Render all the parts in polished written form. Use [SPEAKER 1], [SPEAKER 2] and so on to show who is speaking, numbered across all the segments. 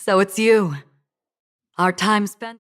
[SPEAKER 1] So it's you. Our time spent...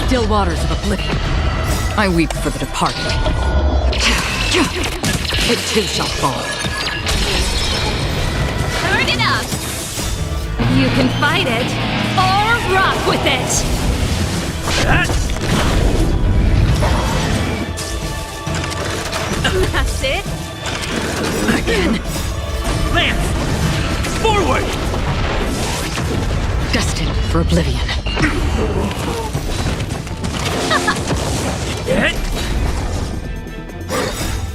[SPEAKER 1] Still waters of oblivion. I weep for the departed. It too shall fall.
[SPEAKER 2] Turn it up! You can fight it, or rock with it! That's it?
[SPEAKER 1] Again.
[SPEAKER 3] Lance! Forward!
[SPEAKER 1] Destined for oblivion.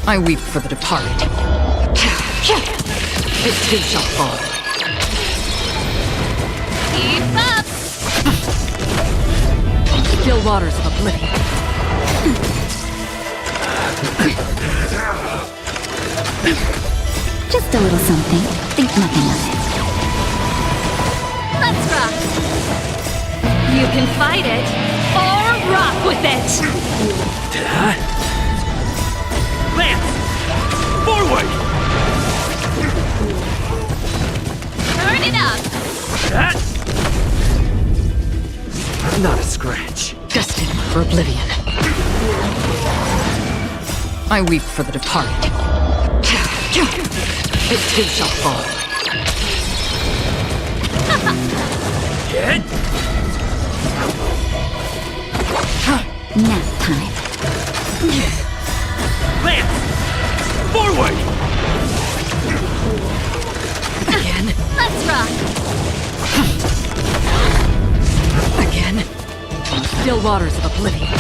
[SPEAKER 1] I weep for the departed. It too shall fall.
[SPEAKER 2] Keep up!
[SPEAKER 1] Still waters of oblivion.
[SPEAKER 4] Just a little something. Think nothing of it.
[SPEAKER 2] Let's rock! You can fight it, or rock with it!
[SPEAKER 3] Lance! Forward!
[SPEAKER 2] Turn it up!
[SPEAKER 3] Not a scratch.
[SPEAKER 1] Destined for oblivion. I weep for the departed. It too shall fall.
[SPEAKER 3] Get!
[SPEAKER 4] Nap time.
[SPEAKER 3] Lance! Forward!
[SPEAKER 1] Again.
[SPEAKER 2] Let's rock!
[SPEAKER 1] Again. Still waters of oblivion.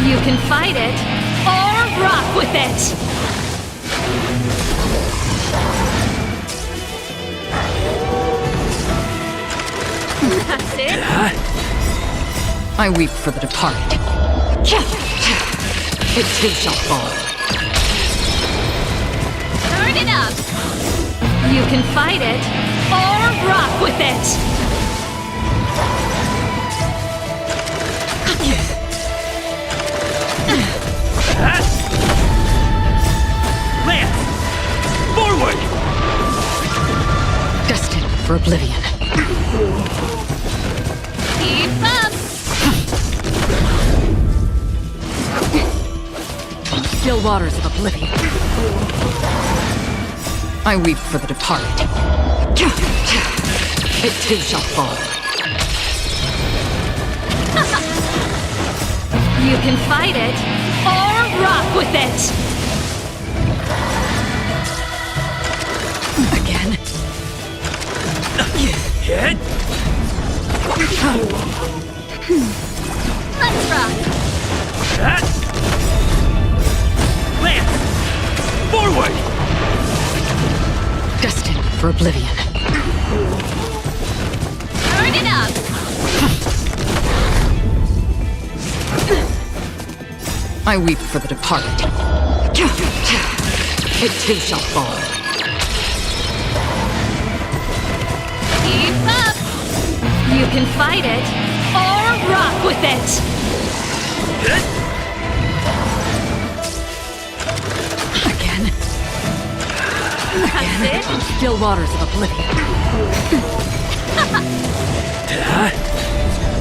[SPEAKER 2] You can fight it, or rock with it! That's it?
[SPEAKER 1] I weep for the departed. It too shall fall.
[SPEAKER 2] Turn it up! You can fight it, or rock with it!
[SPEAKER 3] Lance! Forward!
[SPEAKER 1] Destined for oblivion.
[SPEAKER 2] Keep up!
[SPEAKER 1] Still waters of oblivion. I weep for the departed. It too shall fall.
[SPEAKER 2] You can fight it, or rock with it!
[SPEAKER 1] Again.
[SPEAKER 3] Get!
[SPEAKER 2] Let's rock!
[SPEAKER 3] Lance! Forward!
[SPEAKER 1] Destined for oblivion.
[SPEAKER 2] Turn it up!
[SPEAKER 1] I weep for the departed. It too shall fall.
[SPEAKER 2] Keep up! You can fight it, or rock with it!
[SPEAKER 1] Again.
[SPEAKER 2] That's it?
[SPEAKER 1] Still waters of oblivion.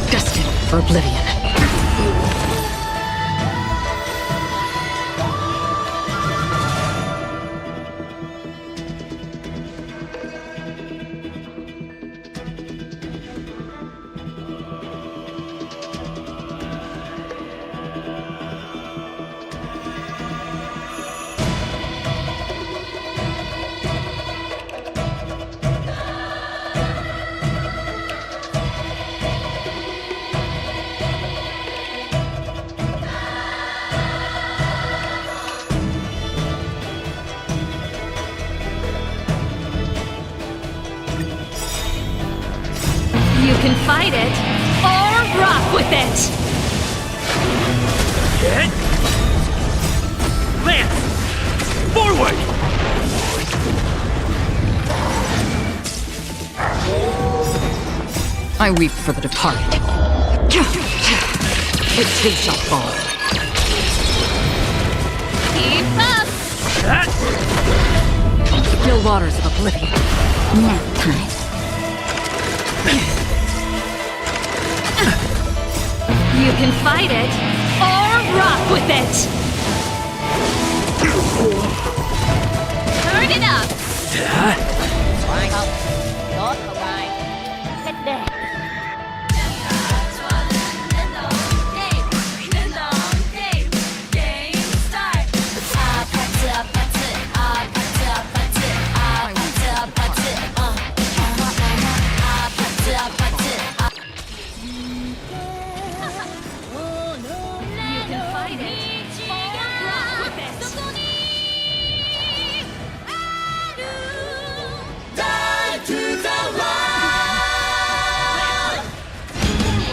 [SPEAKER 1] Destined for oblivion.
[SPEAKER 2] You can fight it, or rock with it!
[SPEAKER 3] Get! Lance! Forward!
[SPEAKER 1] I weep for the departed. It too shall fall.
[SPEAKER 2] Keep up!
[SPEAKER 1] Still waters of oblivion.
[SPEAKER 4] Nap time.
[SPEAKER 2] You can fight it, or rock with it! Turn it up! You can fight it, or rock with it!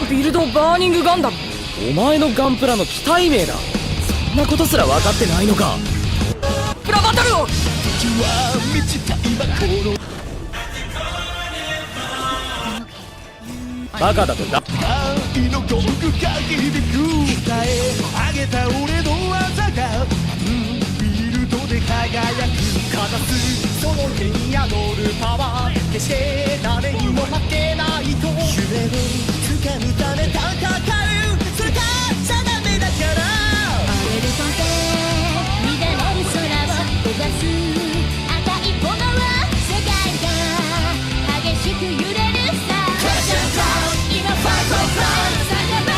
[SPEAKER 5] ビルドバーニングガンダム。お前のガンプラの機体名だ。そんなことすら分かってないのか。プラバトルを。敵は道バカだとだ。
[SPEAKER 3] 愛の道具が響く歌え上げた俺の技がフィールドで輝く
[SPEAKER 5] かざすその手に宿るパワー、決して誰にも負けないと。
[SPEAKER 3] 夢を掴むため戦う、それが定めだから
[SPEAKER 2] 荒れる風乱れる空を飛ばす赤い炎、世界が激しく揺れるさ。クラッシュクラウン今ファイトフラウン叫べ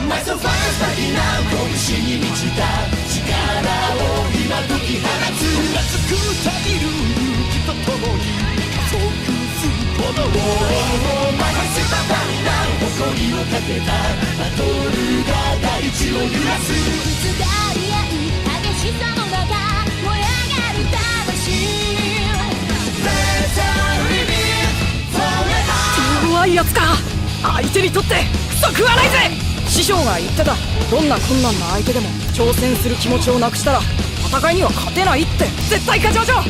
[SPEAKER 3] マイソファイアスタディナウ拳に満ちた力を今解き放つ。熱くたぎる勇気とともに即す炎をマイスタバリナウ誇りをかけたバトルが大地を揺らす。
[SPEAKER 2] ぶつかり合う激しさの中燃え上がる魂。
[SPEAKER 3] Let's live it forever。
[SPEAKER 5] 弱いやつか。相手にとって不足はないぜ。師匠が言ってた、どんな困難な相手でも挑戦する気持ちをなくしたら戦いには勝てないって。絶対か上々。時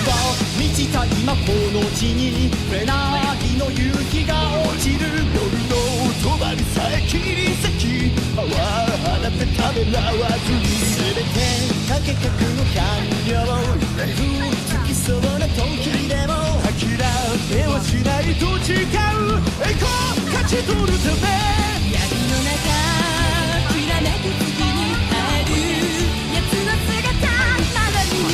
[SPEAKER 5] は満ちた今この地にフェナギの夕日が落ちる。
[SPEAKER 3] 夜の帳さえ切り裂き泡放ってためらわずに全てかけかくの完了。つきそうな時でも諦めはしないと誓う。栄光勝ち取るため
[SPEAKER 2] 闇の中きらめく月にある奴の姿まだ見ぬ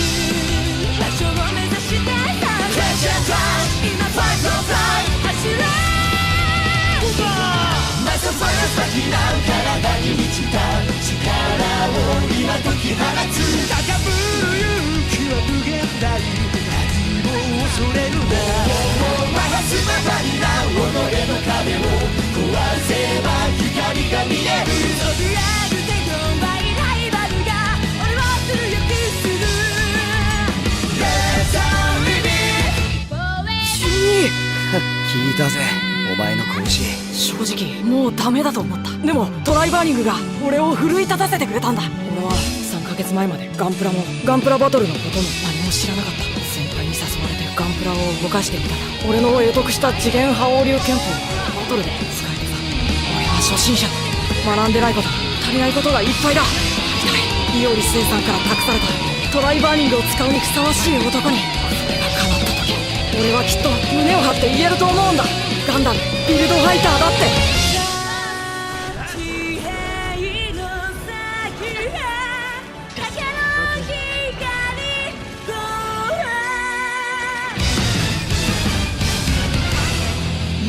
[SPEAKER 2] 場所を目指してさ。
[SPEAKER 3] クラッシュクラウン今ファイトフライ
[SPEAKER 2] 走れ
[SPEAKER 3] マイソファイアスタディナウ体に満ちた力を今解き放つ。高ぶる勇気は無限大恥を恐れるな。マイハスまたにな己の壁を壊せば光が見える。
[SPEAKER 2] 飛び上げて4倍ライバルが俺を強くする。
[SPEAKER 3] Let's live it。
[SPEAKER 5] 聞いたぜお前の拳。正直もうダメだと思った。でもトライバーニングが俺を奮い立たせてくれたんだ。俺は3ヶ月前までガンプラバトルのことも何も知らなかった。先輩に誘われてガンプラを動かしてみたら俺の会得した次元覇王流拳法をバトルで使えてさ。俺は初心者学んでないこと足りないことがいっぱいだ。イオリス生さんから託されたトライバーニングを使うにふさわしい男にそれが叶った時、俺はきっと胸を張って言えると思うんだ。ガンダムビルドファイターだって。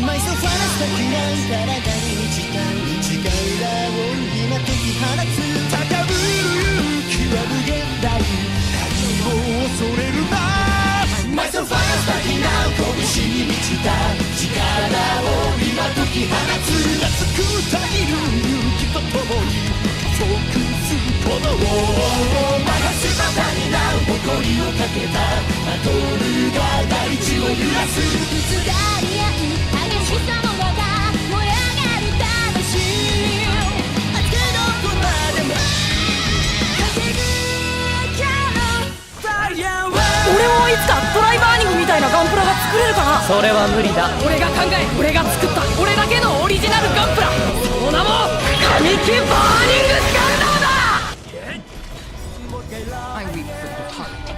[SPEAKER 3] マイソファイアスタディナウ体に満ちた力を今解き放つ。高ぶる勇気は無限大何も恐れるな。マイソファイアスタディナウ拳に満ちた力を今解き放つ。熱くたぎる勇気とともに即す炎をマイハスまたになう誇りをかけたバトルが大地を揺らす。
[SPEAKER 2] ぶつかり合う激しさの中燃え上がる魂。
[SPEAKER 3] 熱くどこまでも
[SPEAKER 2] 稼ぐからファイヤーは
[SPEAKER 5] 俺もいつかトライバーニングみたいなガンプラが作れるかな。それは無理だ。俺が考え俺が作った俺だけのオリジナルガンプラ、その名も神木バーニングガンダムだ。
[SPEAKER 1] I weep for the departed.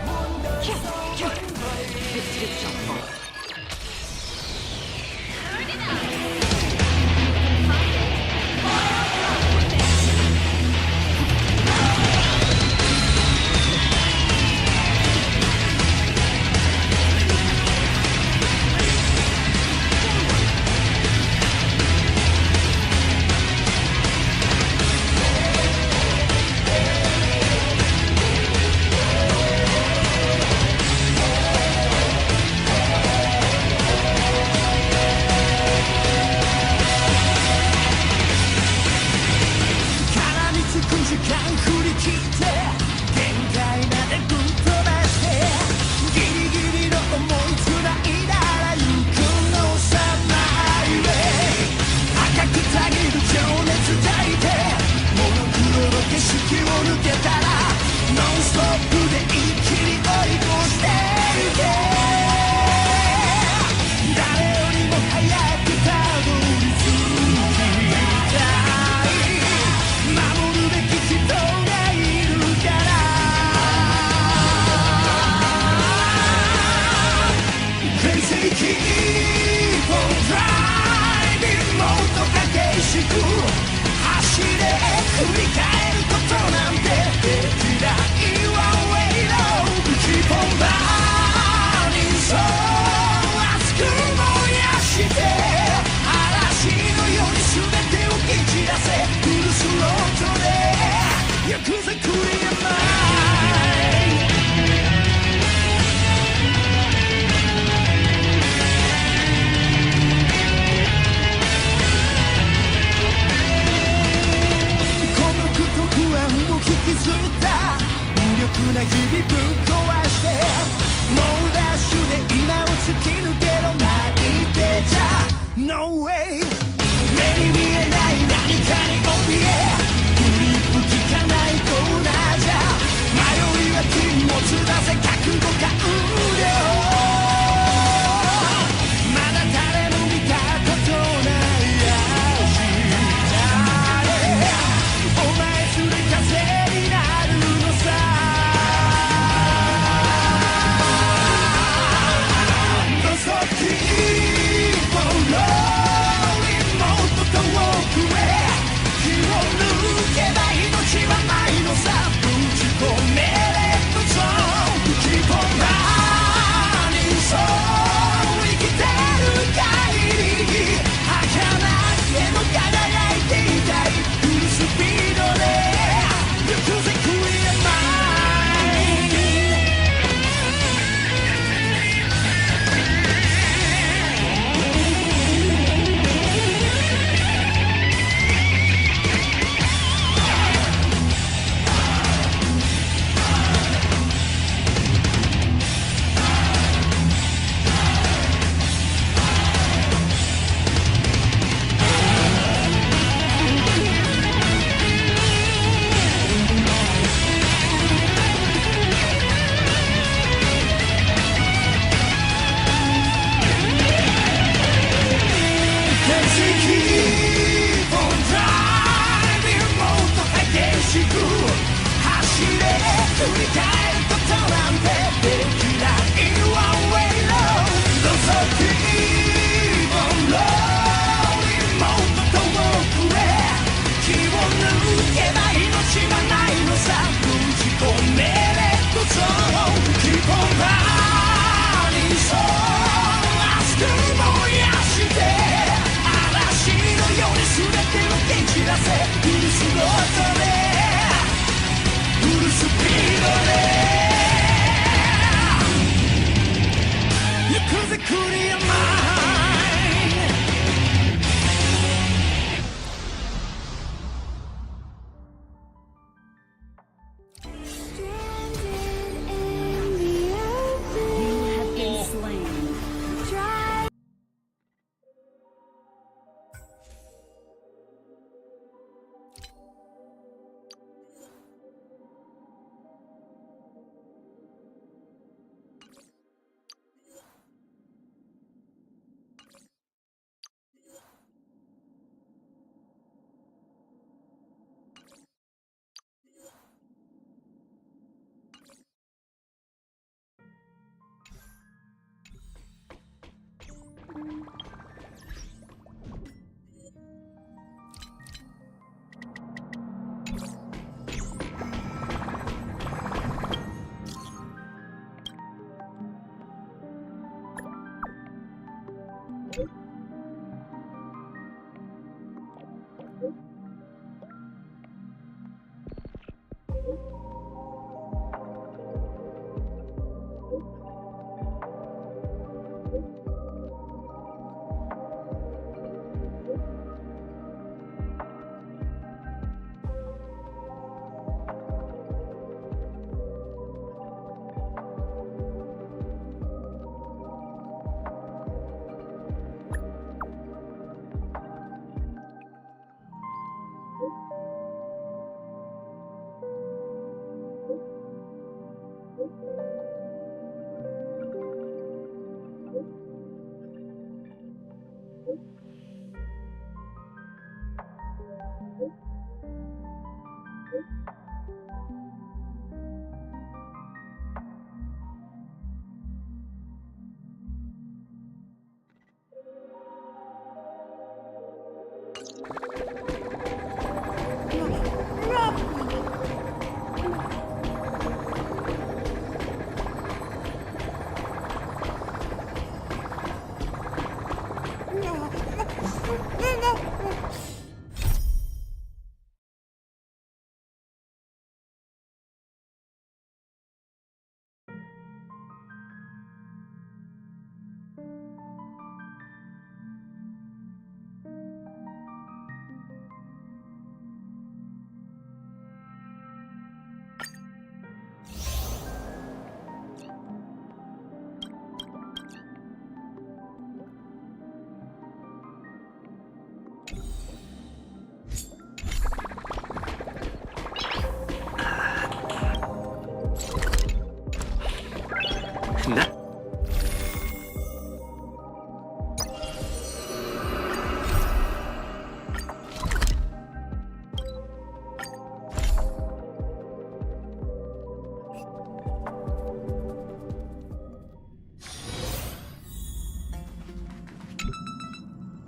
[SPEAKER 1] This too shall fall.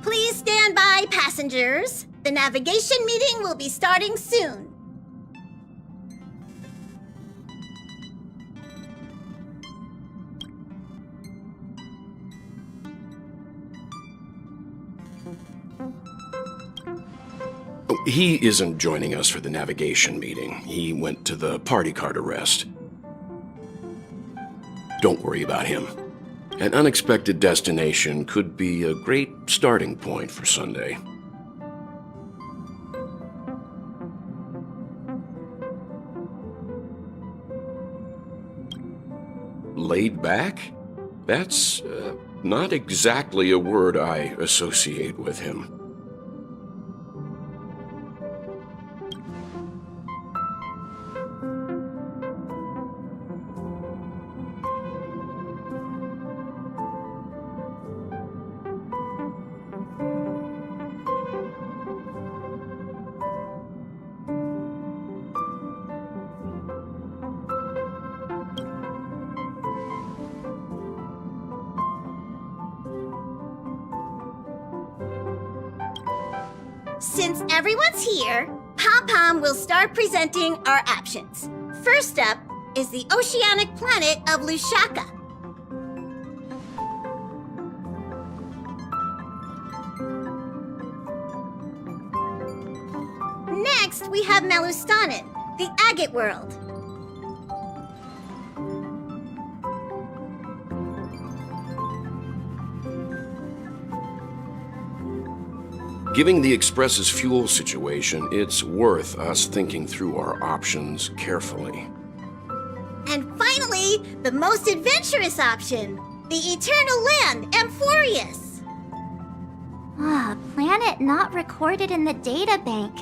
[SPEAKER 2] Please stand by, passengers. The navigation meeting will be starting soon.
[SPEAKER 6] He isn't joining us for the navigation meeting. He went to the party card arrest. Don't worry about him. An unexpected destination could be a great starting point for Sunday. Laid back? That's not exactly a word I associate with him.
[SPEAKER 2] Since everyone's here, Pom-Pom will start presenting our options. First up is the oceanic planet of Lushaka. Next, we have Melustanin, the agate world.
[SPEAKER 6] Given the Express's fuel situation, it's worth us thinking through our options carefully.
[SPEAKER 2] And finally, the most adventurous option, the eternal land, Amphoreus.
[SPEAKER 7] Ah, planet not recorded in the databank,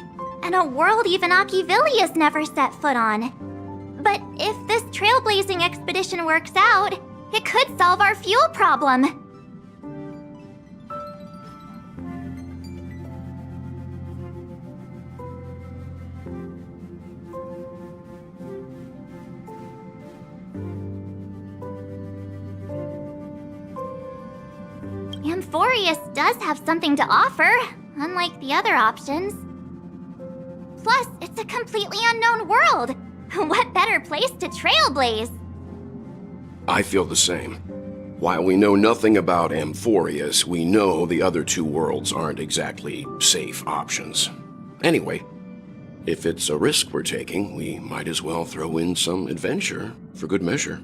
[SPEAKER 7] and a world even Akivilia's never set foot on. But if this trailblazing expedition works out, it could solve our fuel problem. Amphoreus does have something to offer, unlike the other options. Plus, it's a completely unknown world. What better place to trailblaze?
[SPEAKER 6] I feel the same. While we know nothing about Amphoreus, we know the other two worlds aren't exactly safe options. Anyway, if it's a risk we're taking, we might as well throw in some adventure for good measure.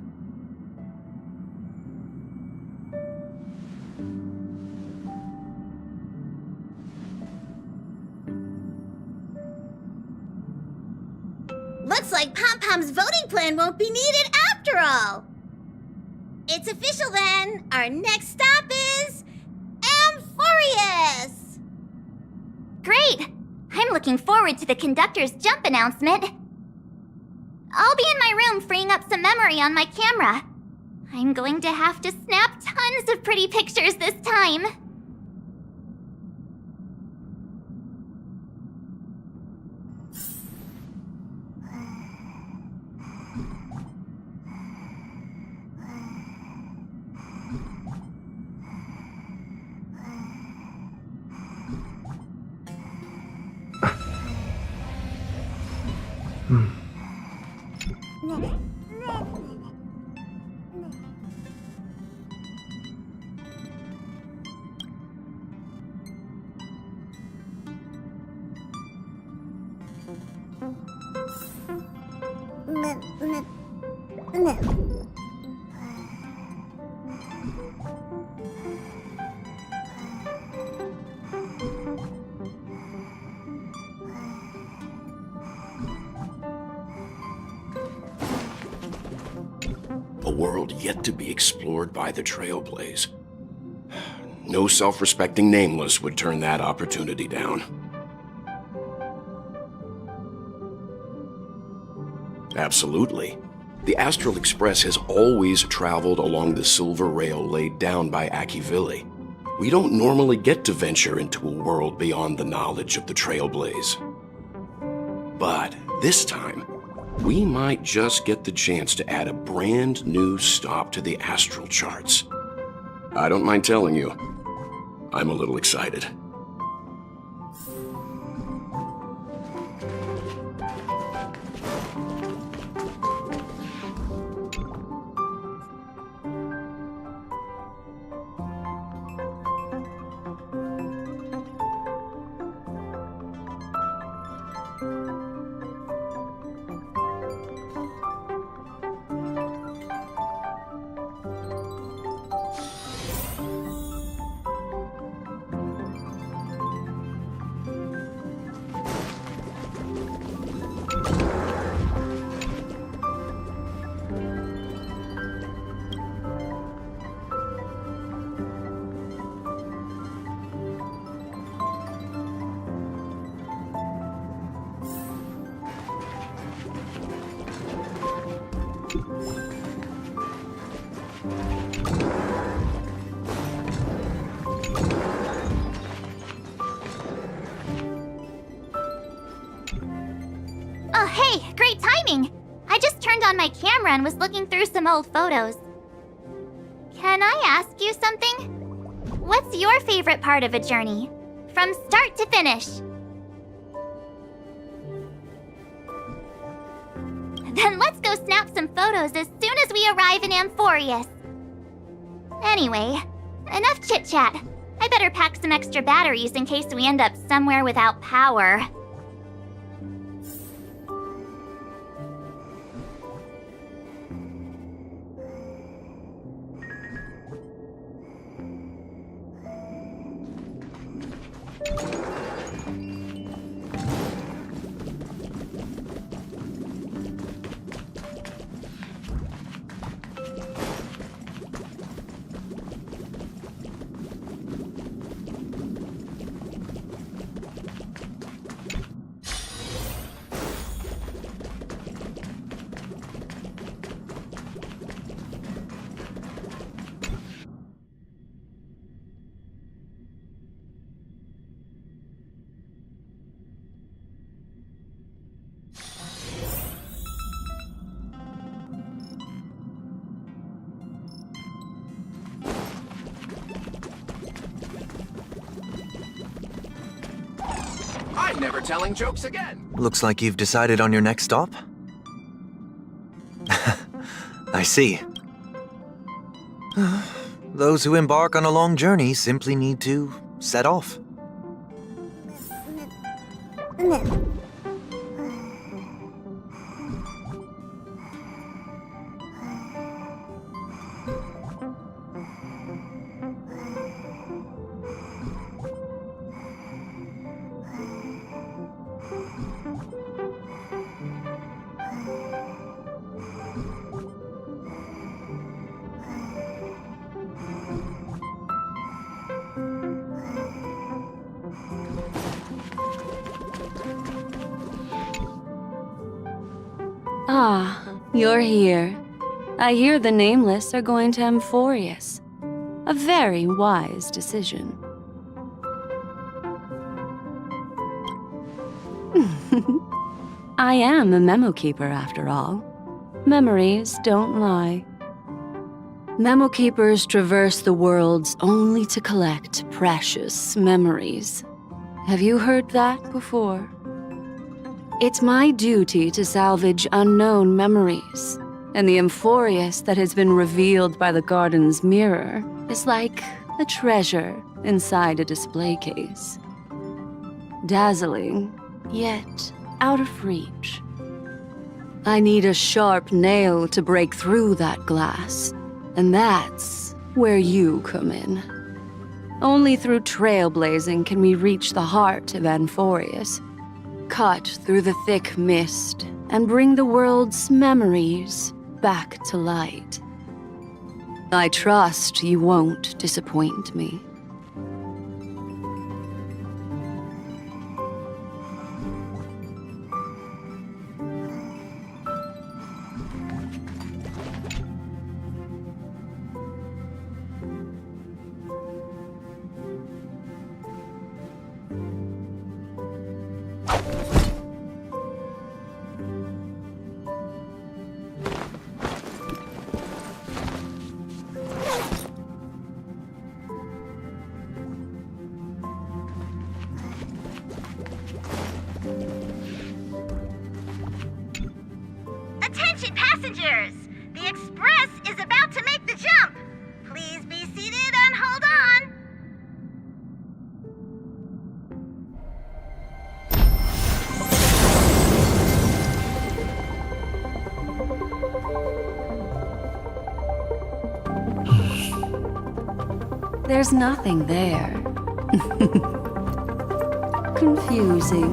[SPEAKER 2] like Pom-Pom's voting plan won't be needed after all. It's official then. Our next stop is Amphoreus.
[SPEAKER 7] Great! I'm looking forward to the conductor's jump announcement. I'll be in my room freeing up some memory on my camera. I'm going to have to snap tons of pretty pictures this time.
[SPEAKER 6] A world yet to be explored by the Trailblaze. No self-respecting nameless would turn that opportunity down. Absolutely. The Astral Express has always traveled along the silver rail laid down by Akivili. We don't normally get to venture into a world beyond the knowledge of the Trailblaze. But this time, we might just get the chance to add a brand new stop to the astral charts. I don't mind telling you, I'm a little excited.
[SPEAKER 7] Oh, hey, great timing! I just turned on my camera and was looking through some old photos. Can I ask you something? What's your favorite part of a journey? From start to finish? Then let's go snap some photos as soon as we arrive in Amphoreus. Anyway, enough chit-chat. I better pack some extra batteries in case we end up somewhere without power.
[SPEAKER 8] I'm never telling jokes again.
[SPEAKER 9] Looks like you've decided on your next stop? I see. Those who embark on a long journey simply need to set off.
[SPEAKER 1] Ah, you're here. I hear the Nameless are going to Amphoreus. A very wise decision. I am a memo keeper after all. Memories don't lie. Memo keepers traverse the worlds only to collect precious memories. Have you heard that before? It's my duty to salvage unknown memories, and the Amphoreus that has been revealed by the garden's mirror is like a treasure inside a display case. Dazzling, yet out of reach. I need a sharp nail to break through that glass, and that's where you come in. Only through trailblazing can we reach the heart of Amphoreus, cut through the thick mist, and bring the world's memories back to light. I trust you won't disappoint me.
[SPEAKER 7] Attention passengers! The express is about to make the jump! Please be seated and hold on!
[SPEAKER 1] There's nothing there. Confusing.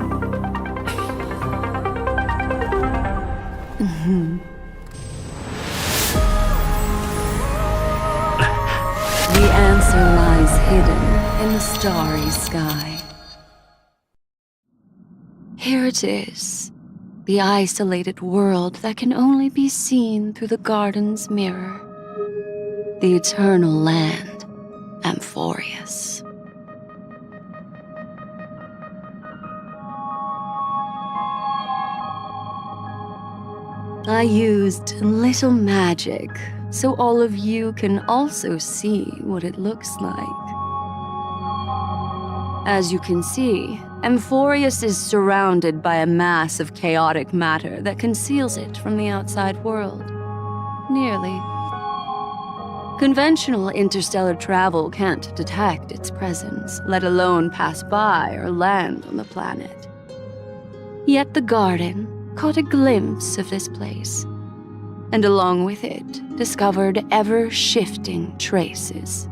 [SPEAKER 1] The answer lies hidden in the starry sky. Here it is, the isolated world that can only be seen through the garden's mirror. The eternal land, Amphoreus. I used little magic so all of you can also see what it looks like. As you can see, Amphoreus is surrounded by a mass of chaotic matter that conceals it from the outside world. Nearly. Conventional interstellar travel can't detect its presence, let alone pass by or land on the planet. Yet the garden caught a glimpse of this place, and along with it, discovered ever-shifting traces.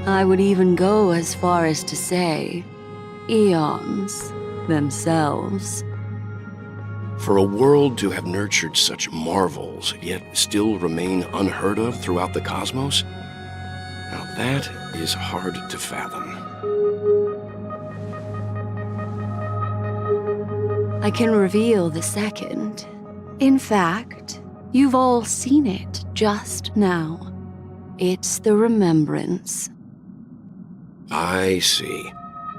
[SPEAKER 1] I would even go as far as to say, eons themselves.
[SPEAKER 6] For a world to have nurtured such marvels, yet still remain unheard of throughout the cosmos? Now that is hard to fathom.
[SPEAKER 1] I can reveal the second. In fact, you've all seen it just now. It's the remembrance.
[SPEAKER 6] I see.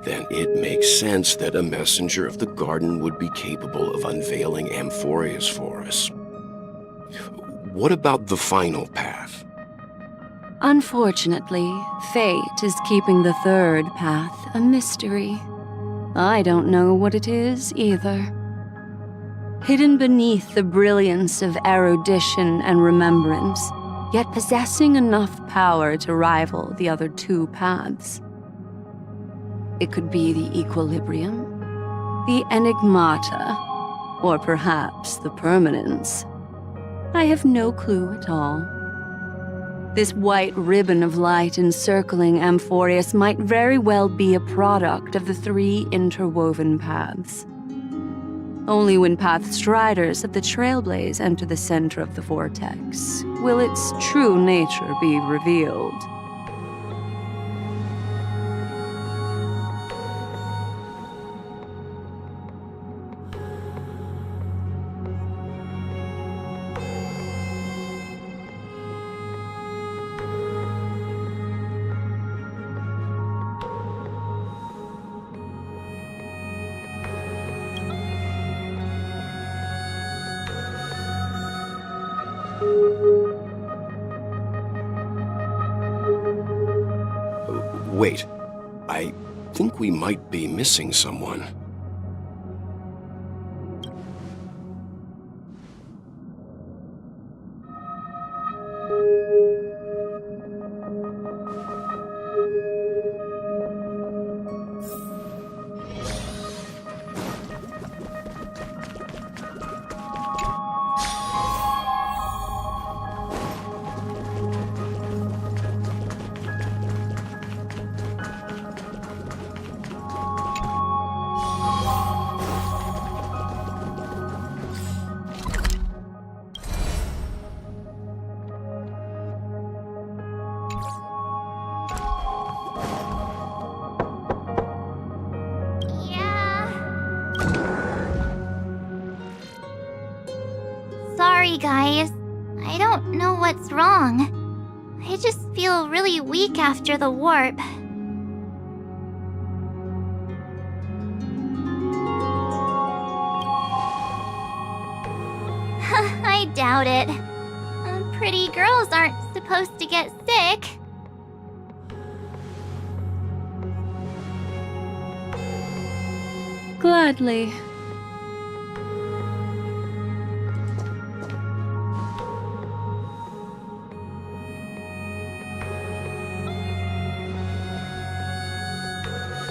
[SPEAKER 6] Then it makes sense that a messenger of the garden would be capable of unveiling Amphoreus for us. What about the final path?
[SPEAKER 1] Unfortunately, fate is keeping the third path a mystery. I don't know what it is either. Hidden beneath the brilliance of erudition and remembrance, yet possessing enough power to rival the other two paths. It could be the equilibrium, the enigmata, or perhaps the permanence. I have no clue at all. This white ribbon of light encircling Amphoreus might very well be a product of the three interwoven paths. Only when Path Striders of the Trailblaze enter the center of the vortex will its true nature be revealed.
[SPEAKER 6] Wait, I think we might be missing someone.
[SPEAKER 7] Sorry, guys. I don't know what's wrong. I just feel really weak after the warp. I doubt it. Pretty girls aren't supposed to get sick.
[SPEAKER 1] Gladly.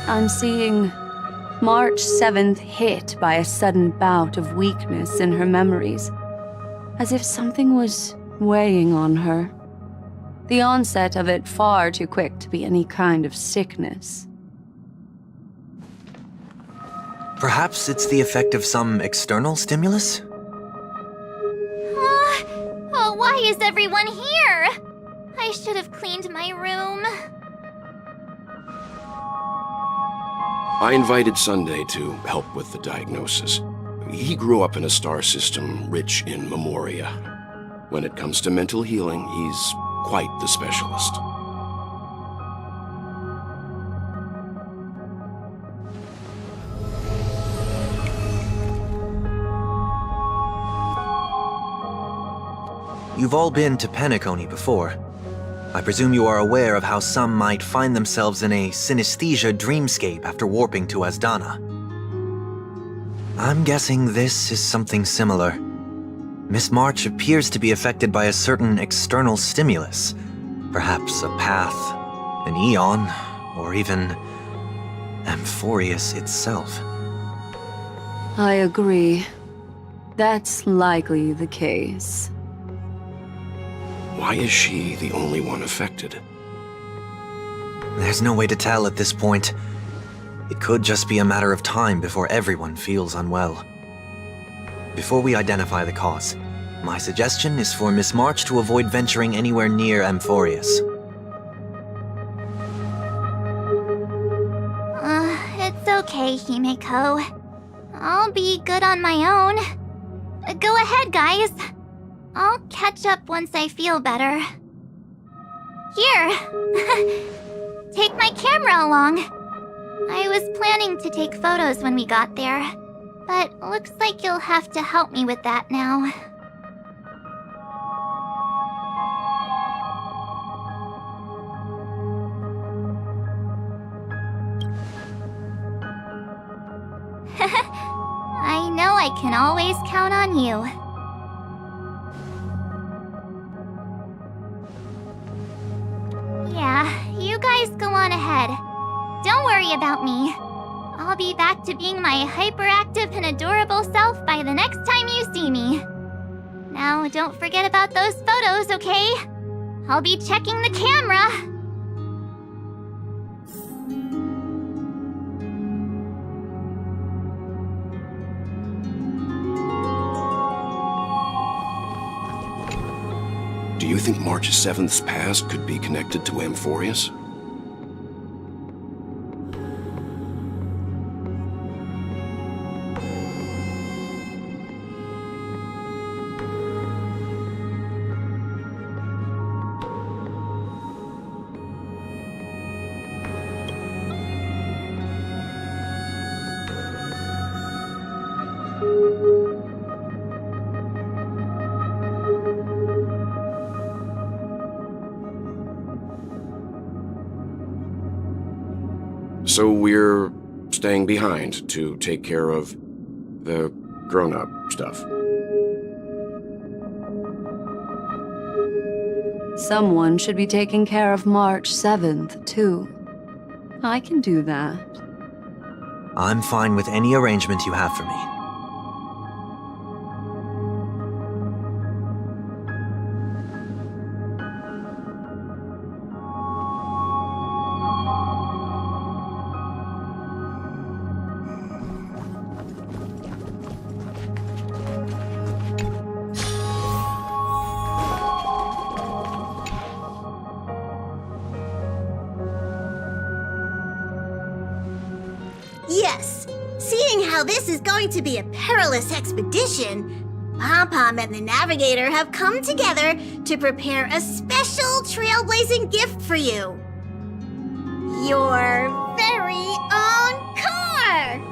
[SPEAKER 1] I'm seeing March 7th hit by a sudden bout of weakness in her memories, as if something was weighing on her. The onset of it far too quick to be any kind of sickness.
[SPEAKER 9] Perhaps it's the effect of some external stimulus?
[SPEAKER 7] Oh, why is everyone here? I should have cleaned my room.
[SPEAKER 6] I invited Sunday to help with the diagnosis. He grew up in a star system rich in memoria. When it comes to mental healing, he's quite the specialist.
[SPEAKER 9] You've all been to Penacony before. I presume you are aware of how some might find themselves in a synesthesia dreamscape after warping to Asdana. I'm guessing this is something similar. Miss March appears to be affected by a certain external stimulus. Perhaps a path, an eon, or even Amphoreus itself.
[SPEAKER 1] I agree. That's likely the case.
[SPEAKER 6] Why is she the only one affected?
[SPEAKER 9] There's no way to tell at this point. It could just be a matter of time before everyone feels unwell. Before we identify the cause, my suggestion is for Miss March to avoid venturing anywhere near Amphoreus.
[SPEAKER 7] It's okay, Himeko. I'll be good on my own. Go ahead, guys. I'll catch up once I feel better. Here! Take my camera along. I was planning to take photos when we got there, but looks like you'll have to help me with that now. I know I can always count on you. Yeah, you guys go on ahead. Don't worry about me. I'll be back to being my hyperactive and adorable self by the next time you see me. Now, don't forget about those photos, okay? I'll be checking the camera.
[SPEAKER 6] Do you think March 7th's past could be connected to Amphoreus? So we're staying behind to take care of the grown-up stuff.
[SPEAKER 1] Someone should be taking care of March 7th, too. I can do that.
[SPEAKER 9] I'm fine with any arrangement you have for me.
[SPEAKER 10] Yes, seeing how this is going to be a perilous expedition, Pom-Pom and the Navigator have come together to prepare a special trailblazing gift for you. Your very own car!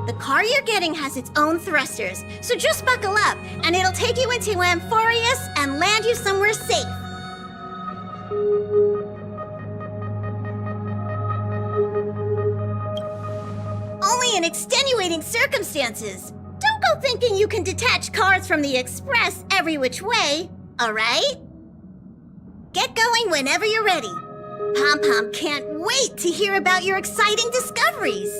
[SPEAKER 10] The car you're getting has its own thrusters, so just buckle up, and it'll take you into Amphoreus and land you somewhere safe. Only in extenuating circumstances. Don't go thinking you can detach cars from the express every which way, alright? Get going whenever you're ready. Pom-Pom can't wait to hear about your exciting discoveries.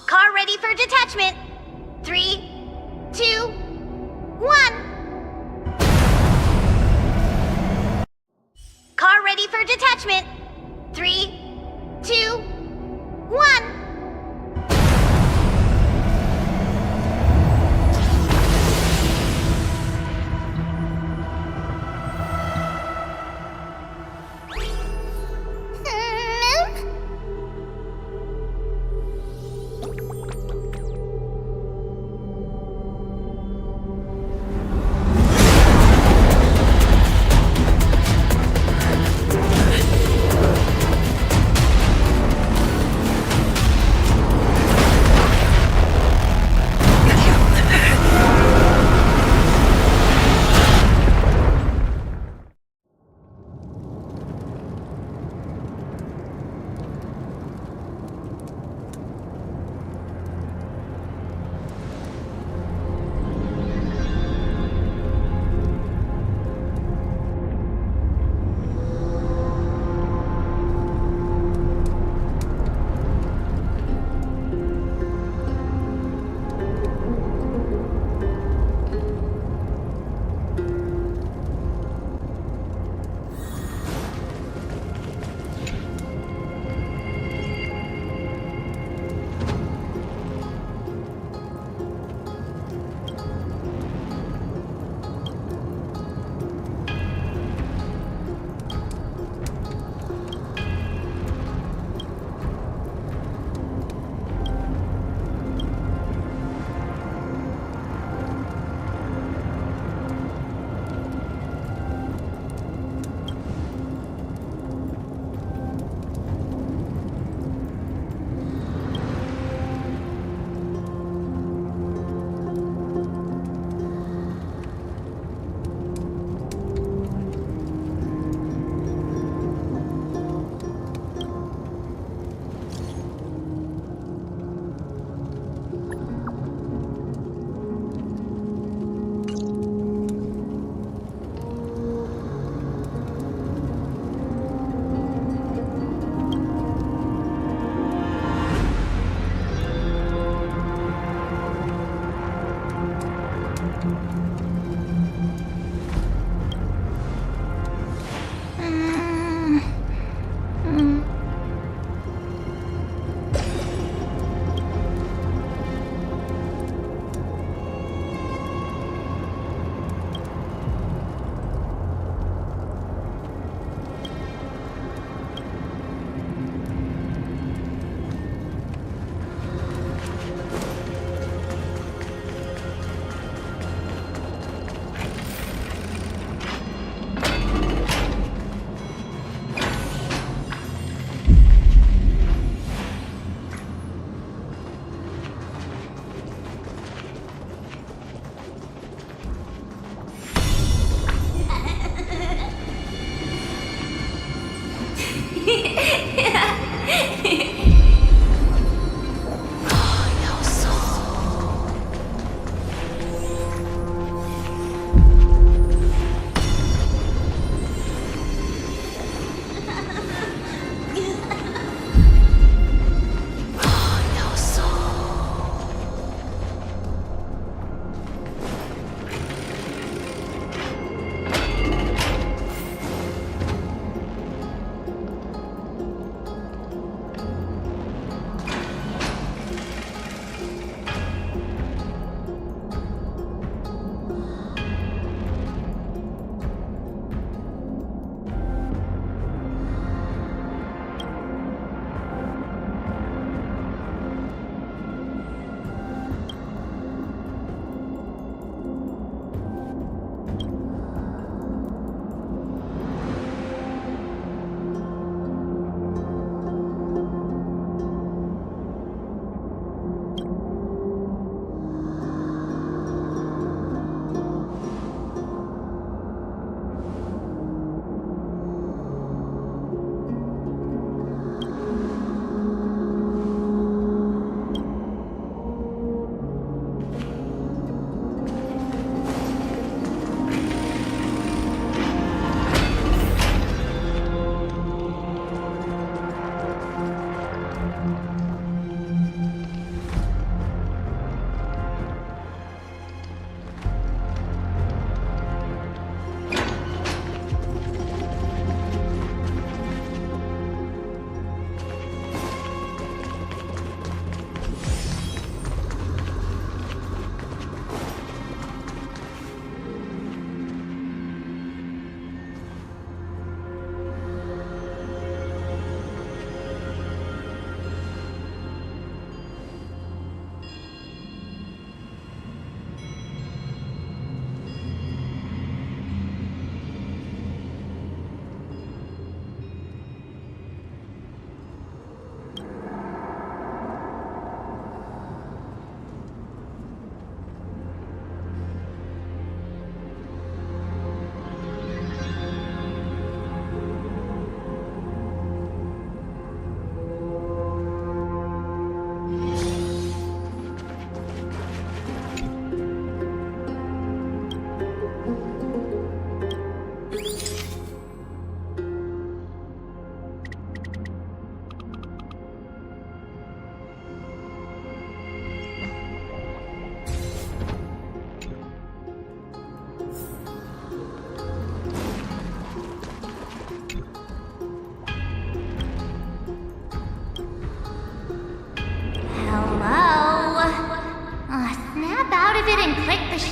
[SPEAKER 10] Car ready for detachment. 3, 2, 1. Car ready for detachment. 3, 2, 1.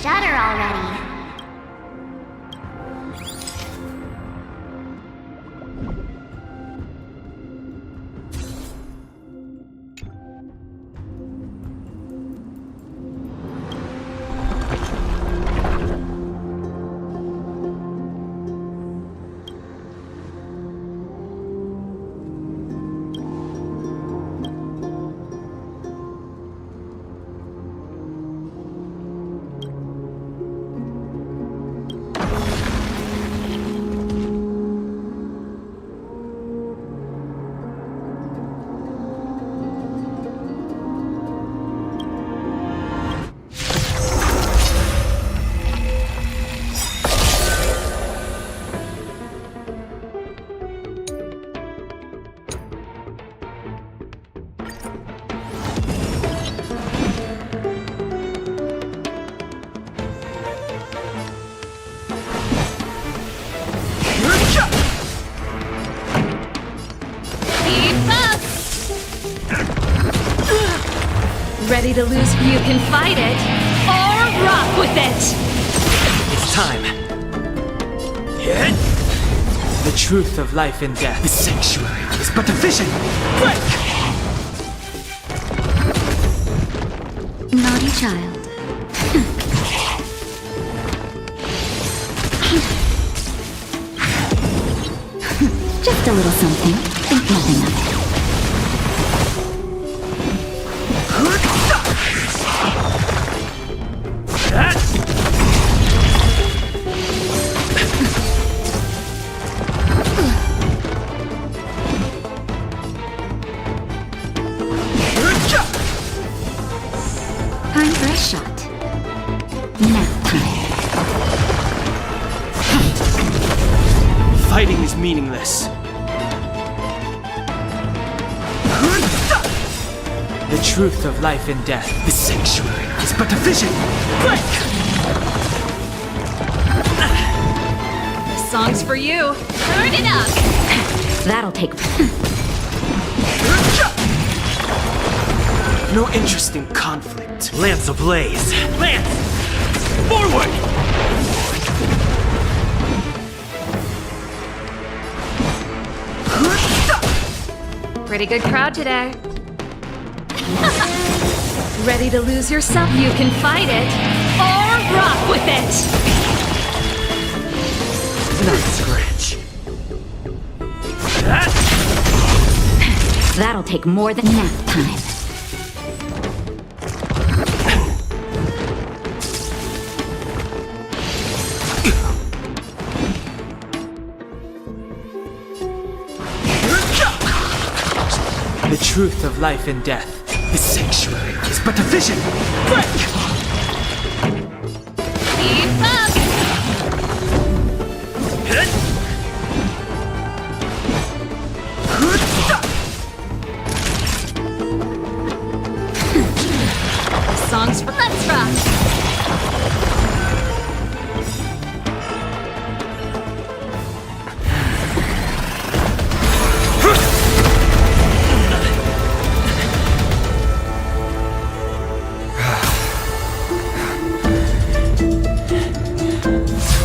[SPEAKER 7] shutter already.
[SPEAKER 2] Ready to lose? You can fight it, or rock with it!
[SPEAKER 11] It's time. The truth of life and death. The sanctuary is but a vision. Break!
[SPEAKER 4] Naughty child. Just a little something. Think nothing of it.
[SPEAKER 11] fighting is meaningless. The truth of life and death, the sanctuary, is but a vision. Break!
[SPEAKER 5] This song's for you.
[SPEAKER 2] Turn it up!
[SPEAKER 4] That'll take...
[SPEAKER 11] No interest in conflict. Lance ablaze. Lance! Forward!
[SPEAKER 5] Pretty good crowd today. Ready to lose yourself?
[SPEAKER 2] You can fight it, or rock with it!
[SPEAKER 11] Nice scratch.
[SPEAKER 4] That'll take more than nap time.
[SPEAKER 11] The truth of life and death, the sanctuary, is but a vision. Break!
[SPEAKER 2] Keep up!
[SPEAKER 5] This song's for...
[SPEAKER 2] Let's rock!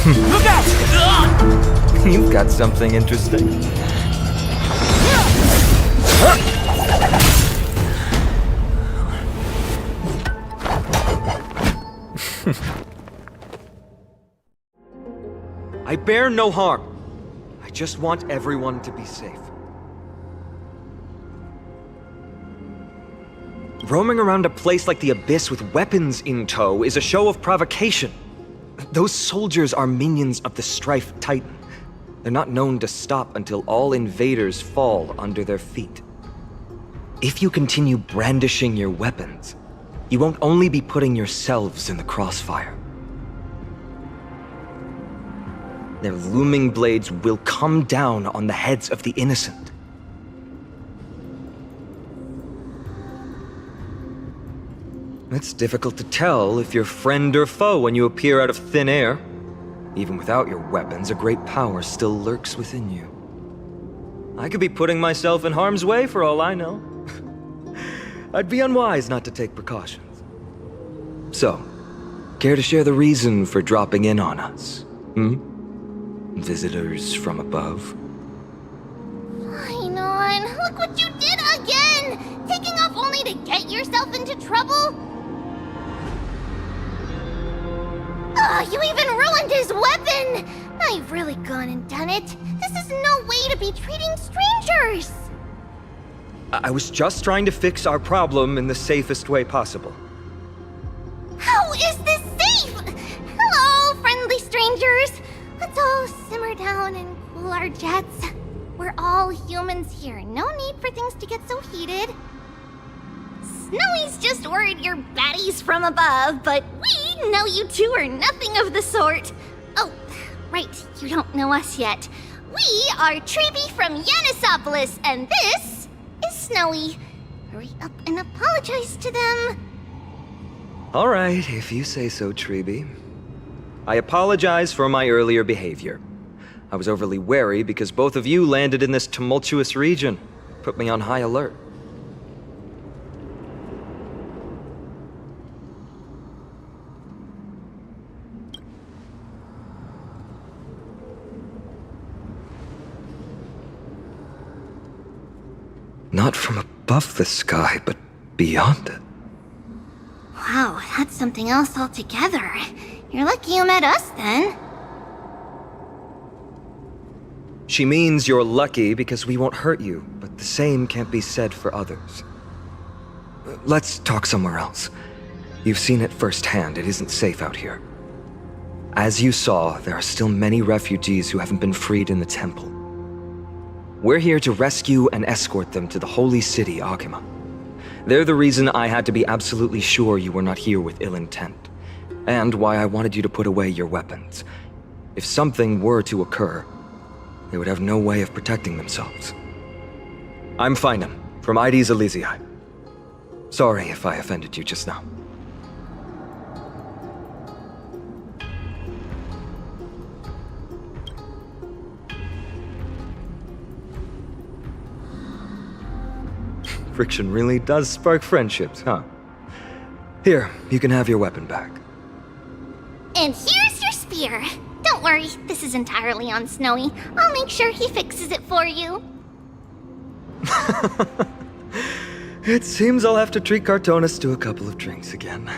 [SPEAKER 11] Look out!
[SPEAKER 9] You've got something interesting.
[SPEAKER 12] I bear no harm. I just want everyone to be safe. Roaming around a place like the Abyss with weapons in tow is a show of provocation. Those soldiers are minions of the Strife Titan. They're not known to stop until all invaders fall under their feet. If you continue brandishing your weapons, you won't only be putting yourselves in the crossfire. Their looming blades will come down on the heads of the innocent. It's difficult to tell if you're friend or foe when you appear out of thin air. Even without your weapons, a great power still lurks within you. I could be putting myself in harm's way for all I know. I'd be unwise not to take precautions. So, care to share the reason for dropping in on us? Visitors from above?
[SPEAKER 7] Fine on, look what you did again! Taking off only to get yourself into trouble? You even ruined his weapon! Now you've really gone and done it. This is no way to be treating strangers!
[SPEAKER 12] I was just trying to fix our problem in the safest way possible.
[SPEAKER 7] How is this safe? Hello, friendly strangers. Let's all simmer down and cool our jets. We're all humans here. No need for things to get so heated. Snowy's just worried you're baddies from above, but we know you two are nothing of the sort. Oh, right, you don't know us yet. We are Treeby from Yanisopolis, and this is Snowy. Hurry up and apologize to them.
[SPEAKER 12] All right, if you say so, Treeby. I apologize for my earlier behavior. I was overly wary because both of you landed in this tumultuous region. Put me on high alert. Not from above the sky, but beyond it.
[SPEAKER 7] Wow, that's something else altogether. You're lucky you met us, then.
[SPEAKER 12] She means you're lucky because we won't hurt you, but the same can't be said for others. Let's talk somewhere else. You've seen it firsthand, it isn't safe out here. As you saw, there are still many refugees who haven't been freed in the temple. We're here to rescue and escort them to the holy city, Akima. They're the reason I had to be absolutely sure you were not here with ill intent, and why I wanted you to put away your weapons. If something were to occur, they would have no way of protecting themselves. I'm Finam, from ID's Elysiae. Sorry if I offended you just now. Friction really does spark friendships, huh? Here, you can have your weapon back.
[SPEAKER 7] And here's your spear. Don't worry, this is entirely on Snowy. I'll make sure he fixes it for you.
[SPEAKER 12] It seems I'll have to treat Cartonis to a couple of drinks again.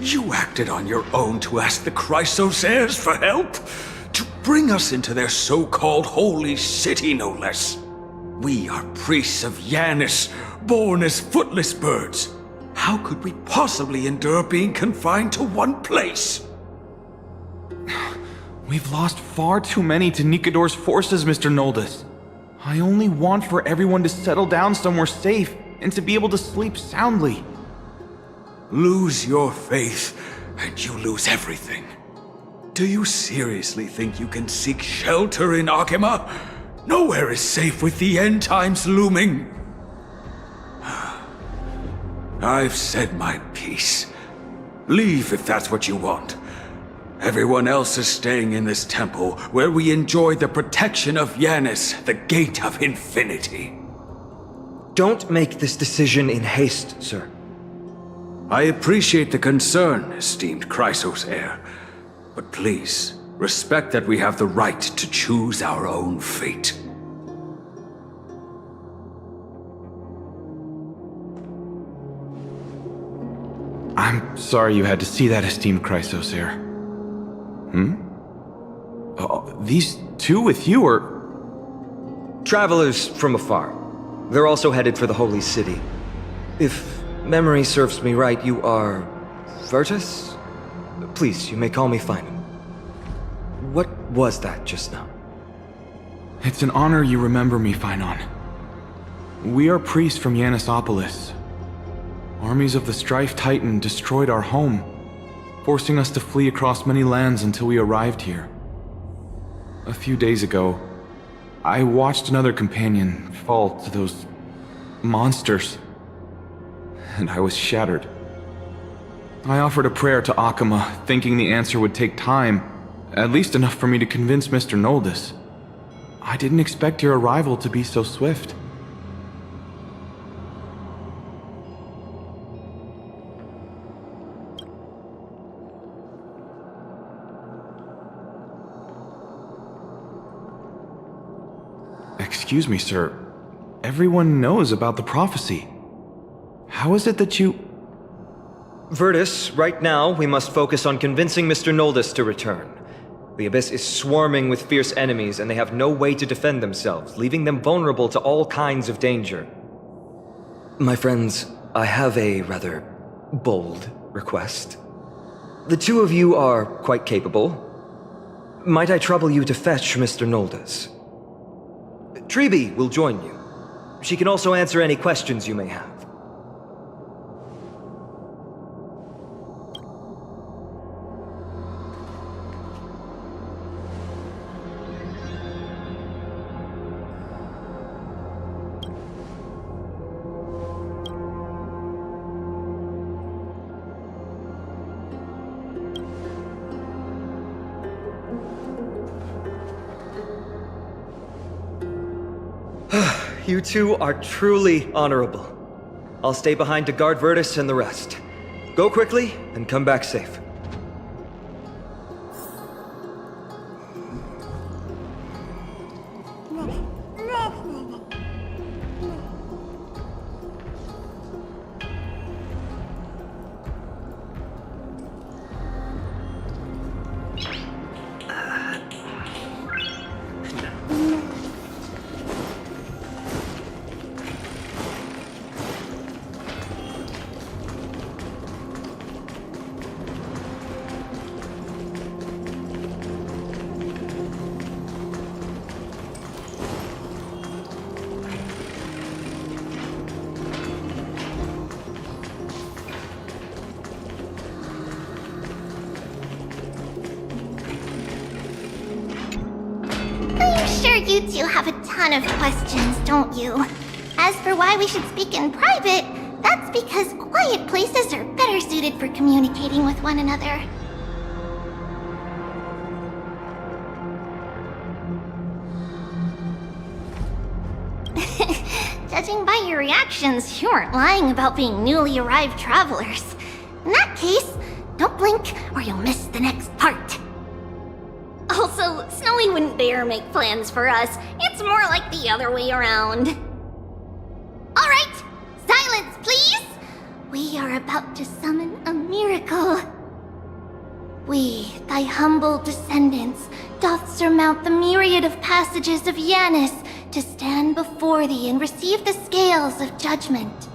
[SPEAKER 13] You acted on your own to ask the Chrysos heirs for help? To bring us into their so-called holy city, no less. We are priests of Yanis, born as footless birds. How could we possibly endure being confined to one place?
[SPEAKER 11] We've lost far too many to Nikador's forces, Mr. Noldus. I only want for everyone to settle down somewhere safe and to be able to sleep soundly.
[SPEAKER 13] Lose your faith, and you lose everything. Do you seriously think you can seek shelter in Akima? Nowhere is safe with the end times looming. I've said my piece. Leave if that's what you want. Everyone else is staying in this temple, where we enjoy the protection of Yanis, the gate of infinity.
[SPEAKER 12] Don't make this decision in haste, sir.
[SPEAKER 13] I appreciate the concern, esteemed Chrysos heir. But please, respect that we have the right to choose our own fate.
[SPEAKER 11] I'm sorry you had to see that, esteemed Chrysos heir. These two with you are...
[SPEAKER 12] Travelers from afar. They're also headed for the Holy City. If memory serves me right, you are... Virtus? Please, you may call me Finam. What was that just now?
[SPEAKER 11] It's an honor you remember me, Finon. We are priests from Yanisopolis. Armies of the Strife Titan destroyed our home, forcing us to flee across many lands until we arrived here. A few days ago, I watched another companion fall to those monsters, and I was shattered. I offered a prayer to Akima, thinking the answer would take time, at least enough for me to convince Mr. Noldus. I didn't expect your arrival to be so swift. Excuse me, sir. Everyone knows about the prophecy. How is it that you...
[SPEAKER 12] Virtus, right now we must focus on convincing Mr. Noldus to return. The Abyss is swarming with fierce enemies, and they have no way to defend themselves, leaving them vulnerable to all kinds of danger. My friends, I have a rather bold request. The two of you are quite capable. Might I trouble you to fetch Mr. Noldes? Treeby will join you. She can also answer any questions you may have. You two are truly honorable. I'll stay behind to guard Virtus and the rest. Go quickly and come back safe.
[SPEAKER 7] You two have a ton of questions, don't you? As for why we should speak in private, that's because quiet places are better suited for communicating with one another. Judging by your reactions, you aren't lying about being newly arrived travelers. In that case, don't blink or you'll miss the next part. Also, Snowy wouldn't dare make plans for us. It's more like the other way around. Alright, silence, please! We are about to summon a miracle. We, thy humble descendants, doth surmount the myriad of passages of Yanis to stand before thee and receive the scales of judgment.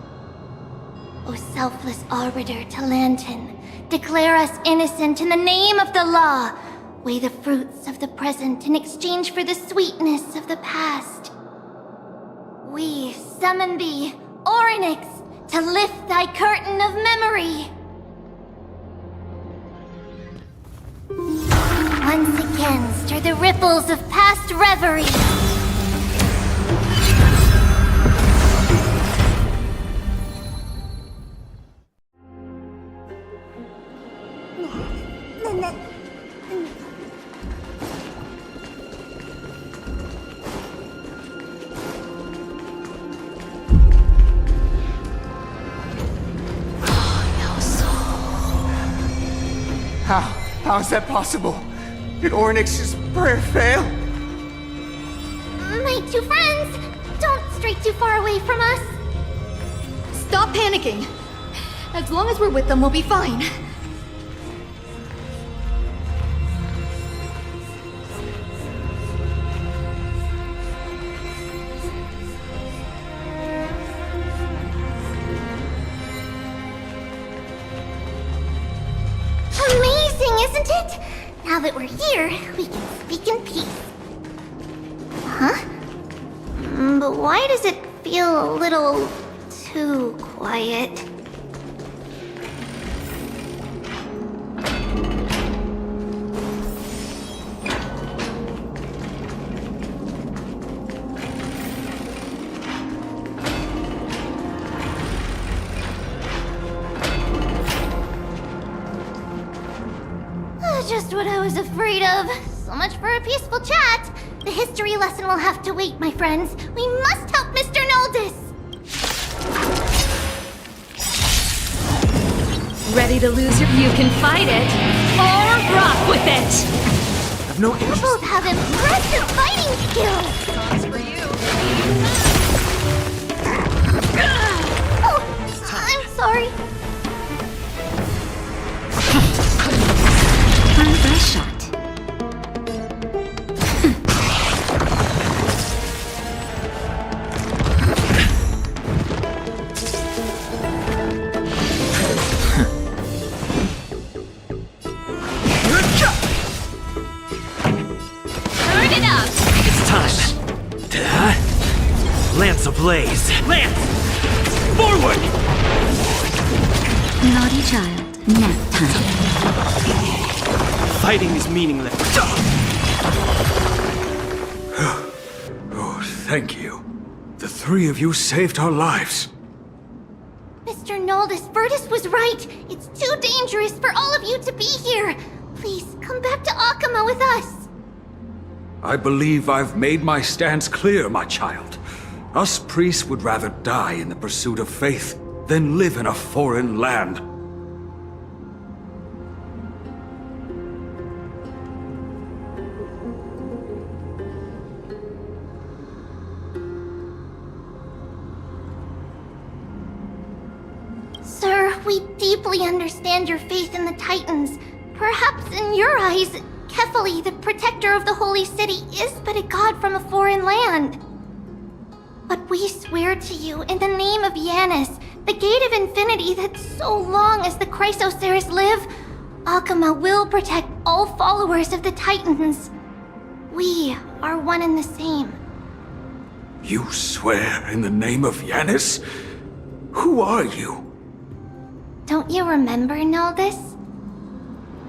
[SPEAKER 7] O selfless arbiter Talantin, declare us innocent in the name of the law. Weigh the fruits of the present in exchange for the sweetness of the past. We summon thee, Orynyx, to lift thy curtain of memory. Once again, stir the ripples of past reverie.
[SPEAKER 3] How is that possible? Did Orynyx's prayer fail?
[SPEAKER 7] My two friends, don't stray too far away from us.
[SPEAKER 14] Stop panicking. As long as we're with them, we'll be fine.
[SPEAKER 7] Isn't it? Now that we're here, we can speak in peace. Huh? But why does it feel a little too quiet? Just what I was afraid of. So much for a peaceful chat. The history lesson will have to wait, my friends. We must help Mr. Noldes.
[SPEAKER 1] Ready to lose your... You can fight it, or rock with it!
[SPEAKER 3] I've no
[SPEAKER 7] You
[SPEAKER 3] interest.
[SPEAKER 7] both have impressive fighting skills.
[SPEAKER 14] That's for you.
[SPEAKER 7] Oh, I'm sorry.
[SPEAKER 4] How's that shot?
[SPEAKER 9] blaze.
[SPEAKER 13] Lance! Forward!
[SPEAKER 4] Naughty child, nap time.
[SPEAKER 13] Fighting is meaningless. Oh, thank you. The three of you saved our lives.
[SPEAKER 7] Mr. Noldus, Virtus was right. It's too dangerous for all of you to be here. Please, come back to Akama with us.
[SPEAKER 13] I believe I've made my stance clear, my child. Us priests would rather die in the pursuit of faith than live in a foreign land.
[SPEAKER 7] Sir, we deeply understand your faith in the Titans. Perhaps in your eyes, Kefali, the protector of the holy city, is but a god from a foreign land. But we swear to you, in the name of Yanis, the gate of infinity, that so long as the Chrysoceres live, Akama will protect all followers of the Titans. We are one and the same.
[SPEAKER 13] You swear in the name of Yanis? Who are you?
[SPEAKER 7] Don't you remember, Noldus?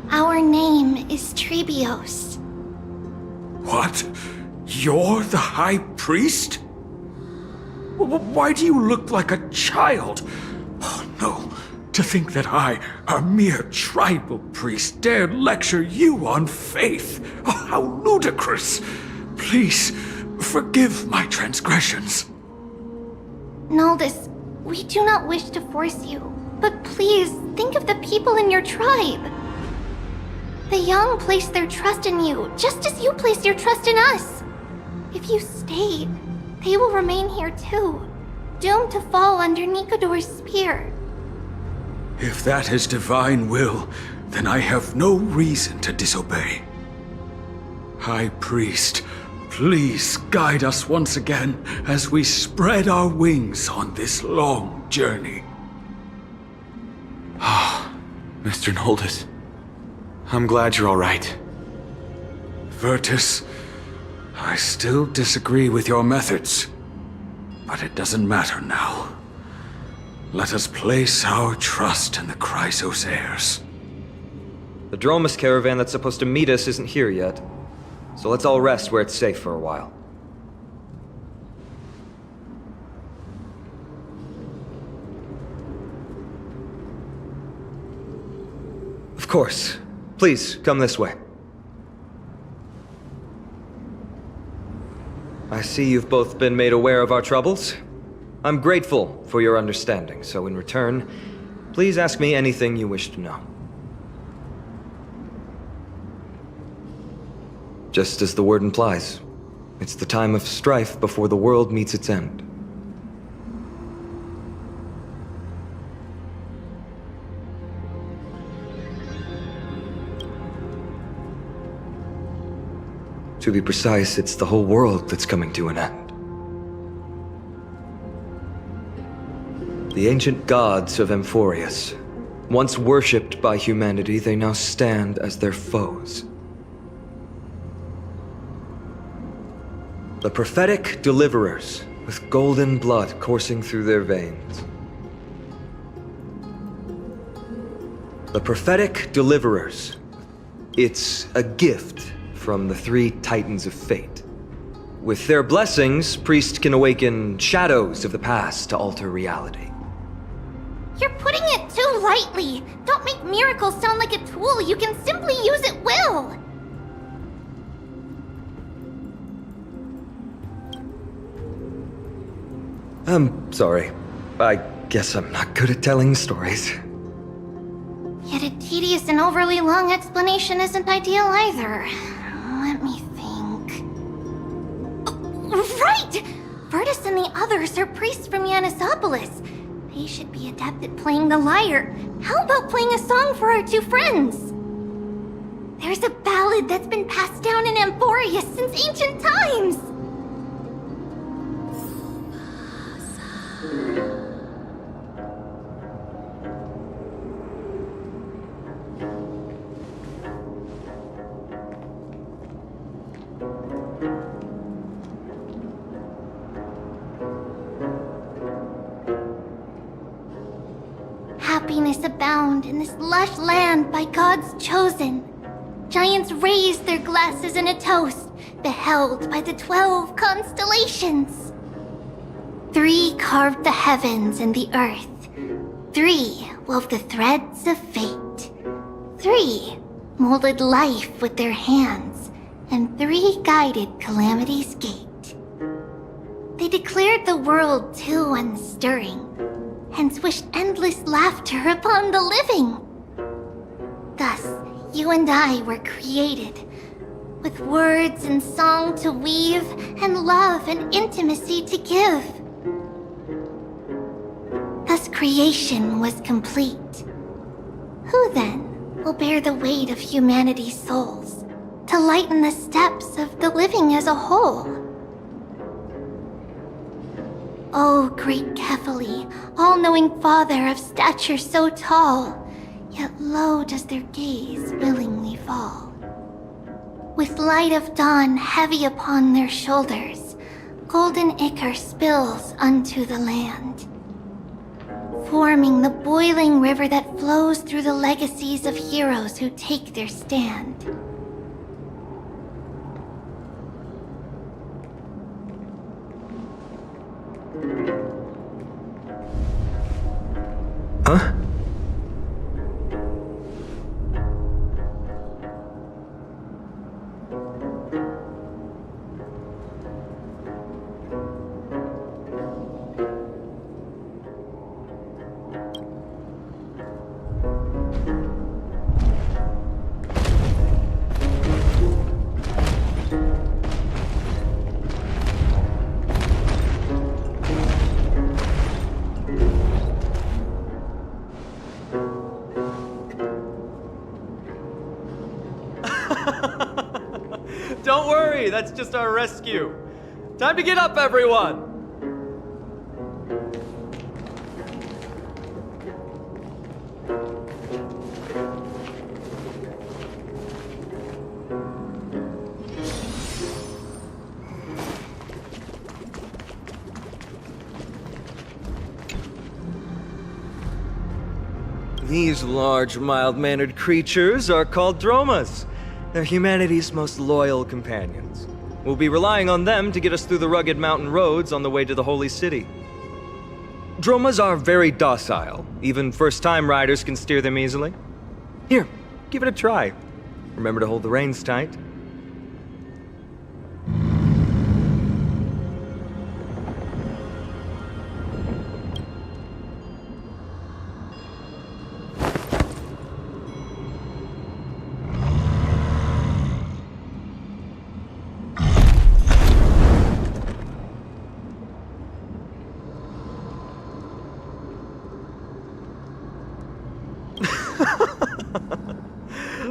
[SPEAKER 7] Our name is Trebios.
[SPEAKER 13] What? You're the High Priest? Why do you look like a child? Oh no, to think that I, a mere tribal priest, dared lecture you on faith. Oh, how ludicrous! Please, forgive my transgressions.
[SPEAKER 7] Noldus, we do not wish to force you, but please think of the people in your tribe. The young place their trust in you, just as you place your trust in us. If you stay, they will remain here too, doomed to fall under Nikodor's spear.
[SPEAKER 13] If that is divine will, then I have no reason to disobey. High Priest, please guide us once again as we spread our wings on this long journey.
[SPEAKER 11] Ah, Mr. Noldus. I'm glad you're all right.
[SPEAKER 13] Virtus, I still disagree with your methods, but it doesn't matter now. Let us place our trust in the Chrysoceres.
[SPEAKER 12] The Dromus caravan that's supposed to meet us isn't here yet, so let's all rest where it's safe for a while. Of course. Please, come this way. I see you've both been made aware of our troubles. I'm grateful for your understanding, so in return, please ask me anything you wish to know. Just as the word implies, it's the time of strife before the world meets its end. To be precise, it's the whole world that's coming to an end. The ancient gods of Amphoreus, once worshipped by humanity, they now stand as their foes. The prophetic deliverers, with golden blood coursing through their veins. The prophetic deliverers. It's a gift from the three Titans of Fate. With their blessings, priests can awaken shadows of the past to alter reality.
[SPEAKER 7] You're putting it too lightly. Don't make miracles sound like a tool you can simply use at will.
[SPEAKER 12] I'm sorry. I guess I'm not good at telling stories.
[SPEAKER 7] Yet a tedious and overly long explanation isn't ideal either. Let me think. Oh, right! Virtus and the others are priests from Yanisopolis. They should be adept at playing the lyre. How about playing a song for our two friends? There's a ballad that's been passed down in Amphoreus since ancient times. happiness abound in this lush land by God's chosen. Giants raise their glasses in a toast, beheld by the 12 constellations. 3 carved the heavens and the earth. 3 wove the threads of fate. 3 molded life with their hands, and 3 guided calamity's gate. They declared the world too unstirring, hence wished endless laughter upon the living. Thus, you and I were created, with words and song to weave, and love and intimacy to give. Thus creation was complete. Who then will bear the weight of humanity's souls, to lighten the steps of the living as a whole? O great Kephali, all-knowing Father of stature so tall, yet low does their gaze willingly fall. With light of dawn heavy upon their shoulders, golden ichor spills unto the land, forming the boiling river that flows through the legacies of heroes who take their stand.
[SPEAKER 12] Huh?
[SPEAKER 15] Don't worry, that's just our rescue. Time to get up, everyone!
[SPEAKER 12] These large, mild-mannered creatures are called dromas. They're humanity's most loyal companions. We'll be relying on them to get us through the rugged mountain roads on the way to the Holy City. Dromas are very docile. Even first-time riders can steer them easily. Here, give it a try. Remember to hold the reins tight.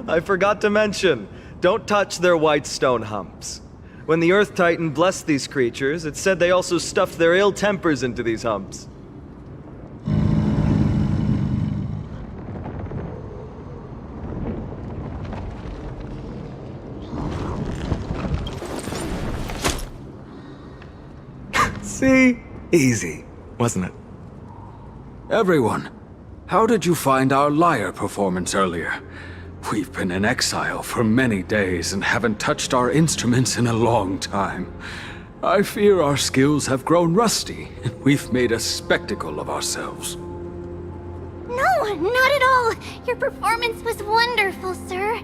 [SPEAKER 12] I forgot to mention, don't touch their white stone humps. When the Earth Titan blessed these creatures, it said they also stuffed their ill tempers into these humps. See? Easy, wasn't it?
[SPEAKER 13] Everyone, how did you find our lyre performance earlier? We've been in exile for many days and haven't touched our instruments in a long time. I fear our skills have grown rusty, and we've made a spectacle of ourselves.
[SPEAKER 7] No, not at all. Your performance was wonderful, sir.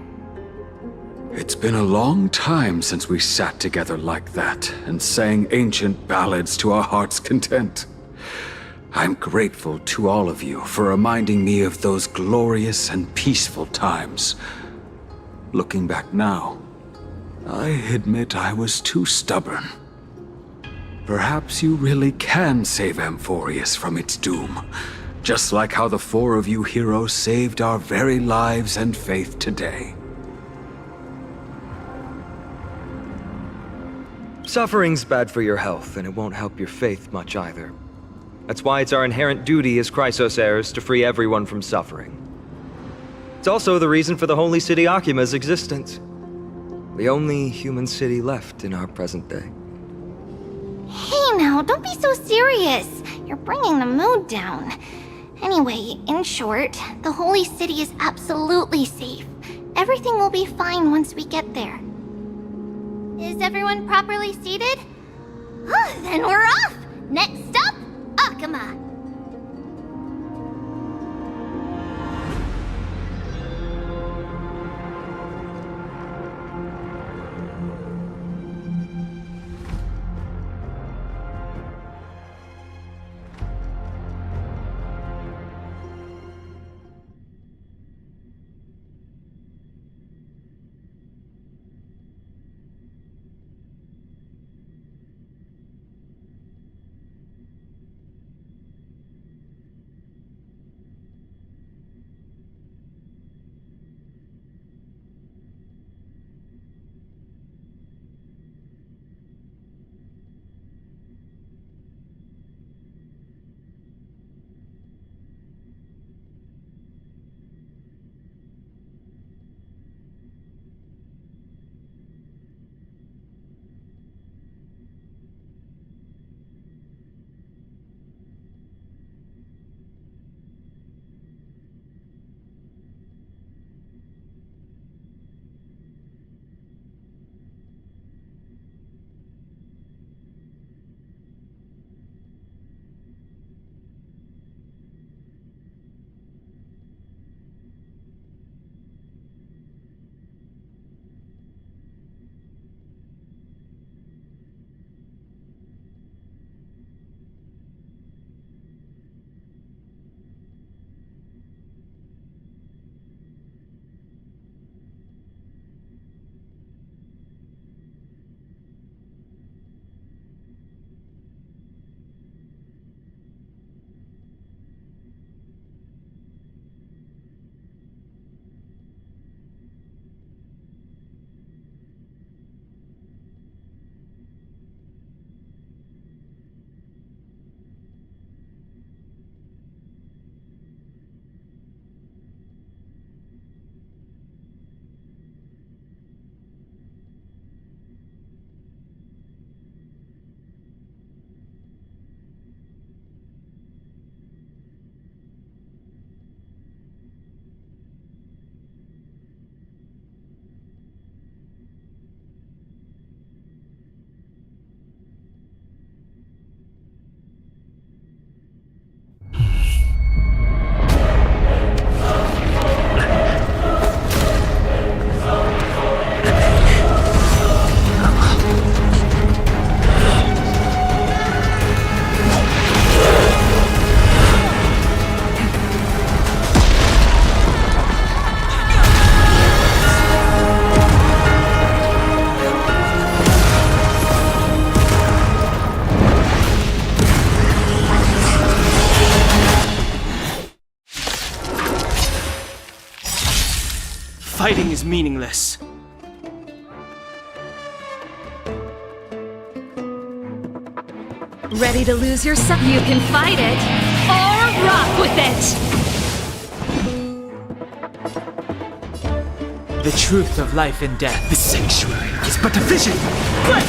[SPEAKER 13] It's been a long time since we sat together like that and sang ancient ballads to our heart's content. I'm grateful to all of you for reminding me of those glorious and peaceful times. Looking back now, I admit I was too stubborn. Perhaps you really can save Amphoreus from its doom, just like how the 4 of you heroes saved our very lives and faith today.
[SPEAKER 12] Suffering's bad for your health, and it won't help your faith much either. That's why it's our inherent duty as Chrysos heirs to free everyone from suffering. It's also the reason for the Holy City Akima's existence. The only human city left in our present day.
[SPEAKER 7] Hey now, don't be so serious. You're bringing the mood down. Anyway, in short, the Holy City is absolutely safe. Everything will be fine once we get there. Is everyone properly seated? Then we're off! Next stop, Akama!
[SPEAKER 16] Fighting is meaningless.
[SPEAKER 1] Ready to lose yourself? You can fight it, or rock with it!
[SPEAKER 16] The truth of life and death. The sanctuary is but a vision. Quick!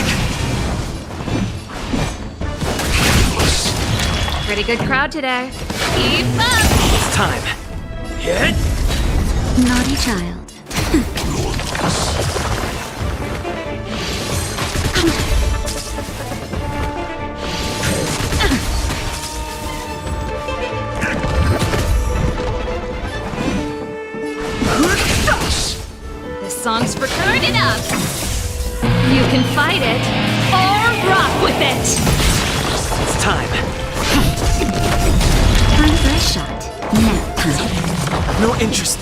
[SPEAKER 1] Pretty good crowd today. Keep up!
[SPEAKER 16] It's time. Hit!
[SPEAKER 4] Naughty child.
[SPEAKER 1] This song's for turning up. You can fight it, or rock with it!
[SPEAKER 16] It's time.
[SPEAKER 4] Time for a shot. Nap time.
[SPEAKER 16] No interest.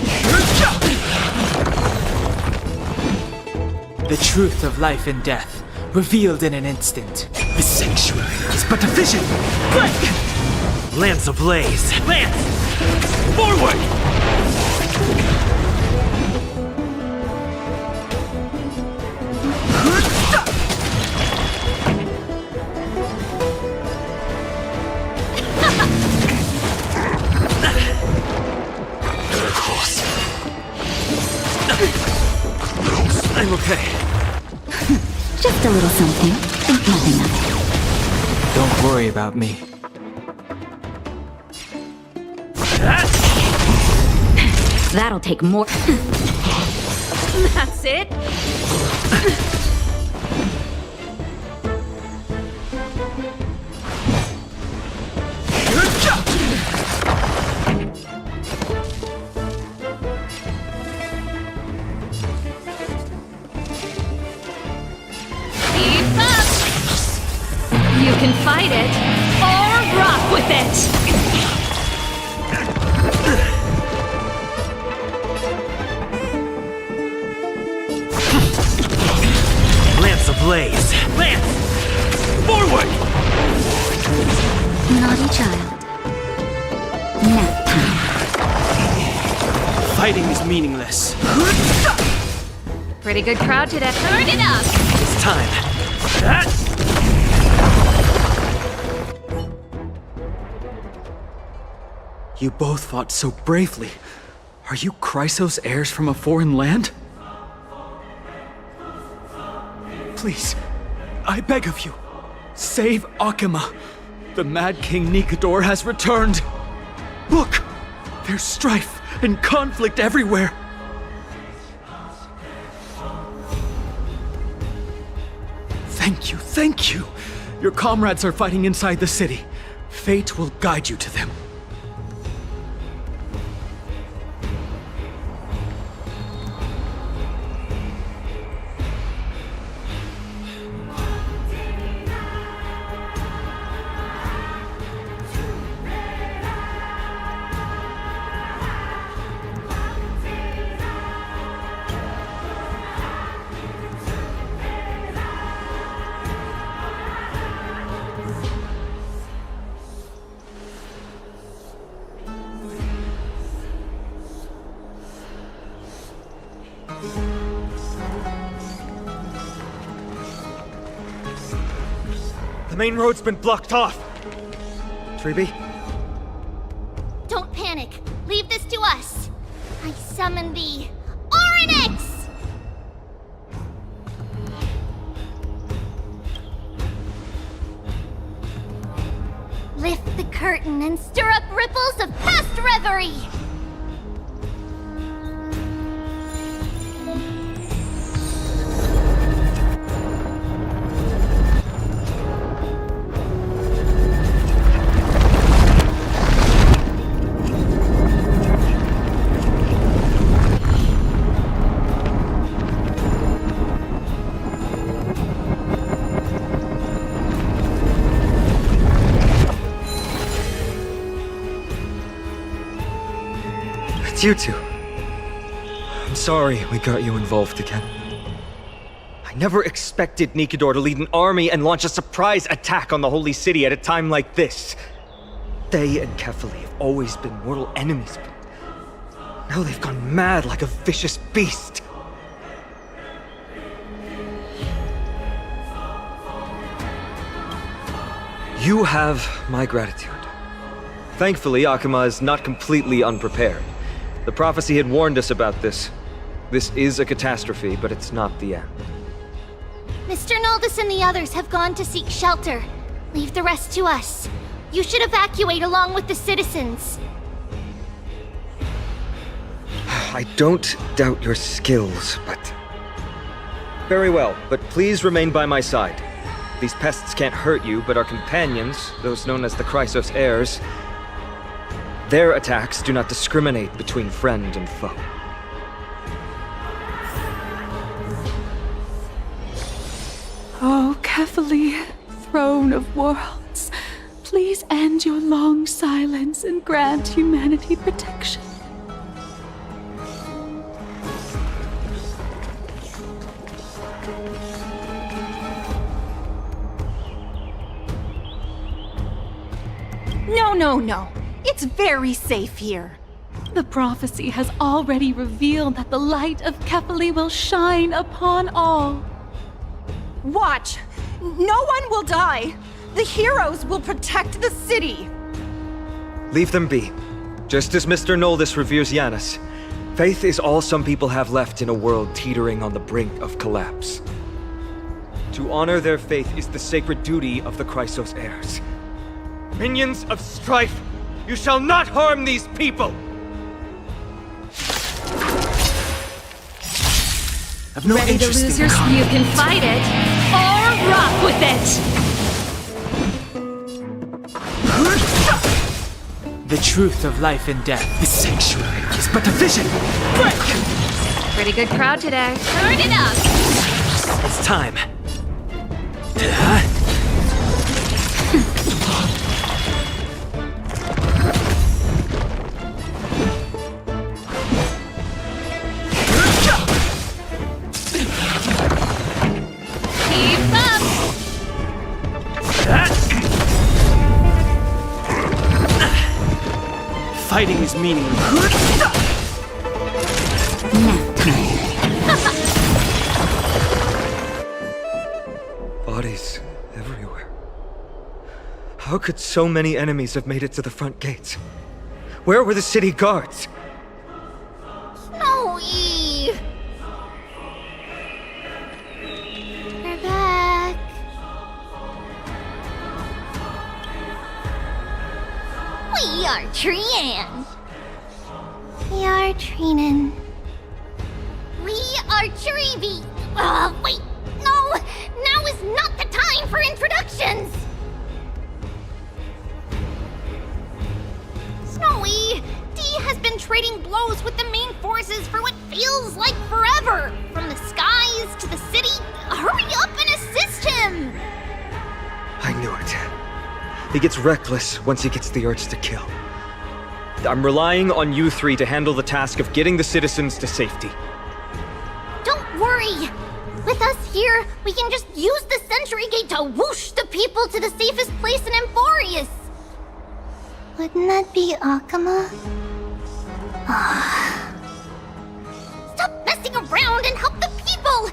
[SPEAKER 16] The truth of life and death, revealed in an instant. The sanctuary is but a vision. Quick! Lance ablaze. Lance! Forward! I'm okay.
[SPEAKER 4] Just a little something. Think nothing of it.
[SPEAKER 16] Don't worry about me.
[SPEAKER 4] That'll take more.
[SPEAKER 2] That's it. Keep up. You can fight it or rock with it.
[SPEAKER 16] Lance ablaze! Lance! Forward!
[SPEAKER 4] Naughty child. Nap time.
[SPEAKER 16] Fighting is meaningless.
[SPEAKER 2] Pretty good crowd today. Turn it up.
[SPEAKER 16] It's time. You both fought so bravely. Are you Chrysos heirs from a foreign land? Please, I beg of you, save Akima. The Mad King Nikador has returned. Look, there's strife and conflict everywhere. Thank you. Your comrades are fighting inside the city. Fate will guide you to them.
[SPEAKER 12] The main road's been blocked off. Treeby?
[SPEAKER 7] Don't panic. Leave this to us. I summon the Oryx! Lift the curtain and stir up ripples of past reverie!
[SPEAKER 12] You two. I'm sorry we got you involved again. I never expected Nikador to lead an army and launch a surprise attack on the Holy City at a time like this. They and Kefali have always been mortal enemies, but now they've gone mad like a vicious beast. You have my gratitude. Thankfully, Akima is not completely unprepared. The prophecy had warned us about this. This is a catastrophe, but it's not the end.
[SPEAKER 7] Mr. Noldus and the others have gone to seek shelter. Leave the rest to us. You should evacuate along with the citizens.
[SPEAKER 12] I don't doubt your skills, but... Very well, but please remain by my side. These pests can't hurt you, but our companions, those known as the Chrysos heirs, their attacks do not discriminate between friend and foe.
[SPEAKER 17] Oh, Kefali, throne of worlds, please end your long silence and grant humanity protection.
[SPEAKER 14] No. It's very safe here.
[SPEAKER 17] The prophecy has already revealed that the light of Kefali will shine upon all.
[SPEAKER 14] Watch! No one will die! The heroes will protect the city!
[SPEAKER 12] Leave them be. Just as Mr. Noldus reveres Janus, faith is all some people have left in a world teetering on the brink of collapse. To honor their faith is the sacred duty of the Chrysos heirs. Minions of strife, you shall not harm these people!
[SPEAKER 16] I've no
[SPEAKER 17] Ready to
[SPEAKER 16] interest
[SPEAKER 17] lose
[SPEAKER 16] in
[SPEAKER 17] you can fight it, or rock with it!
[SPEAKER 16] The truth of life and death. This sanctuary is but a vision. Break!
[SPEAKER 17] Pretty good crowd today. Turn it up!
[SPEAKER 16] It's time.
[SPEAKER 17] Keep up!
[SPEAKER 16] Fighting is meaningless.
[SPEAKER 12] Bodies everywhere. How could so many enemies have made it to the front gates? Where were the city guards?
[SPEAKER 7] Snowy! We're back. We are Trian. We are Trinin. We are Treevy. Wait. No! Now is not the time for introductions! Snowy, D has been trading blows with the main forces for what feels like forever! From the skies to the city, hurry up and assist him!
[SPEAKER 12] I knew it. He gets reckless once he gets the urge to kill. I'm relying on you three to handle the task of getting the citizens to safety.
[SPEAKER 7] Don't worry! With us here, we can just use the Century Gate to whoosh the people to the safest place in Amphoreus! Wouldn't that be Akama? Stop messing around and help the people!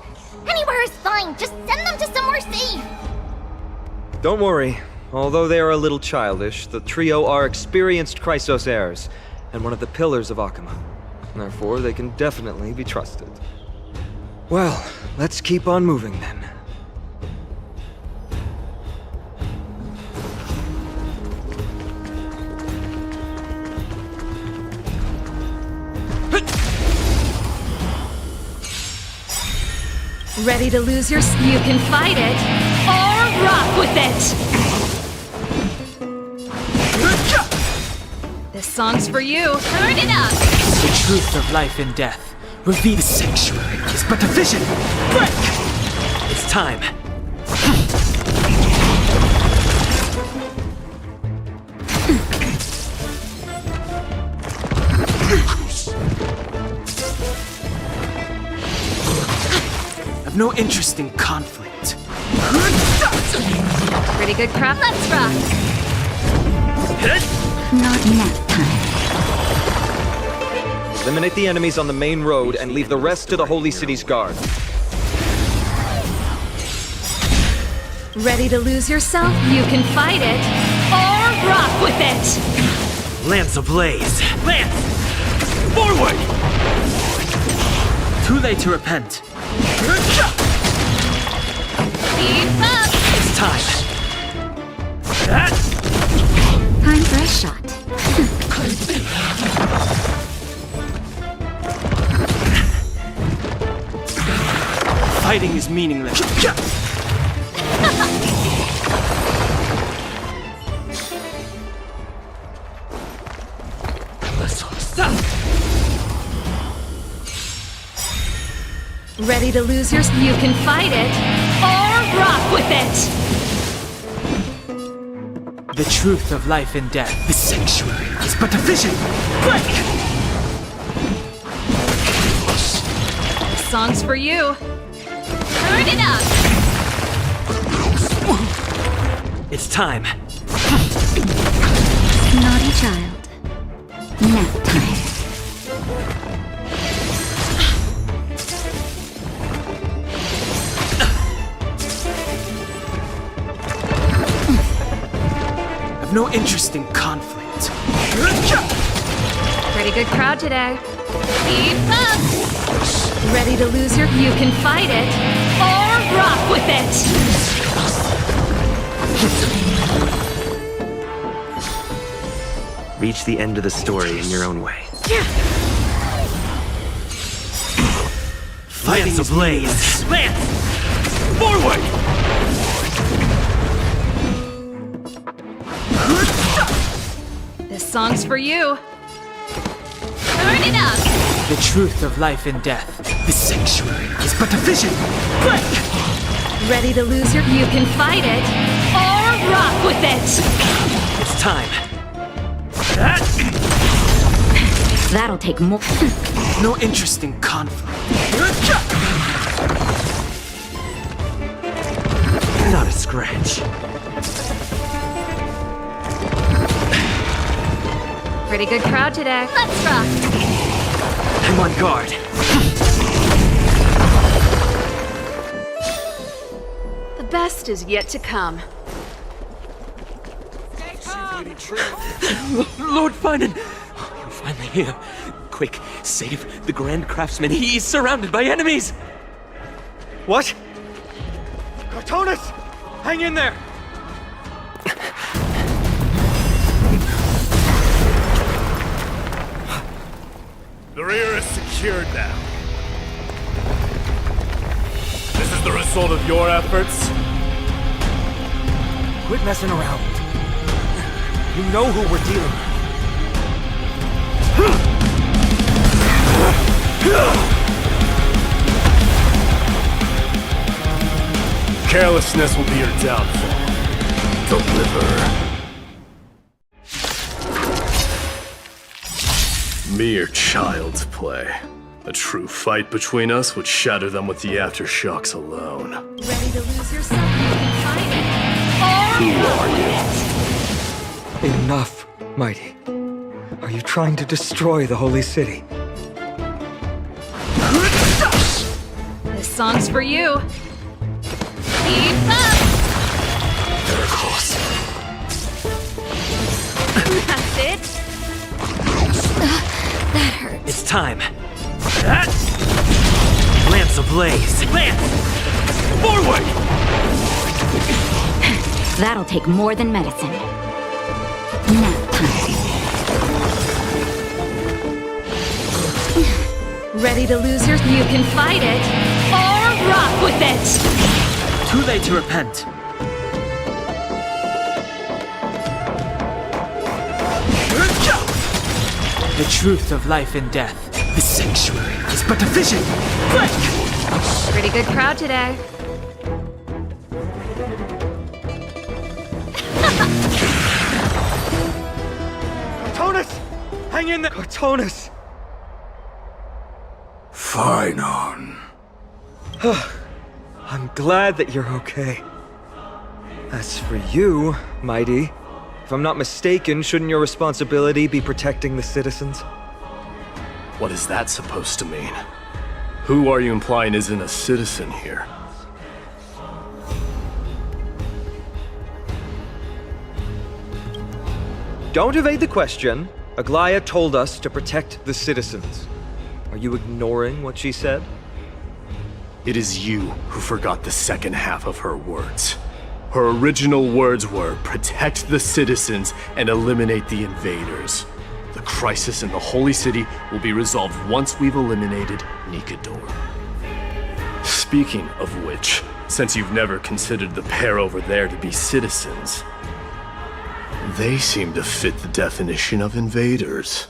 [SPEAKER 7] Anywhere is fine, just send them to somewhere safe!
[SPEAKER 12] Don't worry. Although they are a little childish, the trio are experienced Chrysos heirs, and one of the pillars of Akama. Therefore, they can definitely be trusted. Well, let's keep on moving then.
[SPEAKER 17] Ready to lose you can fight it, or rock with it! This song's for you. Turn it up!
[SPEAKER 16] The truth of life and death. Reveal the sanctuary is but a vision. Break! It's time. I've no interest in conflict.
[SPEAKER 17] Pretty good crowd. Let's rock!
[SPEAKER 4] Not nap time.
[SPEAKER 12] Eliminate the enemies on the main road and leave the rest to the Holy City's guard.
[SPEAKER 17] Ready to lose yourself? You can fight it, or rock with it!
[SPEAKER 16] Lance ablaze! Lance! Forward! Too late to repent.
[SPEAKER 17] Keep up!
[SPEAKER 16] It's time.
[SPEAKER 4] Time for a shot.
[SPEAKER 16] Fighting is meaningless.
[SPEAKER 17] Ready to lose you can fight it, or rock with it!
[SPEAKER 16] The truth of life and death. The sanctuary is but a vision. Break!
[SPEAKER 17] This song's for you. Turn it up!
[SPEAKER 16] It's time.
[SPEAKER 4] Naughty child. Nap time.
[SPEAKER 16] I've no interest in conflict.
[SPEAKER 17] Pretty good crowd today. Keep up! Ready to lose you can fight it, or rock with it!
[SPEAKER 9] Reach the end of the story in your own way.
[SPEAKER 16] Lance ablaze! Lance! Forward!
[SPEAKER 17] This song's for you. Turn it up!
[SPEAKER 16] The truth of life and death. This sanctuary is but a vision! Quick!
[SPEAKER 17] Ready to lose your... You can fight it, or rock with it!
[SPEAKER 16] It's time.
[SPEAKER 4] That'll take more.
[SPEAKER 16] No interest in conflict. Not a scratch.
[SPEAKER 17] Pretty good crowd today. Let's rock!
[SPEAKER 16] I'm on guard.
[SPEAKER 17] The best is yet to come.
[SPEAKER 16] Lord Finan! You're finally here. Quick, save the Grand Craftsman. He is surrounded by enemies! What? Cartonus! Hang in there!
[SPEAKER 18] The rear is secured now. This is the result of your efforts?
[SPEAKER 16] Quit messing around. You know who we're dealing with.
[SPEAKER 18] Carelessness will be your downfall. Deliver. Mere child's play. A true fight between us would shatter them with the aftershocks alone.
[SPEAKER 17] Ready to lose yourself? Find it.
[SPEAKER 18] Who are you?
[SPEAKER 12] Enough, Mighty. Are you trying to destroy the Holy City?
[SPEAKER 17] This song's for you. Keep up!
[SPEAKER 18] Miracles.
[SPEAKER 17] That's it.
[SPEAKER 4] That hurts.
[SPEAKER 16] It's time. Lance ablaze! Lance! Forward!
[SPEAKER 4] That'll take more than medicine. Nap time.
[SPEAKER 17] Ready to lose your... You can fight it, or rock with it!
[SPEAKER 16] Too late to repent. The truth of life and death. This sanctuary is but a vision! Quick!
[SPEAKER 17] Pretty good crowd today.
[SPEAKER 16] Cartonus! Hang in there!
[SPEAKER 12] Cartonus!
[SPEAKER 18] Finan.
[SPEAKER 12] I'm glad that you're okay. As for you, Mighty, if I'm not mistaken, shouldn't your responsibility be protecting the citizens?
[SPEAKER 18] What is that supposed to mean? Who are you implying isn't a citizen here?
[SPEAKER 12] Don't evade the question. Aglaia told us to protect the citizens. Are you ignoring what she said?
[SPEAKER 18] It is you who forgot the second half of her words. Her original words were, protect the citizens and eliminate the invaders. The crisis in the Holy City will be resolved once we've eliminated Nikador. Speaking of which, since you've never considered the pair over there to be citizens, they seem to fit the definition of invaders.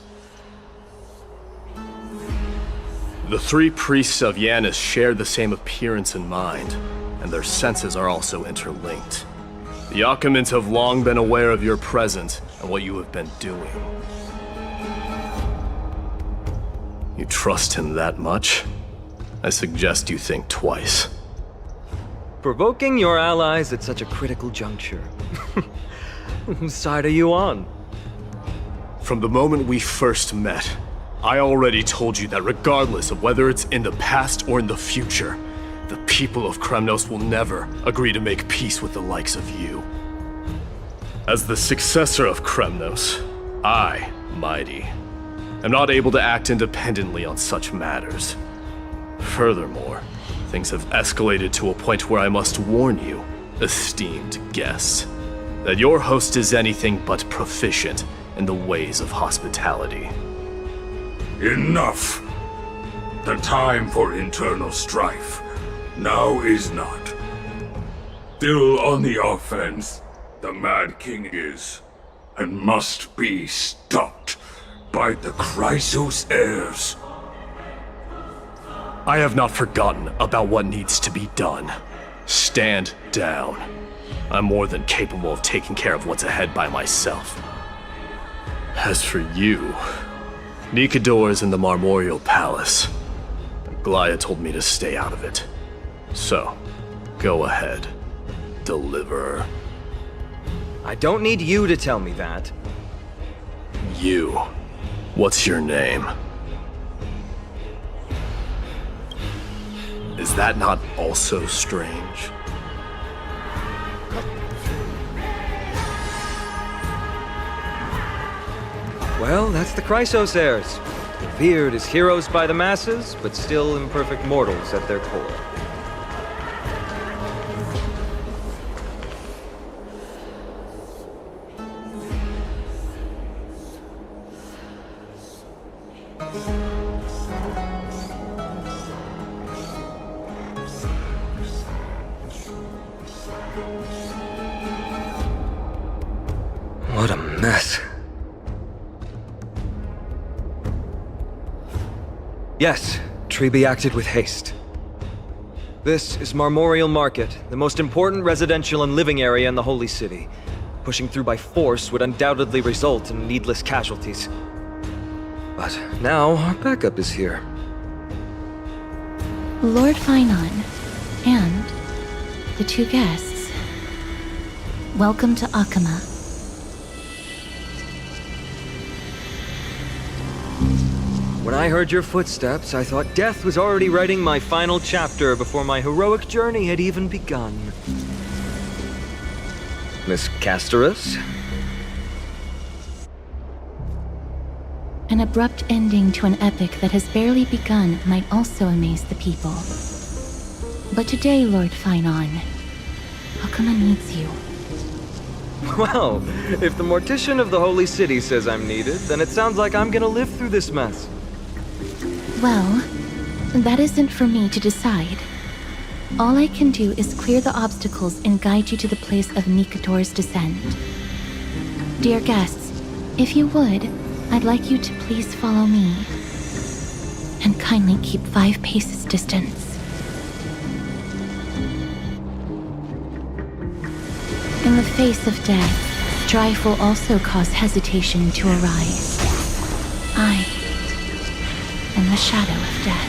[SPEAKER 18] The three priests of Yanis share the same appearance and mind, and their senses are also interlinked. The Achaemins have long been aware of your presence and what you have been doing. You trust him that much? I suggest you think twice.
[SPEAKER 12] Provoking your allies at such a critical juncture. Whose side are you on?
[SPEAKER 18] From the moment we first met, I already told you that regardless of whether it's in the past or in the future, the people of Kremnos will never agree to make peace with the likes of you. As the successor of Kremnos, I, Mighty, am not able to act independently on such matters. Furthermore, things have escalated to a point where I must warn you, esteemed guests, that your host is anything but proficient in the ways of hospitality.
[SPEAKER 13] Enough! The time for internal strife now is not. Still on the offense, the Mad King is, and must be stopped by the Chrysos heirs.
[SPEAKER 18] I have not forgotten about what needs to be done. Stand down. I'm more than capable of taking care of what's ahead by myself. As for you, Nikador is in the Marmorial Palace. Glaya told me to stay out of it. So, go ahead. Deliver.
[SPEAKER 12] I don't need you to tell me that.
[SPEAKER 18] You. What's your name? Is that not also strange?
[SPEAKER 12] Well, that's the Chrysos heirs. Revered as heroes by the masses, but still imperfect mortals at their core. What a mess. Yes, Treby acted with haste. This is Marmorial Market, the most important residential and living area in the Holy City. Pushing through by force would undoubtedly result in needless casualties. But now our backup is here.
[SPEAKER 19] Lord Finon, and the two guests. Welcome to Akama.
[SPEAKER 12] When I heard your footsteps, I thought death was already writing my final chapter before my heroic journey had even begun. Miss Castorus?
[SPEAKER 19] An abrupt ending to an epic that has barely begun might also amaze the people. But today, Lord Finon, Akama needs you.
[SPEAKER 12] Well, if the Mortician of the Holy City says I'm needed, then it sounds like I'm gonna live through this mess.
[SPEAKER 19] Well, that isn't for me to decide. All I can do is clear the obstacles and guide you to the place of Nikador's descent. Dear guests, if you would, I'd like you to please follow me. And kindly keep 5 paces distance. In the face of death, strife will also cause hesitation to arise. I am the shadow of death.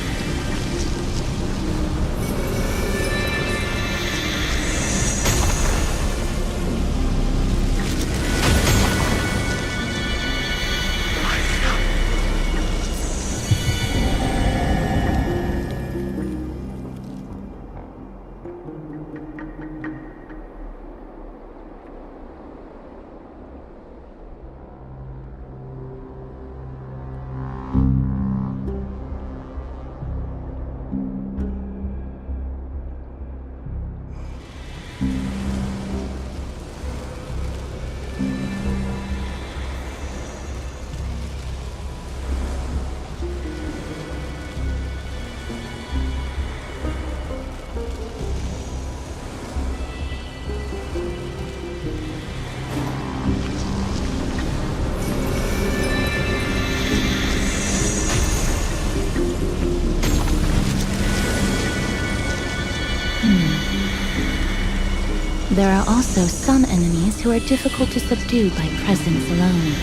[SPEAKER 19] There are also some enemies who are difficult to subdue by presence alone.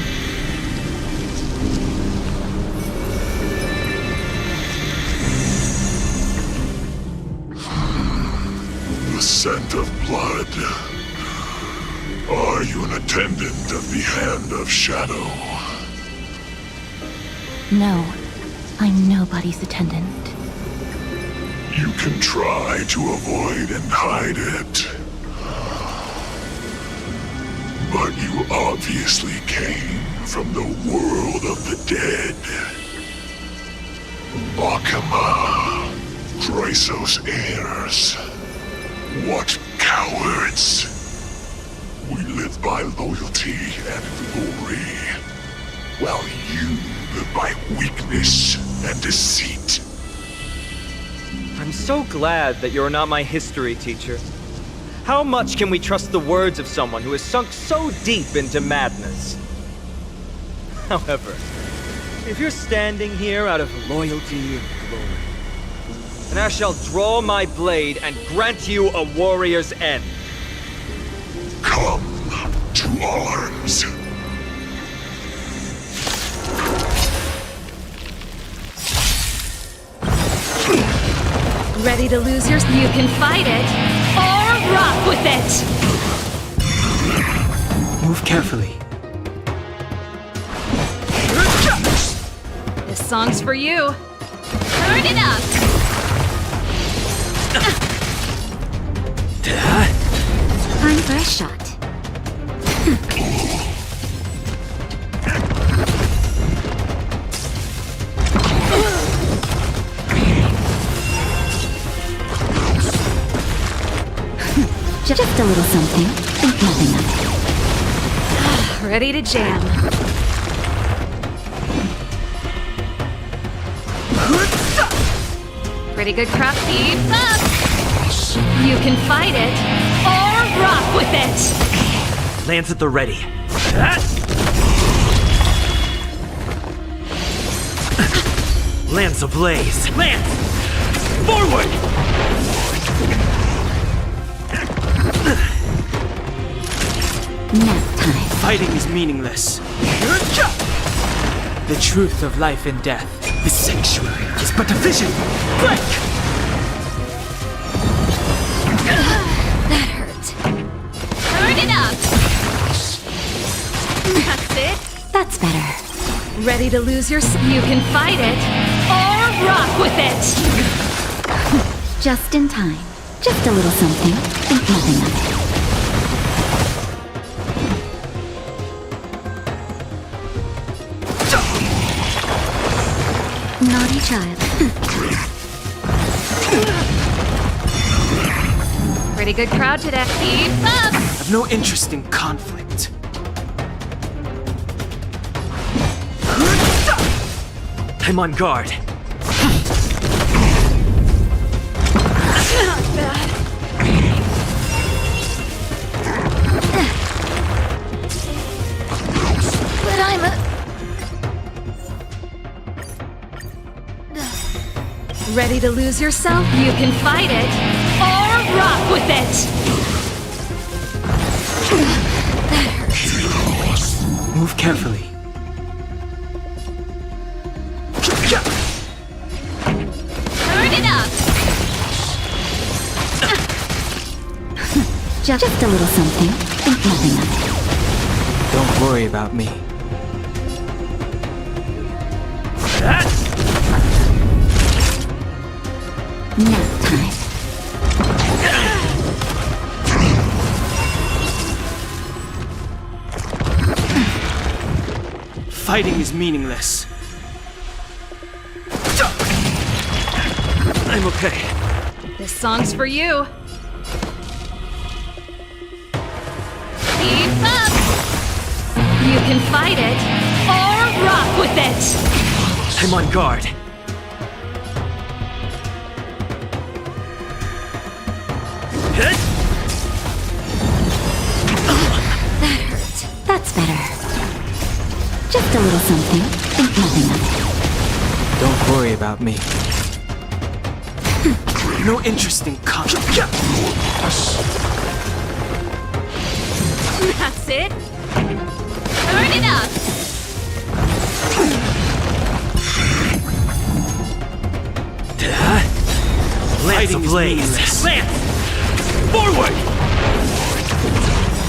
[SPEAKER 20] The scent of blood. Are you an attendant of the Hand of Shadow?
[SPEAKER 19] No, I'm nobody's attendant.
[SPEAKER 20] You can try to avoid and hide it. But you obviously came from the world of the dead. Akama, Chrysos heirs. What cowards! We live by loyalty and glory, while you live by weakness and deceit.
[SPEAKER 15] I'm so glad that you're not my history teacher. How much can we trust the words of someone who has sunk so deep into madness? However, if you're standing here out of loyalty and glory, then I shall draw my blade and grant you a warrior's end.
[SPEAKER 20] Come to arms.
[SPEAKER 17] Ready to lose your... You can fight it, or rock with it!
[SPEAKER 16] Move carefully.
[SPEAKER 17] This song's for you. Turn it up!
[SPEAKER 4] Time for a shot. Just a little something. Think nothing of it.
[SPEAKER 17] Ready to jam. Pretty good crowd. Keep up! You can fight it, or rock with it!
[SPEAKER 16] Lance at the ready. Lance ablaze. Lance! Forward!
[SPEAKER 4] Nap time.
[SPEAKER 16] Fighting is meaningless. The truth of life and death. The sanctuary is but a vision. Break!
[SPEAKER 17] That hurt. Turn it up! That's it.
[SPEAKER 4] That's better.
[SPEAKER 17] Ready to lose your... You can fight it, or rock with it!
[SPEAKER 4] Just in time. Just a little something. Think nothing of it. Naughty child.
[SPEAKER 17] Pretty good crowd today. Keep up!
[SPEAKER 16] I've no interest in conflict. I'm on guard.
[SPEAKER 17] Not bad. But I'm a... Ready to lose yourself? You can fight it, or rock with it! That hurts.
[SPEAKER 16] Move carefully.
[SPEAKER 17] Turn it up!
[SPEAKER 4] Just a little something. Think nothing of it.
[SPEAKER 16] Don't worry about me.
[SPEAKER 4] Nap time.
[SPEAKER 16] Fighting is meaningless. I'm okay.
[SPEAKER 17] This song's for you. Keep up! You can fight it, or rock with it!
[SPEAKER 16] I'm on guard.
[SPEAKER 17] That hurt.
[SPEAKER 4] That's better. Just a little something. Think nothing of it.
[SPEAKER 16] Don't worry about me. No interest in conflict.
[SPEAKER 17] That's it. Turn it up.
[SPEAKER 16] Lance ablaze. Lance! Forward!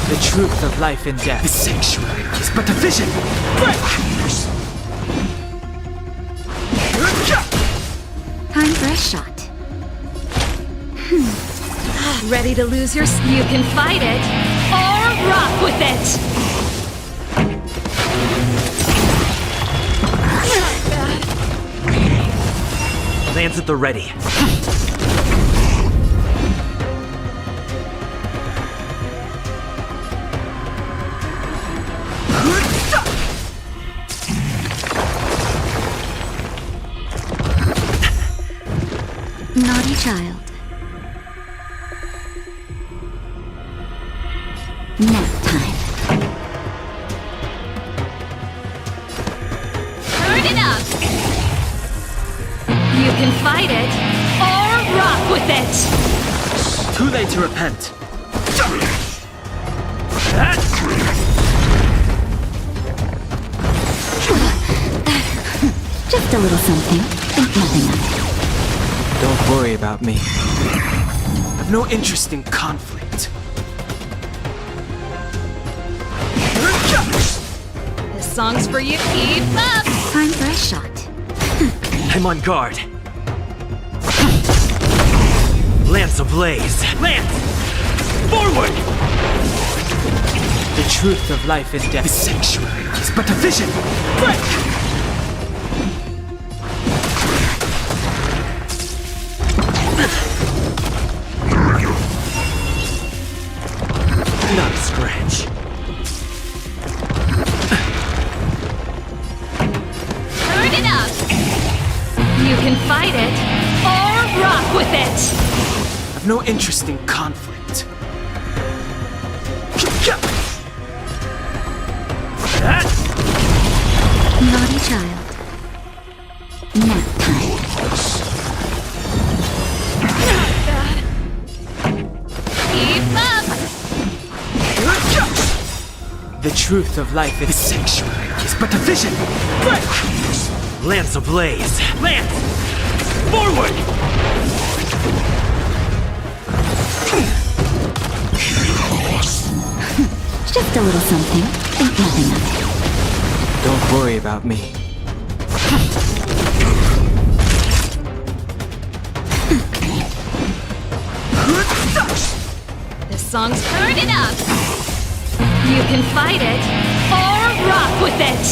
[SPEAKER 16] The truth of life and death. The sanctuary is but a vision. Break!
[SPEAKER 4] Time for a shot.
[SPEAKER 17] Ready to lose your... You can fight it, or rock with it!
[SPEAKER 16] Lance at the ready.
[SPEAKER 4] Naughty child. Nap time.
[SPEAKER 17] Turn it up! You can fight it, or rock with it!
[SPEAKER 16] Too late to repent.
[SPEAKER 4] Just a little something. Think nothing of it.
[SPEAKER 16] Don't worry about me. I've no interest in conflict.
[SPEAKER 17] This song's for you. Keep up!
[SPEAKER 4] Time for a shot.
[SPEAKER 16] I'm on guard.
[SPEAKER 9] Lance ablaze! Lance! Forward!
[SPEAKER 16] The truth of life and death. The sanctuary is but a vision. Break!
[SPEAKER 9] Not a scratch.
[SPEAKER 17] Turn it up! You can fight it, or rock with it!
[SPEAKER 16] I've no interest in conflict.
[SPEAKER 4] Naughty child. Nap time.
[SPEAKER 17] Keep up!
[SPEAKER 16] The truth of life is sanctuary is but a vision. Break!
[SPEAKER 9] Lance ablaze! Lance! Forward!
[SPEAKER 4] Just a little something. Think nothing of it.
[SPEAKER 16] Don't worry about me.
[SPEAKER 17] This song's turn it up! You can fight it, or rock with it!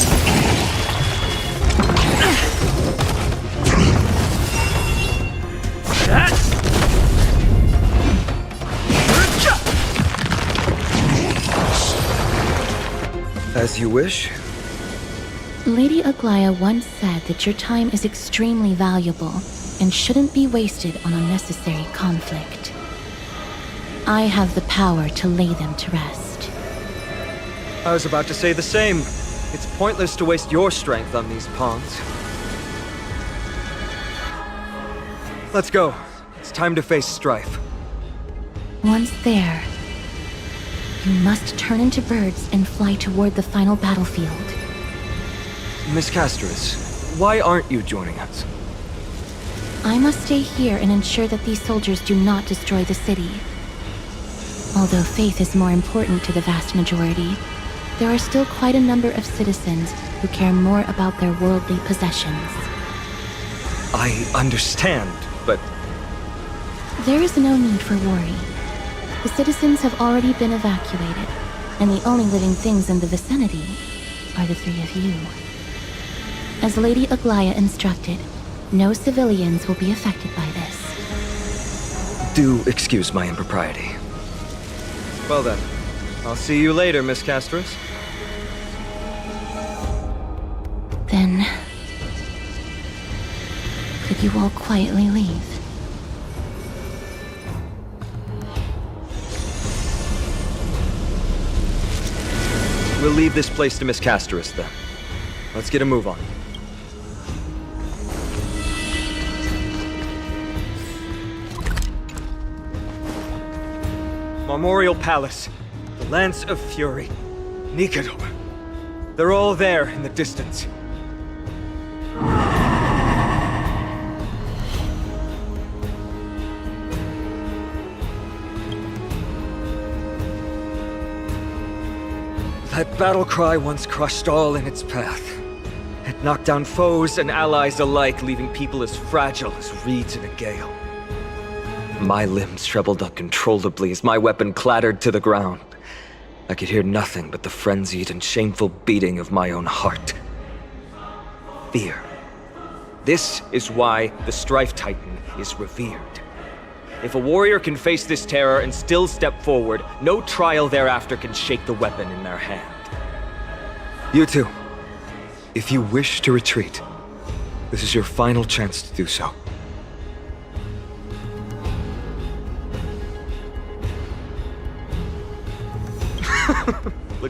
[SPEAKER 12] As you wish.
[SPEAKER 19] Lady Aglaya once said that your time is extremely valuable and shouldn't be wasted on unnecessary conflict. I have the power to lay them to rest.
[SPEAKER 12] I was about to say the same. It's pointless to waste your strength on these pawns. Let's go. It's time to face strife.
[SPEAKER 19] Once there, you must turn into birds and fly toward the final battlefield.
[SPEAKER 12] Miss Castris, why aren't you joining us?
[SPEAKER 19] I must stay here and ensure that these soldiers do not destroy the city. Although faith is more important to the vast majority, there are still quite a number of citizens who care more about their worldly possessions.
[SPEAKER 12] I understand, but...
[SPEAKER 19] There is no need for worry. The citizens have already been evacuated, and the only living things in the vicinity are the three of you. As Lady Aglaya instructed, no civilians will be affected by this.
[SPEAKER 12] Do excuse my impropriety. Well then, I'll see you later, Miss Castris.
[SPEAKER 19] Then, could you all quietly leave?
[SPEAKER 12] We'll leave this place to Miss Castris, then. Let's get a move on. Memorial Palace, the Lance of Fury, Nikador. They're all there in the distance. That battle cry once crushed all in its path. It knocked down foes and allies alike, leaving people as fragile as reeds in a gale. My limbs trembled uncontrollably as my weapon clattered to the ground. I could hear nothing but the frenzied and shameful beating of my own heart. Fear. This is why the Strife Titan is revered. If a warrior can face this terror and still step forward, no trial thereafter can shake the weapon in their hand. You two, if you wish to retreat, this is your final chance to do so.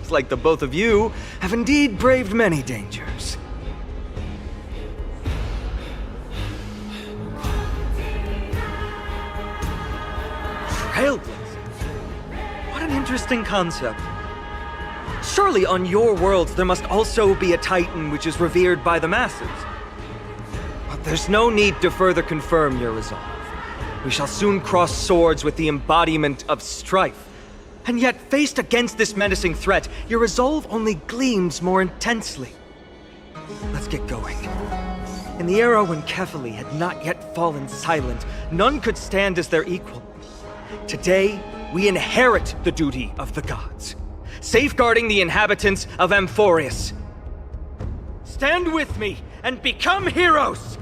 [SPEAKER 12] Looks like the both of you have indeed braved many dangers. Trailblazer? What an interesting concept. Surely on your worlds there must also be a titan which is revered by the masses. But there's no need to further confirm your resolve. We shall soon cross swords with the embodiment of strife. And yet, faced against this menacing threat, your resolve only gleams more intensely. Let's get going. In the era when Kefali had not yet fallen silent, none could stand as their equal. Today, we inherit the duty of the gods, safeguarding the inhabitants of Amphoreus. Stand with me and become heroes!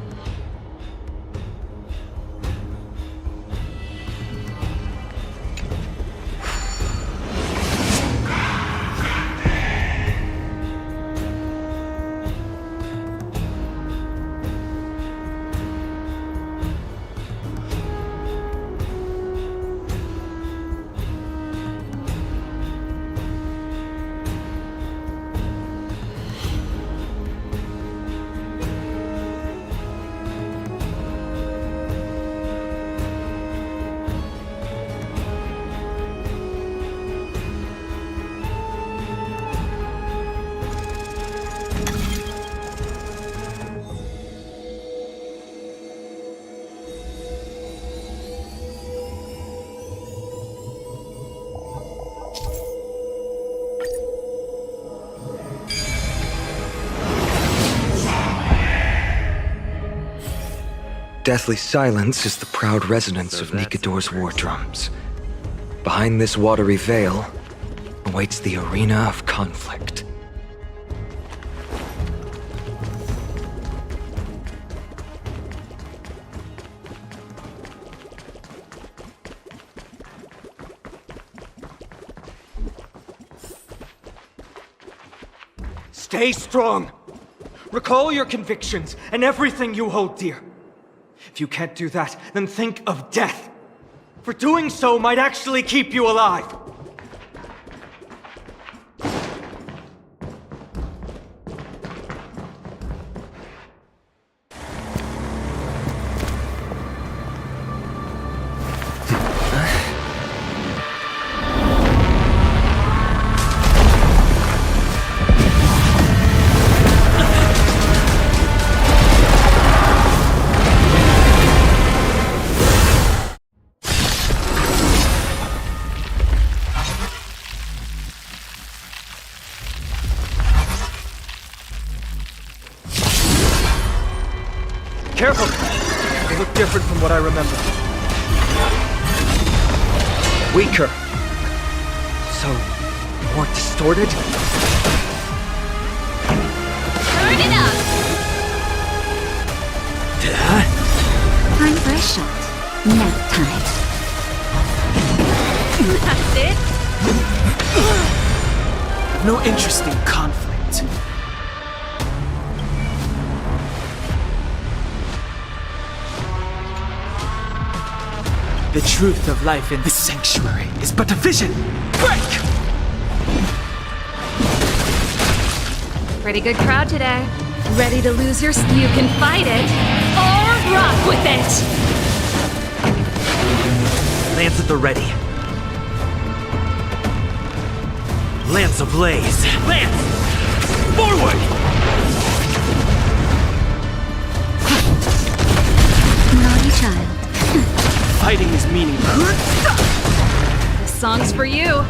[SPEAKER 12] Deathly silence is the proud resonance of Nikador's war drums. Behind this watery veil awaits the arena of conflict. Stay strong! Recall your convictions and everything you hold dear. If you can't do that, then think of death. For doing so might actually keep you alive. Careful! They look different from what I remember. Weaker. So, more distorted?
[SPEAKER 17] Turn it up!
[SPEAKER 4] Time for a shot. Nap time.
[SPEAKER 17] That's it?
[SPEAKER 16] I've no interest in conflict. The truth of life in this sanctuary is but a vision! Break!
[SPEAKER 17] Pretty good crowd today. Ready to lose your... You can fight it, or rock with it!
[SPEAKER 21] Lance at the ready. Lance ablaze. Lance! Forward!
[SPEAKER 4] Naughty child.
[SPEAKER 16] Fighting is meaningless.
[SPEAKER 17] This song's for you.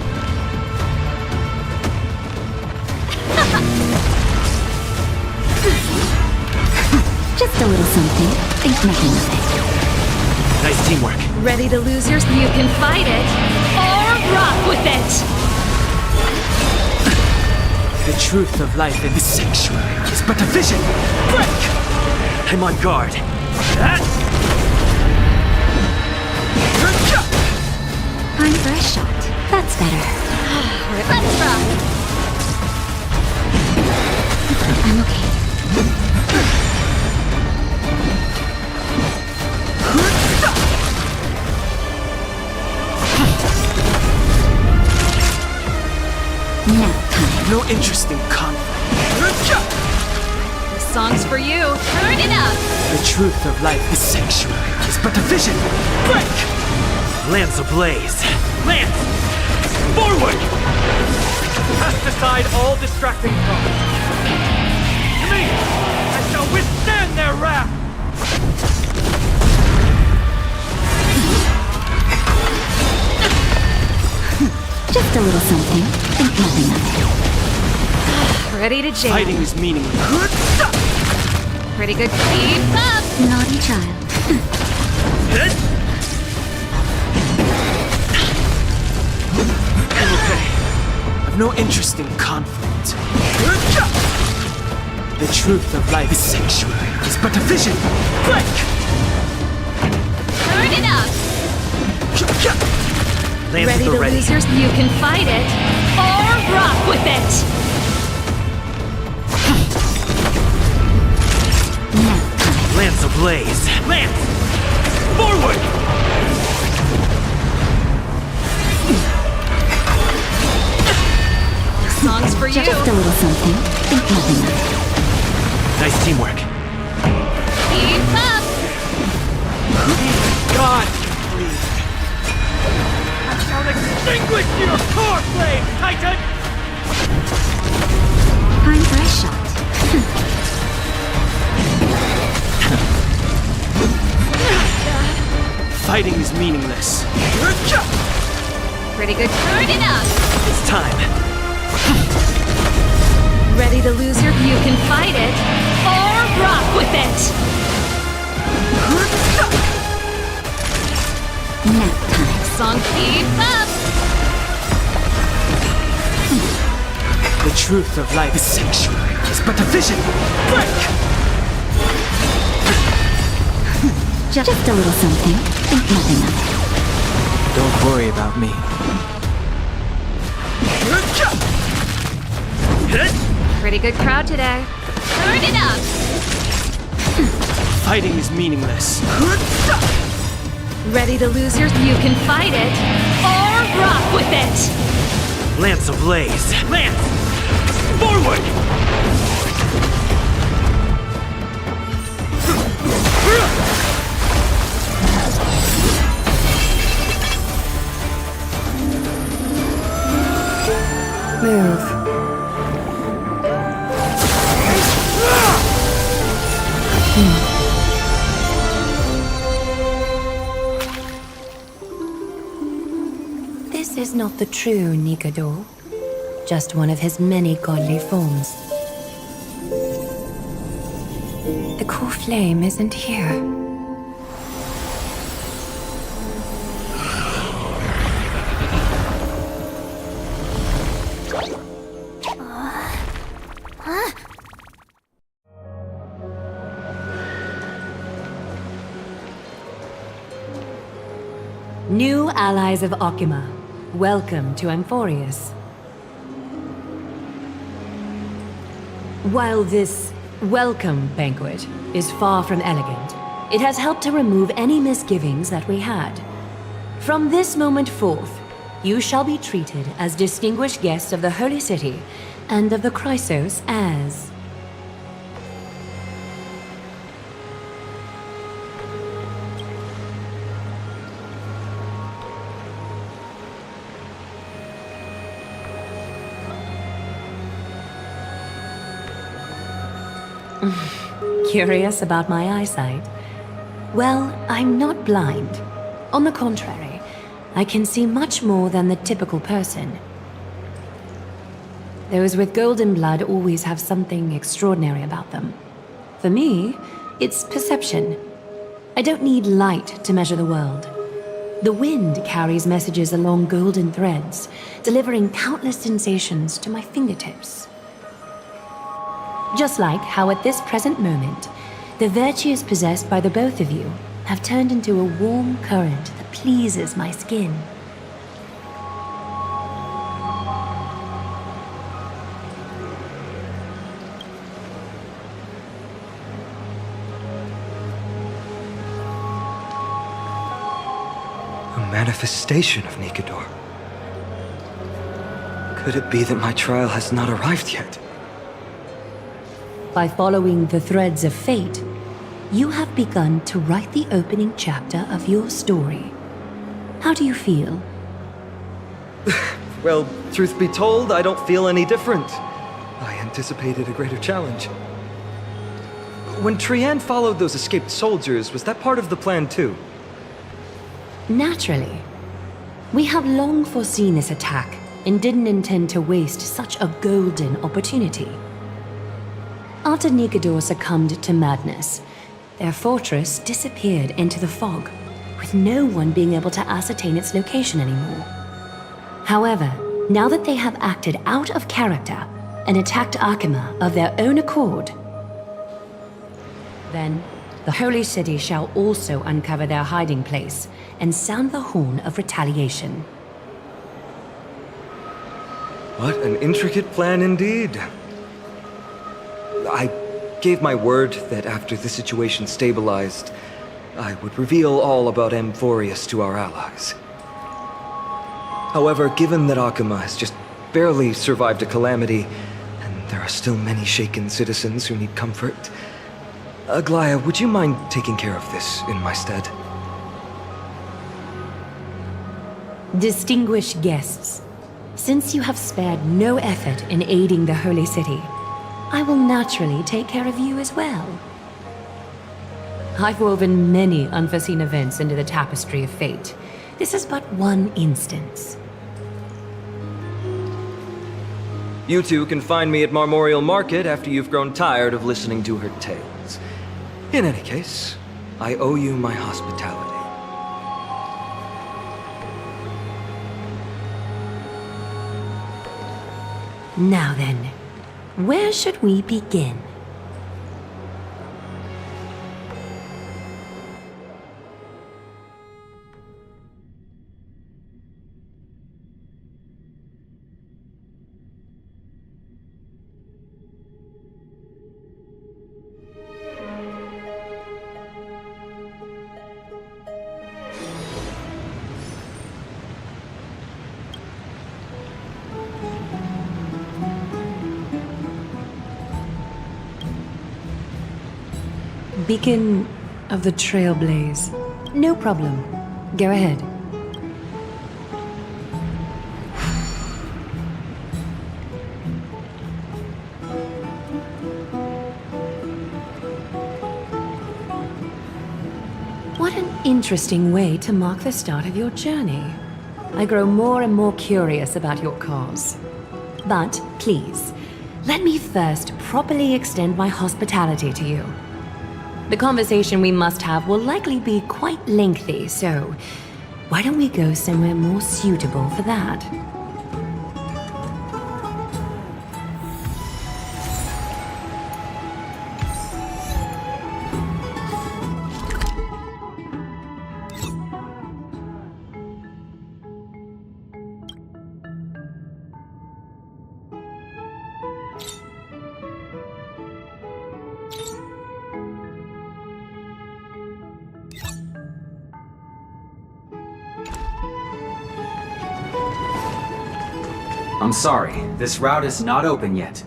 [SPEAKER 4] Just a little something. Think nothing of it.
[SPEAKER 21] Nice teamwork.
[SPEAKER 17] Ready to lose your... You can fight it, or rock with it!
[SPEAKER 16] The truth of life in this sanctuary is but a vision! Break!
[SPEAKER 21] I'm on guard.
[SPEAKER 4] Time for a shot. That's better.
[SPEAKER 17] Let's rock!
[SPEAKER 4] I'm okay. Nap time.
[SPEAKER 16] interesting conflict.
[SPEAKER 17] This song's for you. Turn it up!
[SPEAKER 16] The truth of life is sanctuary. It's but a vision. Break!
[SPEAKER 21] Lance ablaze. Lance! Forward!
[SPEAKER 15] Cast aside all distracting thoughts. To me, I shall withstand their wrath!
[SPEAKER 4] Just a little something. Think nothing of it.
[SPEAKER 17] Ready to jam.
[SPEAKER 16] Fighting is meaningless.
[SPEAKER 17] Pretty good. Keep up!
[SPEAKER 4] Naughty child.
[SPEAKER 16] Okay. I've no interest in conflict. The truth of life is sanctuary. It's but a vision. Break!
[SPEAKER 17] Turn it up!
[SPEAKER 21] Lance
[SPEAKER 17] Ready
[SPEAKER 21] at
[SPEAKER 17] to
[SPEAKER 21] the ready.
[SPEAKER 17] lose yours? You can fight it, or rock with it!
[SPEAKER 21] Lance ablaze. Lance! Forward!
[SPEAKER 17] This song's for you.
[SPEAKER 4] Just a little something. Think nothing of it.
[SPEAKER 21] Nice teamwork.
[SPEAKER 17] Keep up!
[SPEAKER 16] God, please.
[SPEAKER 15] I'll extinguish your core flame, Titan!
[SPEAKER 4] Time for a shot.
[SPEAKER 16] Fighting is meaningless.
[SPEAKER 17] Pretty good. Turn it up!
[SPEAKER 16] It's time.
[SPEAKER 17] Ready to lose your? You can fight it, or rock with it!
[SPEAKER 4] Nap time.
[SPEAKER 17] Song, keep up!
[SPEAKER 16] The truth of life is sanctuary. It's but a vision. Break!
[SPEAKER 4] Just a little something. Think nothing of it.
[SPEAKER 16] Don't worry about me.
[SPEAKER 17] Pretty good crowd today. Turn it up!
[SPEAKER 16] Fighting is meaningless.
[SPEAKER 17] Ready to lose yours? You can fight it, or rock with it!
[SPEAKER 21] Lance ablaze. Lance! Forward!
[SPEAKER 1] Move. This is not the true Nikador, just one of his many godly forms. The core flame isn't here.
[SPEAKER 8] New allies of Okima, welcome to Amphoreus. While this welcome banquet is far from elegant, it has helped to remove any misgivings that we had. From this moment forth, you shall be treated as distinguished guests of the Holy City and of the Chrysos as... Curious about my eyesight? Well, I'm not blind. On the contrary, I can see much more than the typical person. Those with golden blood always have something extraordinary about them. For me, it's perception. I don't need light to measure the world. The wind carries messages along golden threads, delivering countless sensations to my fingertips. Just like how at this present moment, the virtues possessed by the both of you have turned into a warm current that pleases my skin.
[SPEAKER 12] A manifestation of Nikador. Could it be that my trial has not arrived yet?
[SPEAKER 8] By following the threads of fate, you have begun to write the opening chapter of your story. How do you feel?
[SPEAKER 12] Well, truth be told, I don't feel any different. I anticipated a greater challenge. When Trianne followed those escaped soldiers, was that part of the plan too?
[SPEAKER 8] Naturally. We have long foreseen this attack and didn't intend to waste such a golden opportunity. After Nikador succumbed to madness, their fortress disappeared into the fog, with no one being able to ascertain its location anymore. However, now that they have acted out of character and attacked Akima of their own accord, then the Holy City shall also uncover their hiding place and sound the horn of retaliation.
[SPEAKER 12] What an intricate plan indeed. I gave my word that after the situation stabilized, I would reveal all about Amphoreus to our allies. However, given that Akima has just barely survived a calamity, and there are still many shaken citizens who need comfort, Aglaya, would you mind taking care of this in my stead?
[SPEAKER 8] Distinguished guests, since you have spared no effort in aiding the Holy City, I will naturally take care of you as well. I've woven many unforeseen events into the tapestry of fate. This is but one instance.
[SPEAKER 12] You two can find me at Marmorial Market after you've grown tired of listening to her tales. In any case, I owe you my hospitality.
[SPEAKER 8] Now then, where should we begin? Beacon of the Trailblaze. No problem. Go ahead. What an interesting way to mark the start of your journey. I grow more and more curious about your cause. But please, let me first properly extend my hospitality to you. The conversation we must have will likely be quite lengthy, so why don't we go somewhere more suitable for that?
[SPEAKER 6] I'm sorry, this route is not open yet.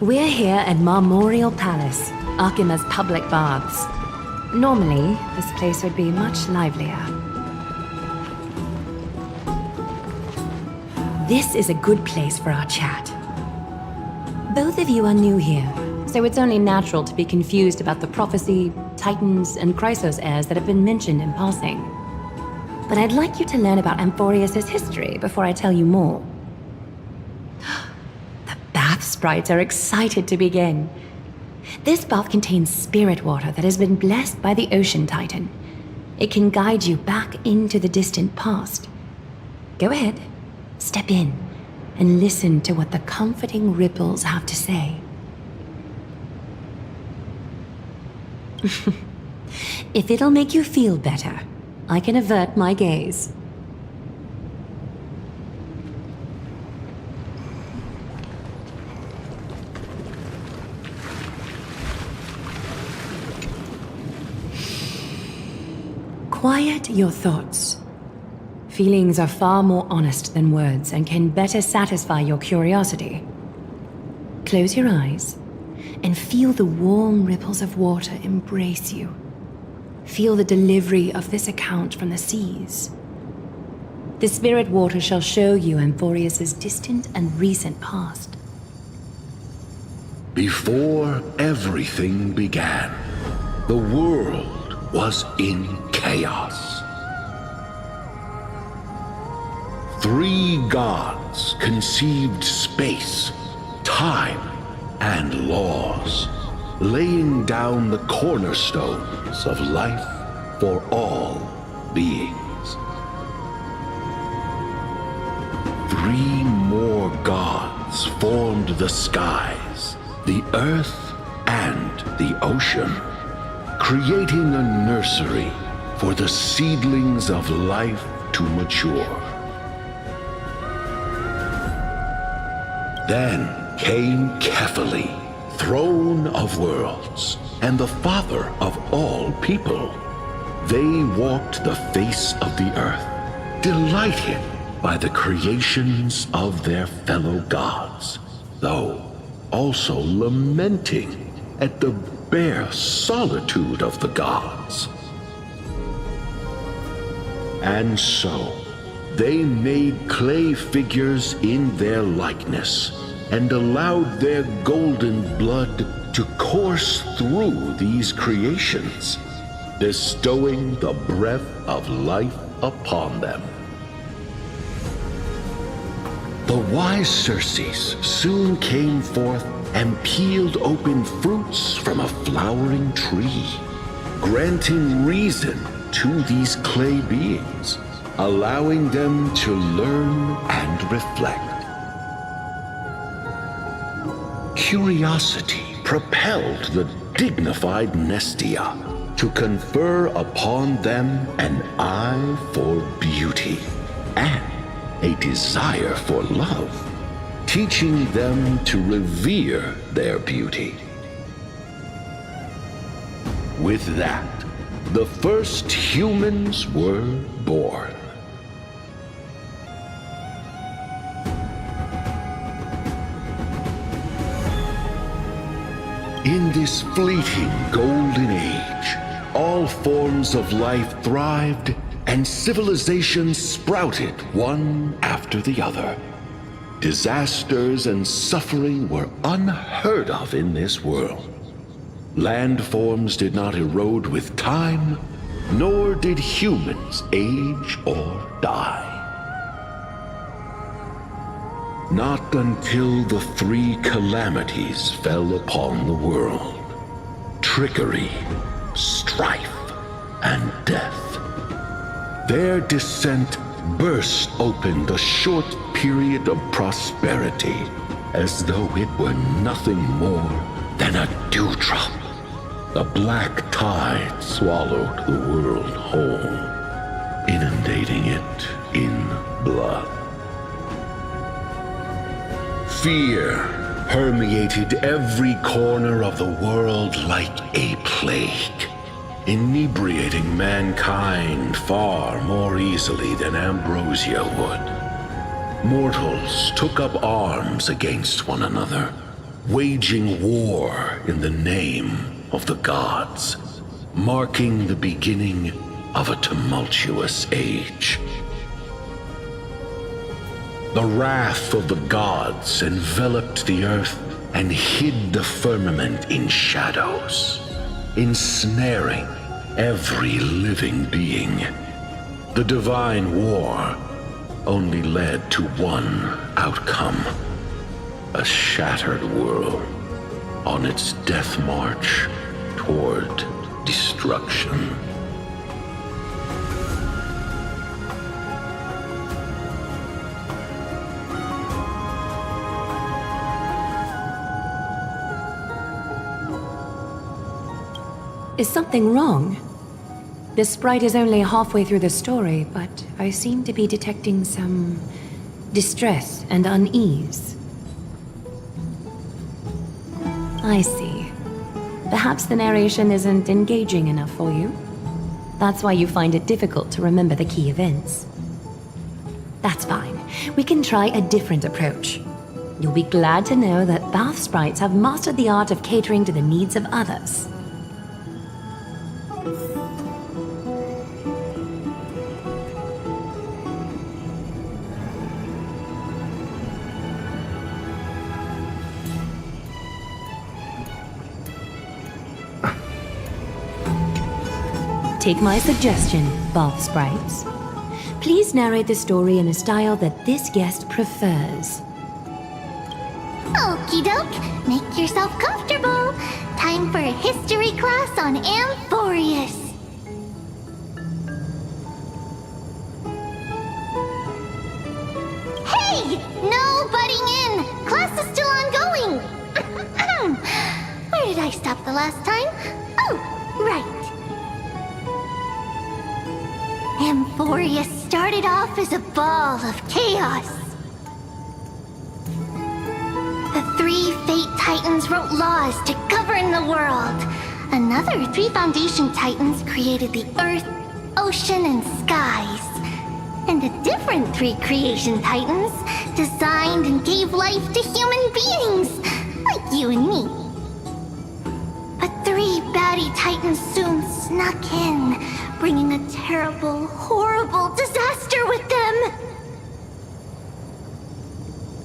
[SPEAKER 8] We're here at Marmorial Palace, Akima's public baths. Normally, this place would be much livelier. This is a good place for our chat. Both of you are new here, so it's only natural to be confused about the prophecy, titans, and Chrysos heirs that have been mentioned in passing. But I'd like you to learn about Amphoreus' history before I tell you more. The bath sprites are excited to begin. This bath contains spirit water that has been blessed by the Ocean Titan. It can guide you back into the distant past. Go ahead, step in, and listen to what the comforting ripples have to say. If it'll make you feel better, I can avert my gaze. Quiet your thoughts. Feelings are far more honest than words and can better satisfy your curiosity. Close your eyes and feel the warm ripples of water embrace you. Feel the delivery of this account from the seas. The spirit water shall show you Amphoreus' distant and recent past.
[SPEAKER 20] Before everything began, the world was in chaos. 3 gods conceived space, time, and laws, laying down the cornerstones of life for all beings. 3 more gods formed the skies, the earth, and the ocean, creating a nursery for the seedlings of life to mature. Then came Kephalli, throne of worlds, and the father of all people. They walked the face of the earth, delighted by the creations of their fellow gods, though also lamenting at the bare solitude of the gods. And so, they made clay figures in their likeness, and allowed their golden blood to course through these creations, bestowing the breath of life upon them. The wise Circes soon came forth and peeled open fruits from a flowering tree, granting reason to these clay beings, allowing them to learn and reflect. Curiosity propelled the dignified Nestia to confer upon them an eye for beauty and a desire for love, teaching them to revere their beauty. With that, the first humans were born. In this fleeting golden age, all forms of life thrived and civilizations sprouted one after the other. Disasters and suffering were unheard of in this world. Landforms did not erode with time, nor did humans age or die. Not until the 3 calamities fell upon the world: trickery, strife, and death. Their descent burst open the short period of prosperity, as though it were nothing more than a dewdrop. The black tide swallowed the world whole, inundating it in blood. Fear permeated every corner of the world like a plague, inebriating mankind far more easily than ambrosia would. Mortals took up arms against one another, waging war in the name of the gods, marking the beginning of a tumultuous age. The wrath of the gods enveloped the earth and hid the firmament in shadows, ensnaring every living being. The divine war only led to one outcome: a shattered world on its death march toward destruction.
[SPEAKER 8] Is something wrong? The sprite is only halfway through the story, but I seem to be detecting some distress and unease. I see. Perhaps the narration isn't engaging enough for you. That's why you find it difficult to remember the key events. That's fine. We can try a different approach. You'll be glad to know that bath sprites have mastered the art of catering to the needs of others. Take my suggestion, bath sprites. Please narrate the story in a style that this guest prefers.
[SPEAKER 7] Okie doke, make yourself comfortable. Time for a history class on Amphoreus. Hey! No butting in! Class is still ongoing! Where did I stop the last time? Oh, right. Amphoreus started off as a ball of chaos. The 3 Fate Titans wrote laws to govern the world. Another 3 Foundation Titans created the Earth, Ocean, and Skies. And the different 3 Creation Titans designed and gave life to human beings, like you and me. But 3 baddie Titans soon snuck in, bringing a terrible, horrible disaster with them.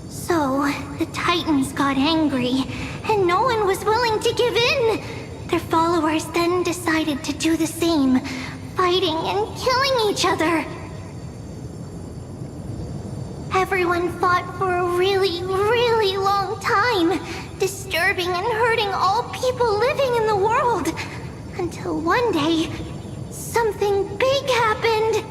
[SPEAKER 7] So, the Titans got angry, and no one was willing to give in. Their followers then decided to do the same, fighting and killing each other. Everyone fought for a really, really long time, disturbing and hurting all people living in the world. Until one day, something big happened.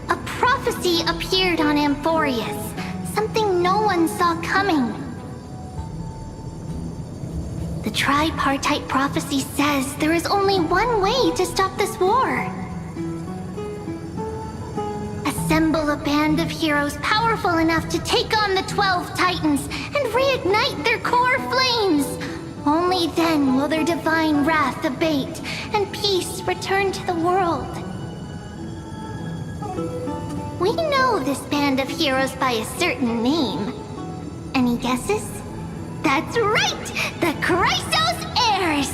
[SPEAKER 7] A prophecy appeared on Amphoreus, something no one saw coming. The tripartite prophecy says there is only one way to stop this war. Assemble a band of heroes powerful enough to take on the 12 Titans and reignite their core flames. Only then will their divine wrath abate and peace return to the world. We know this band of heroes by a certain name. Any guesses? That's right! The Chrysos Heirs!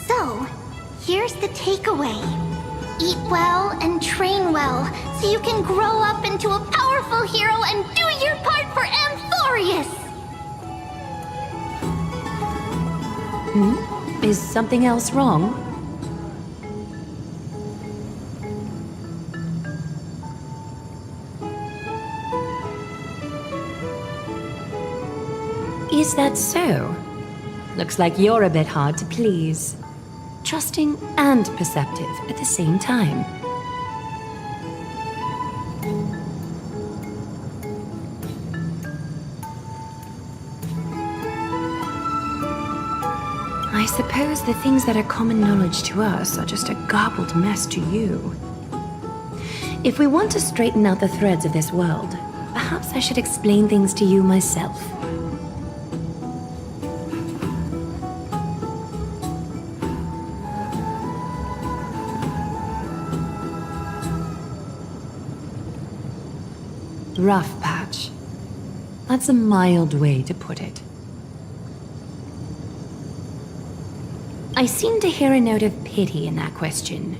[SPEAKER 7] So, here's the takeaway. Eat well and train well, so you can grow up into a powerful hero and do your part for Amphoreus!
[SPEAKER 8] Is something else wrong? Is that so? Looks like you're a bit hard to please. Trusting and perceptive at the same time. I suppose the things that are common knowledge to us are just a garbled mess to you. If we want to straighten out the threads of this world, perhaps I should explain things to you myself. Rough patch. That's a mild way to put it. I seem to hear a note of pity in that question.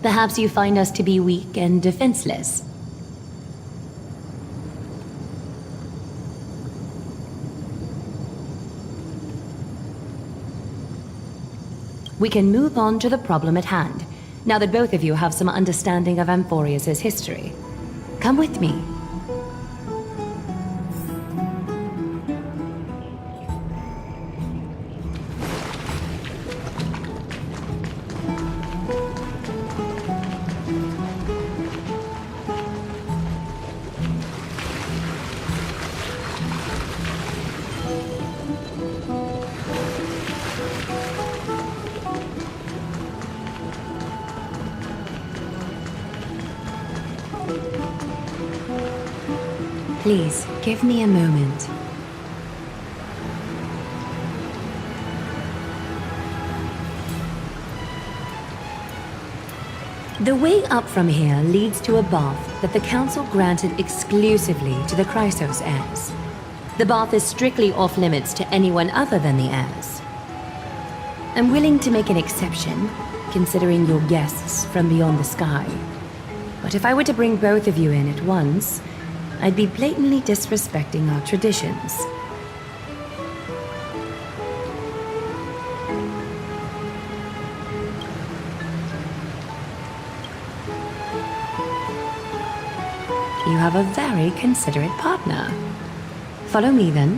[SPEAKER 8] Perhaps you find us to be weak and defenseless. We can move on to the problem at hand, now that both of you have some understanding of Amphoreus' history. Come with me. Please, give me a moment. The way up from here leads to a bath that the Council granted exclusively to the Chrysos heirs. The bath is strictly off-limits to anyone other than the heirs. I'm willing to make an exception, considering your guests from beyond the sky. But if I were to bring both of you in at once, I'd be blatantly disrespecting our traditions. You have a very considerate partner. Follow me then.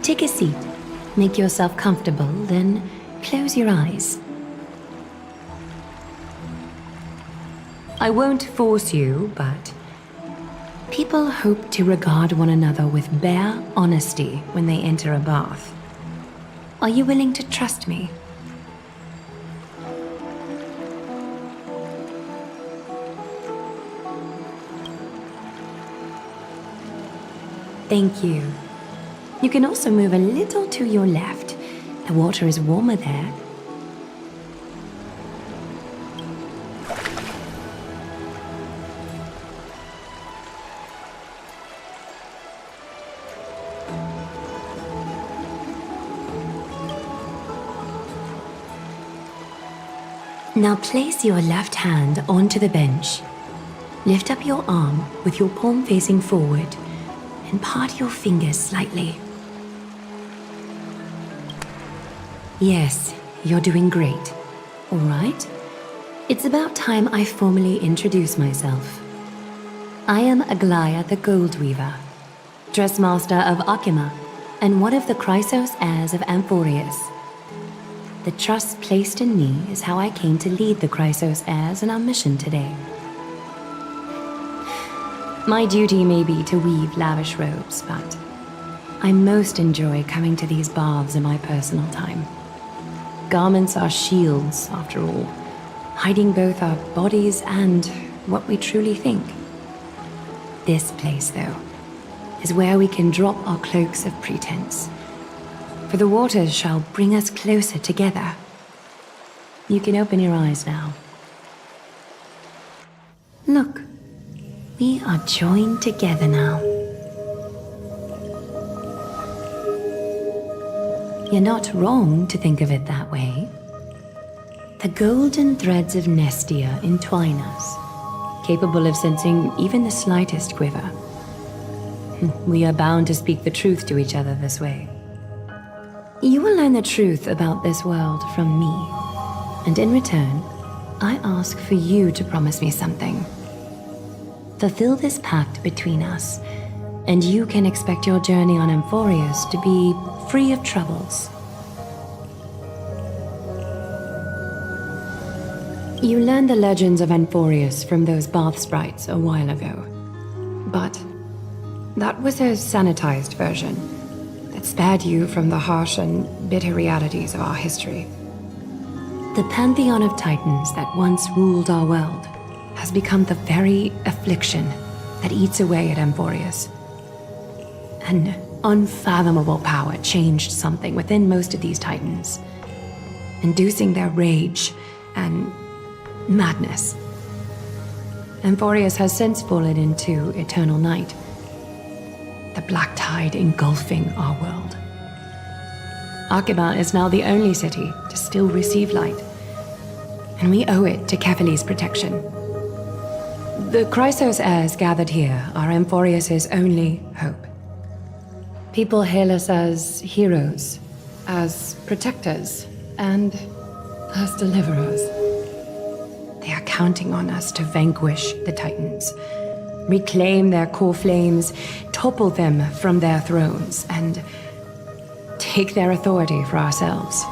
[SPEAKER 8] Take a seat. Make yourself comfortable, then close your eyes. I won't force you, but people hope to regard one another with bare honesty when they enter a bath. Are you willing to trust me? Thank you. You can also move a little to your left. The water is warmer there. Now place your left hand onto the bench. Lift up your arm with your palm facing forward and part your fingers slightly. Yes, you're doing great. All right. It's about time I formally introduce myself. I am Aglaya the Gold Weaver, Dressmaster of Akima, and one of the Chrysos heirs of Amphoreus. The trust placed in me is how I came to lead the Chrysos heirs in our mission today. My duty may be to weave lavish robes, but I most enjoy coming to these baths in my personal time. Garments are shields, after all, hiding both our bodies and what we truly think. This place, though, is where we can drop our cloaks of pretense. For the waters shall bring us closer together. You can open your eyes now. Look, we are joined together now. You're not wrong to think of it that way. The golden threads of Nestia entwine us, capable of sensing even the slightest quiver. We are bound to speak the truth to each other this way. You will learn the truth about this world from me, and in return, I ask for you to promise me something. Fulfill this pact between us, and you can expect your journey on Amphoreus to be free of troubles. You learned the legends of Amphoreus from those bath sprites a while ago. But that was a sanitized version that spared you from the harsh and bitter realities of our history. The pantheon of titans that once ruled our world has become the very affliction that eats away at Amphoreus. An unfathomable power changed something within most of these titans. inducing their rage and madness. Amphoreus has since fallen into eternal night, the black tide engulfing our world. Akima is now the only city to still receive light, and we owe it to Kefali's protection. The Chrysos heirs gathered here are Amphoreus' only hope. People hail us as heroes, as protectors, and as deliverers. They are counting on us to vanquish the Titans, reclaim their core flames, topple them from their thrones, and take their authority for ourselves.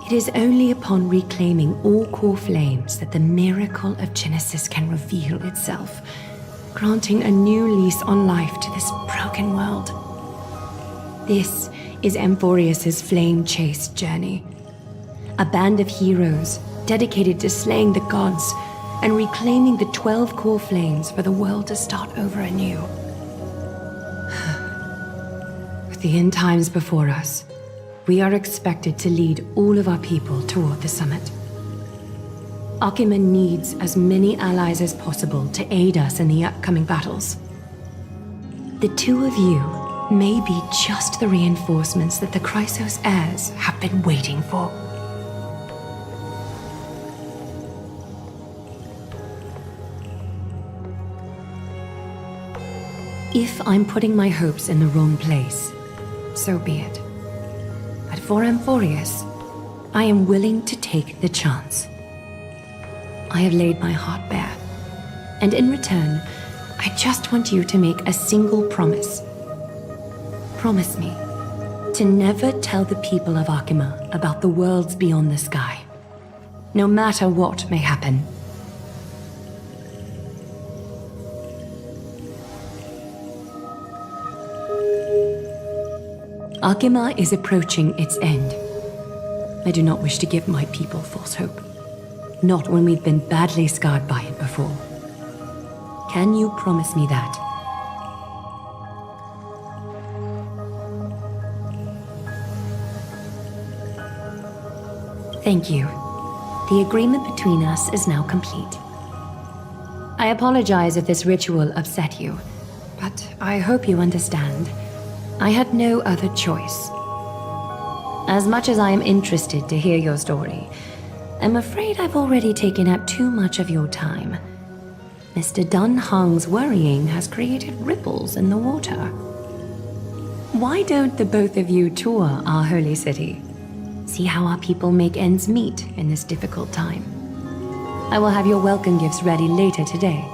[SPEAKER 8] It is only upon reclaiming all core flames that the miracle of Genesis can reveal itself, granting a new lease on life to this broken world. This is Amphoreus' flame-chased journey. A band of heroes dedicated to slaying the gods and reclaiming the 12 core flames for the world to start over anew. With the end times before us, we are expected to lead all of our people toward the summit. Akima needs as many allies as possible to aid us in the upcoming battles. The two of you may be just the reinforcements that the Chrysos heirs have been waiting for. If I'm putting my hopes in the wrong place, so be it. But for Amphoreus, I am willing to take the chance. I have laid my heart bare, and in return, I just want you to make a single promise. Promise me to never tell the people of Akima about the worlds beyond the sky, no matter what may happen. Akima is approaching its end. I do not wish to give my people false hope. Not when we've been badly scarred by it before. Can you promise me that? Thank you. The agreement between us is now complete. I apologize if this ritual upset you, but I hope you understand. I had no other choice. As much as I am interested to hear your story, I'm afraid I've already taken up too much of your time. Mr. Dunhung's worrying has created ripples in the water. Why don't the both of you tour our holy city? See how our people make ends meet in this difficult time. I will have your welcome gifts ready later today.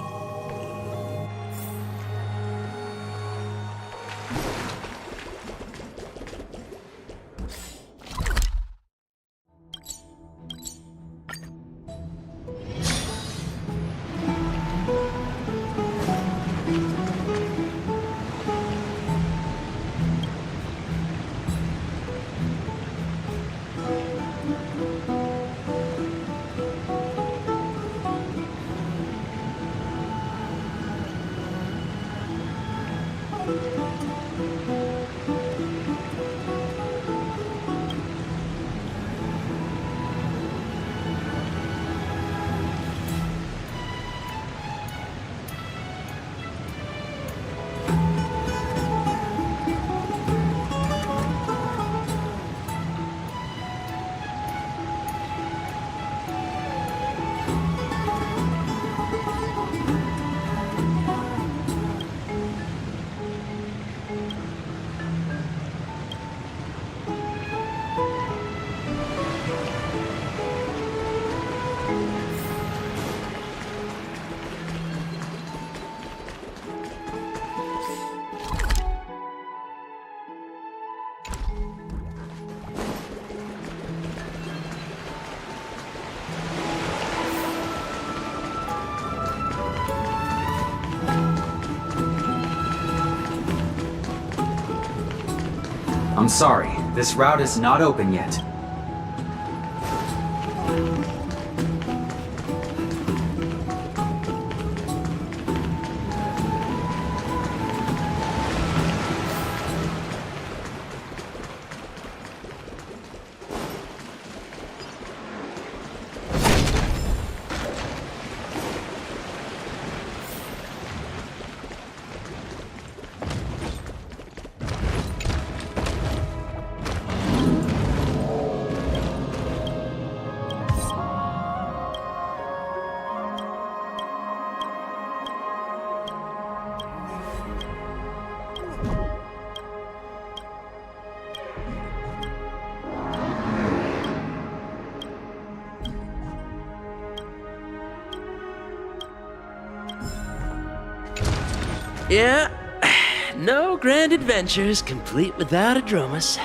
[SPEAKER 6] I'm sorry, this route is not open yet.
[SPEAKER 21] Yeah, no grand adventures complete without a Dromus.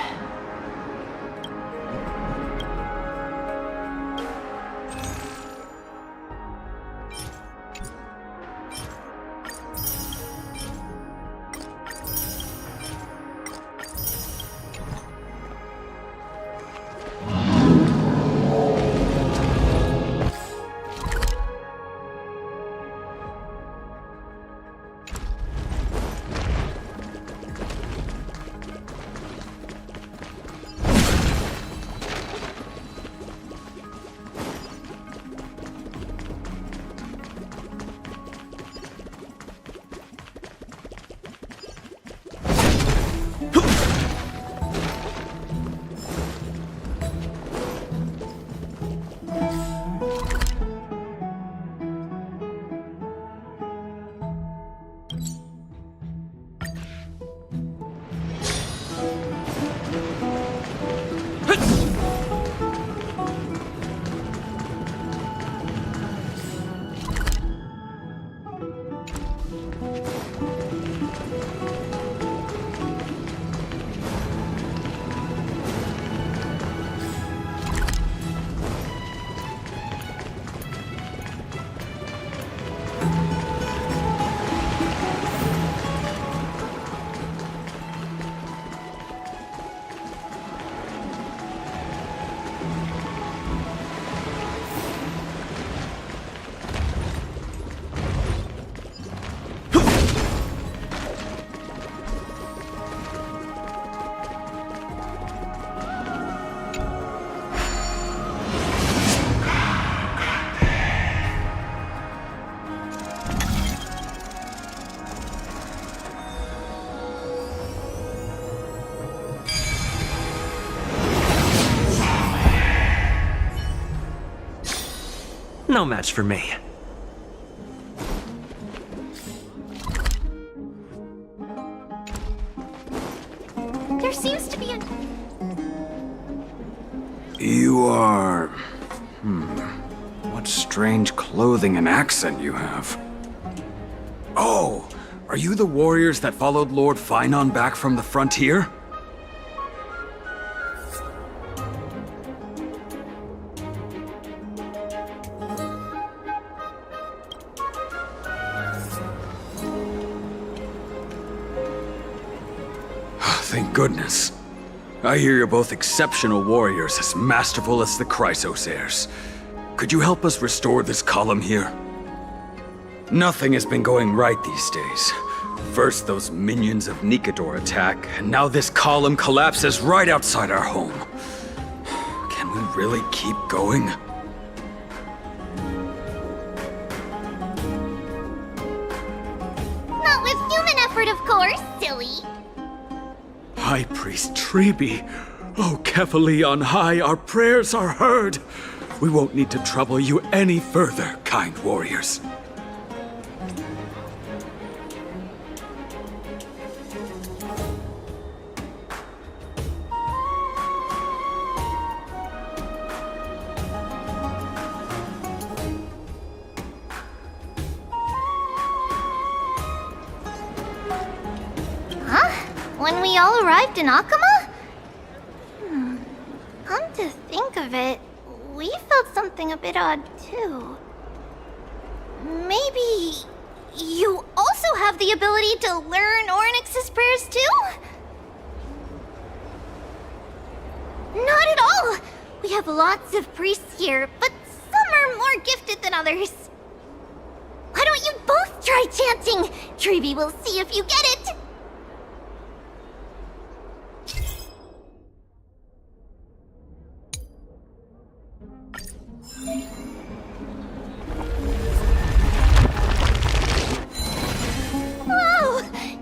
[SPEAKER 21] No match for me.
[SPEAKER 7] There seems to be a...
[SPEAKER 13] You are... What strange clothing and accent you have. Oh, are you the warriors that followed Lord Finon back from the frontier? Thank goodness. I hear you're both exceptional warriors, as masterful as the Chrysos heirs. Could you help us restore this column here? Nothing has been going right these days. First those minions of Nikador attack, and now this column collapses right outside our home. Can we really keep going?
[SPEAKER 7] Not with human effort, of course, silly.
[SPEAKER 16] High Priest Treeby, oh Kefali on high, our prayers are heard. We won't need to trouble you any further, kind warriors.
[SPEAKER 7] When we all arrived in Akama? Come to think of it, we felt something a bit odd too. Maybe you also have the ability to learn Ornyx's prayers too? Not at all! We have lots of priests here, but some are more gifted than others. Why don't you both try chanting? Treeby will see if you get it! Whoa!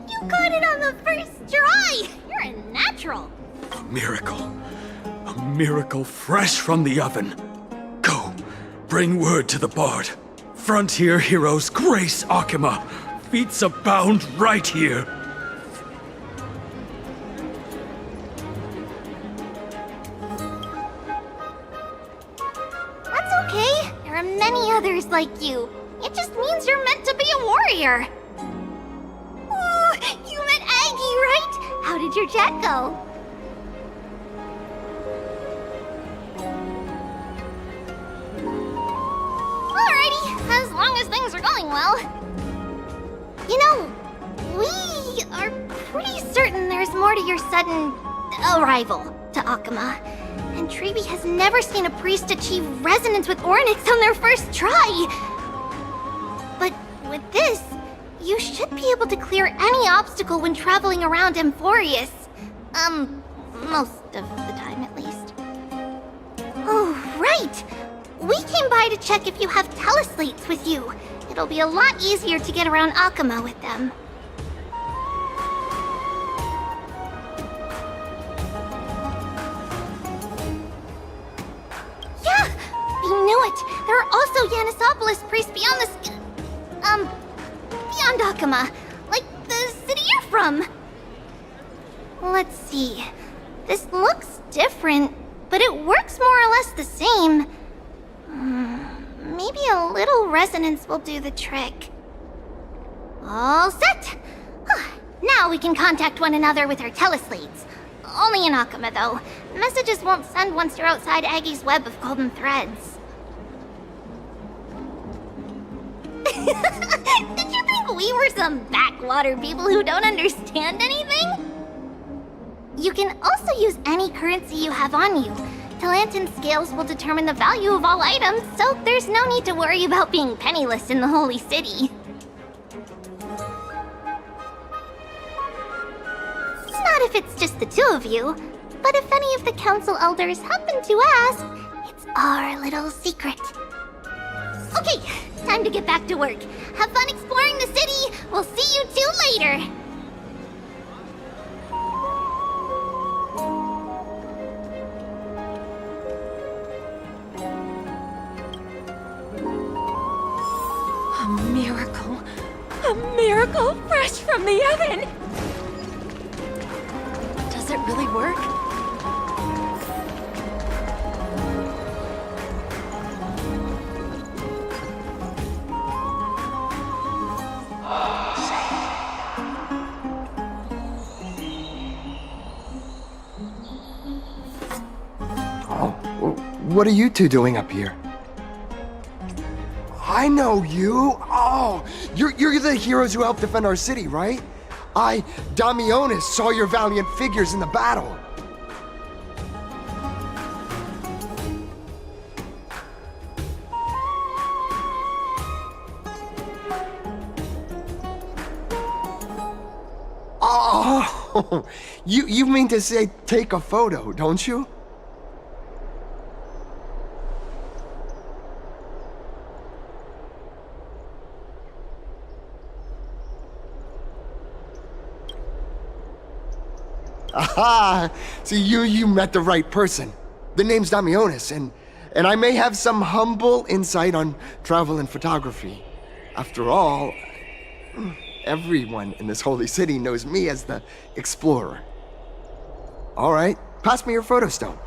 [SPEAKER 7] You got it on the first try! You're a natural!
[SPEAKER 16] A miracle. A miracle fresh from the oven. Go, bring word to the bard. Frontier heroes grace Akama. Feats abound right here.
[SPEAKER 7] That's okay. There are many others like you. It just means you're meant to be a warrior. How did your chat go? Alrighty, as long as things are going well. You know, we are pretty certain there's more to your sudden arrival to Akuma. And Treeby has never seen a priest achieve resonance with Ornyx on their first try. But with this, you should be able to clear any obstacle when traveling around Amphoreus. Most of the time at least. Oh, right! We came by to check if you have teleslates with you. It'll be a lot easier to get around Akuma with them. Yeah! We knew it! There are also Yanisopolis priests beyond the beyond Akuma. Like the city you're from. Let's see. This looks different, but it works more or less the same. Maybe a little resonance will do the trick. All set! Now we can contact one another with our teleslates. Only in Akuma, though. Messages won't send once you're outside Aggie's web of golden threads. Did you think we were some backwater people who don't understand anything? You can also use any currency you have on you. Talantan scales will determine the value of all items, so there's no need to worry about being penniless in the Holy City. Not if it's just the two of you, but if any of the council elders happen to ask, it's our little secret. Okay, time to get back to work. Have fun exploring the city. We'll see you two later.
[SPEAKER 17] A miracle. A miracle fresh from the oven. Does it really work?
[SPEAKER 10] What are you two doing up here? I know you! Oh, you're the heroes who helped defend our city, right? I, Damionis, saw your valiant figures in the battle. Oh, you mean to say take a photo, don't you? Aha! See, you met the right person. The name's Damionis, and I may have some humble insight on travel and photography. After all, everyone in this holy city knows me as the explorer. All right, pass me your photo stone.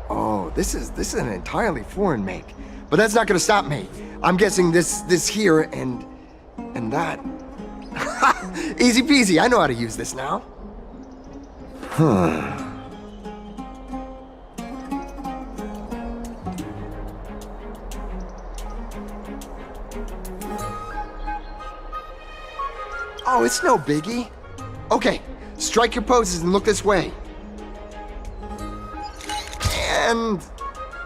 [SPEAKER 10] Oh, this is an entirely foreign make. But that's not gonna stop me. I'm guessing this here and that. Easy peasy, I know how to use this now. Oh, it's no biggie. Okay, strike your poses and look this way. And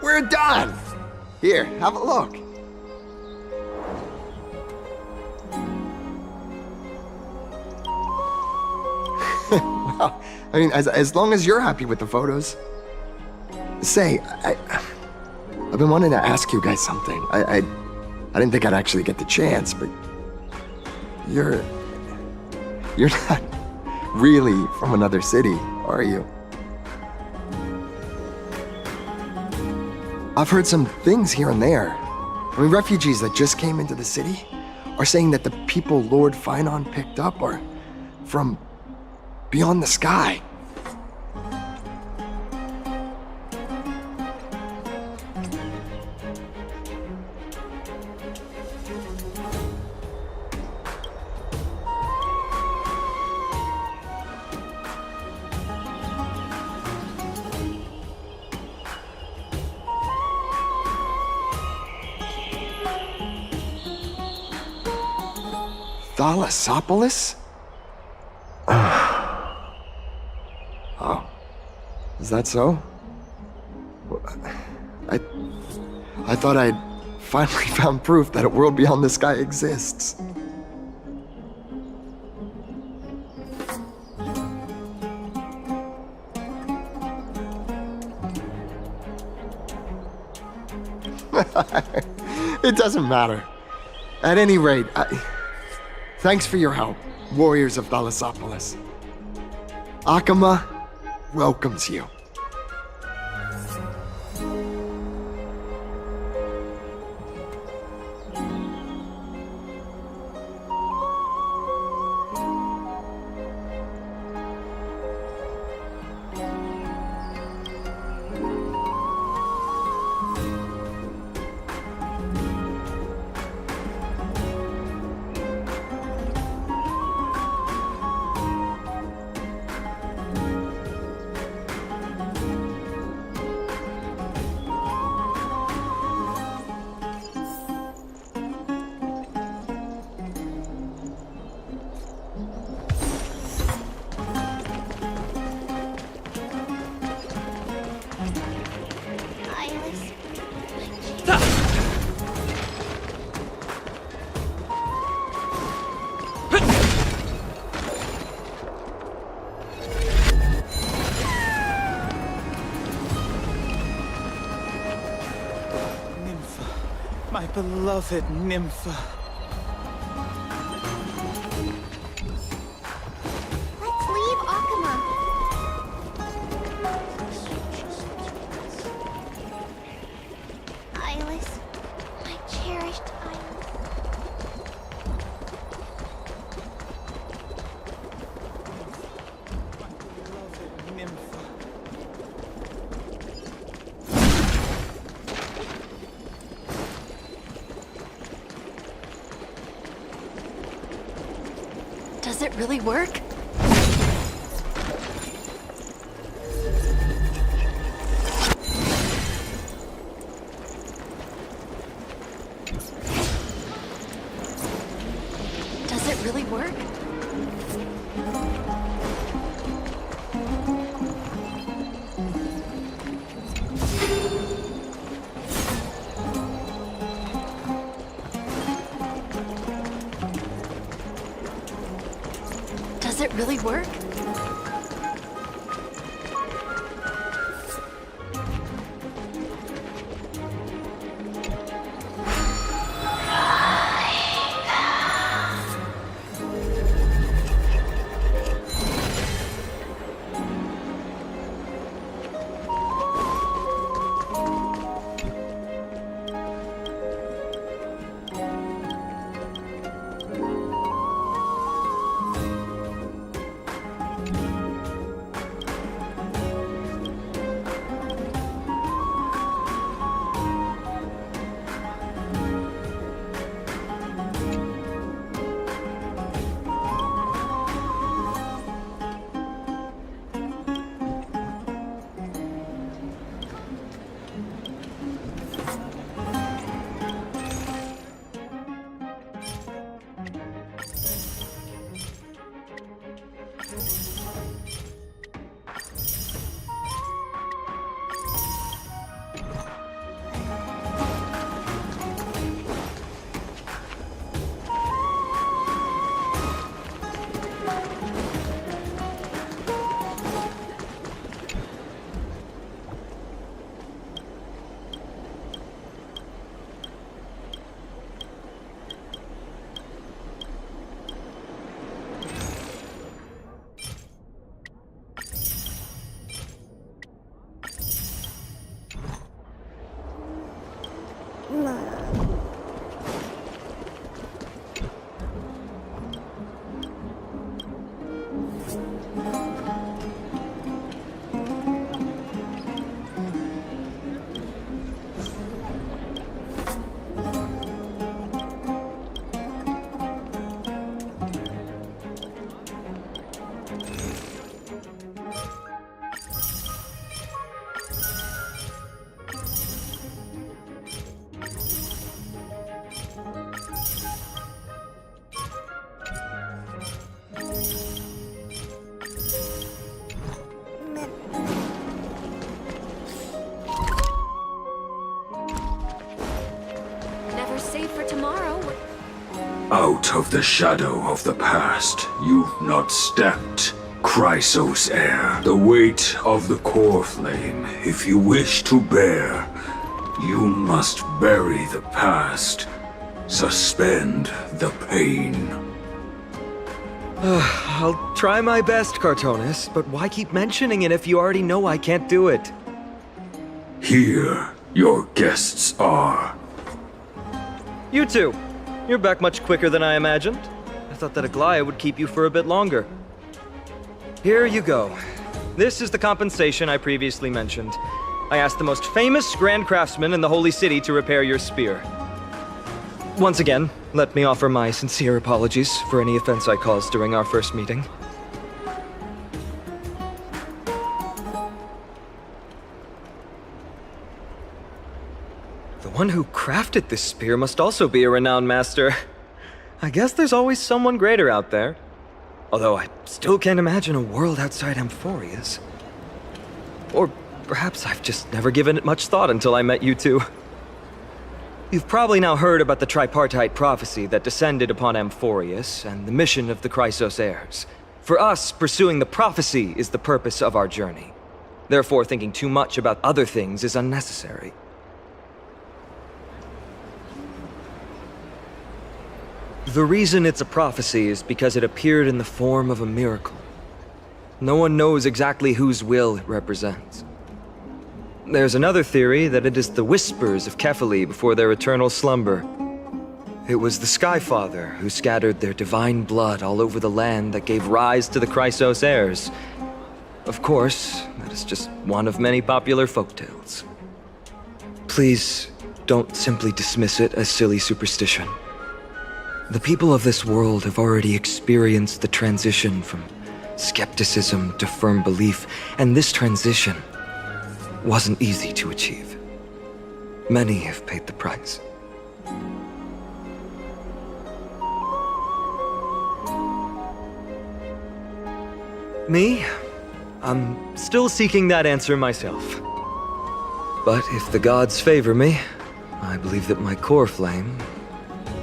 [SPEAKER 10] we're done. Here, have a look. Well, I mean, as long as you're happy with the photos. Say, I've been wanting to ask you guys something. I didn't think I'd actually get the chance, but you're not really from another city, are you? I've heard some things here and there. I mean, refugees that just came into the city are saying that the people Lord Finon picked up are from beyond the sky. Thalassopolis? Oh. Is that so? I thought I'd finally found proof that a world beyond the sky exists. It doesn't matter. At any rate, thanks for your help, warriors of Thalassopolis. Akama welcomes you.
[SPEAKER 16] My beloved Nympha.
[SPEAKER 7] Let's leave Akama. Iris, my cherished Iris.
[SPEAKER 16] Nympha.
[SPEAKER 1] Does it really work? Does it really work? Does it really work?
[SPEAKER 13] Out of the shadow of the past, you've not stepped. Chrysos heir, the weight of the core flame, if you wish to bear, you must bury the past. Suspend the pain.
[SPEAKER 12] I'll try my best, Cartonis, but why keep mentioning it if you already know I can't do it?
[SPEAKER 13] Here, your guests are.
[SPEAKER 15] You two. You're back much quicker than I imagined. I thought that Aglaya would keep you for a bit longer. Here you go. This is the compensation I previously mentioned. I asked the most famous Grand Craftsman in the Holy City to repair your spear. Once again, let me offer my sincere apologies for any offense I caused during our first meeting. The one who crafted this spear must also be a renowned master. I guess there's always someone greater out there. Although I still can't imagine a world outside Amphoreus. Or perhaps I've just never given it much thought until I met you two. You've probably now heard about the tripartite prophecy that descended upon Amphoreus and the mission of the Chrysos heirs. For us, pursuing the prophecy is the purpose of our journey. Therefore, thinking too much about other things is unnecessary. The reason it's a prophecy is because it appeared in the form of a miracle. No one knows exactly whose will it represents. There's another theory that it is the whispers of Kefali before their eternal slumber. It was the Skyfather who scattered their divine blood all over the land that gave rise to the Chrysos heirs. Of course, that is just one of many popular folktales. Please, don't simply dismiss it as silly superstition. The people of this world have already experienced the transition from skepticism to firm belief, and this transition wasn't easy to achieve. Many have paid the price. Me? I'm still seeking that answer myself. But if the gods favor me, I believe that my core flame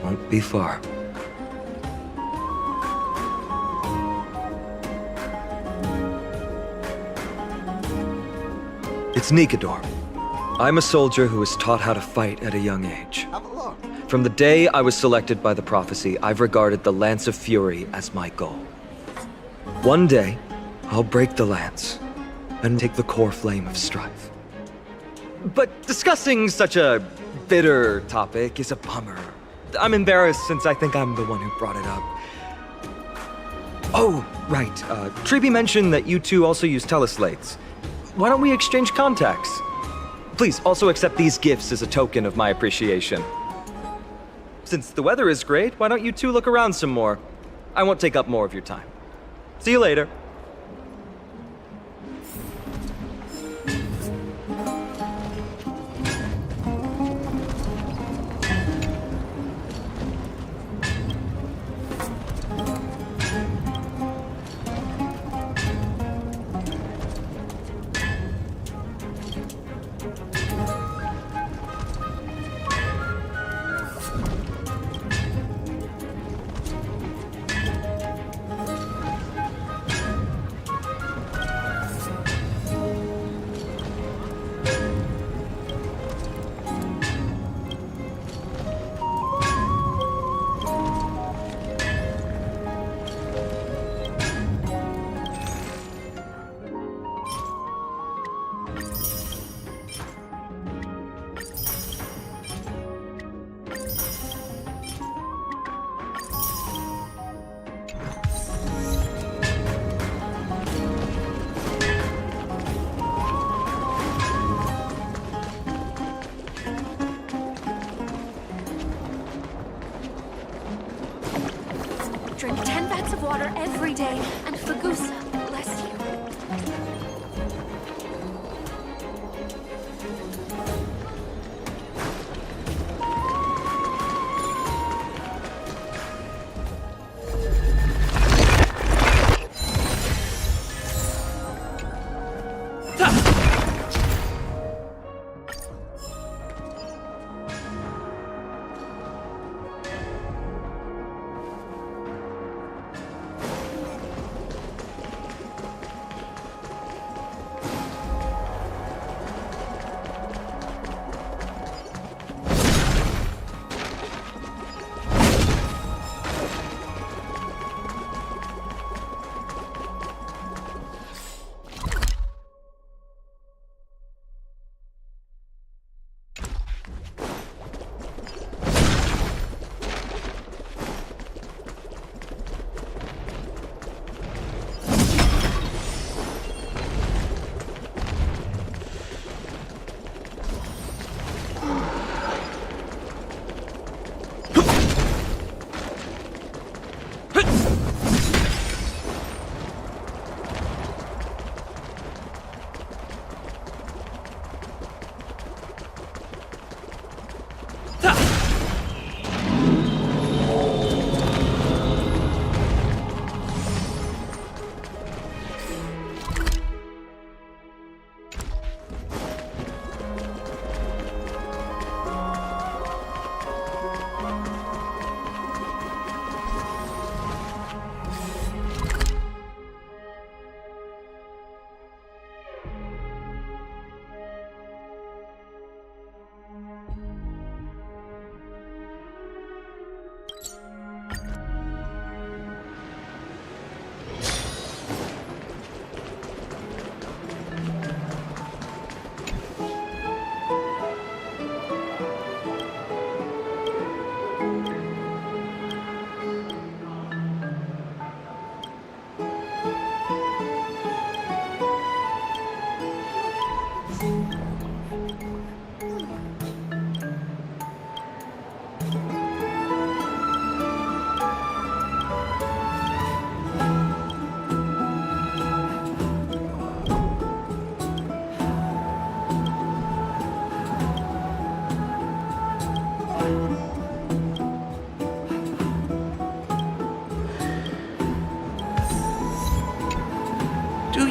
[SPEAKER 15] won't be far. It's Nikador. I'm a soldier who was taught how to fight at a young age. From the day I was selected by the prophecy, I've regarded the Lance of Fury as my goal. One day, I'll break the lance and take the core flame of strife. But discussing such a bitter topic is a bummer. I'm embarrassed since I think I'm the one who brought it up. Oh, right. Trippy mentioned that you two also use teleslates. Why don't we exchange contacts? Please also accept these gifts as a token of my appreciation. Since the weather is great, why don't you two look around some more? I won't take up more of your time. See you later.
[SPEAKER 2] Drink 10 vats of water every day, and Fagusa, bless you.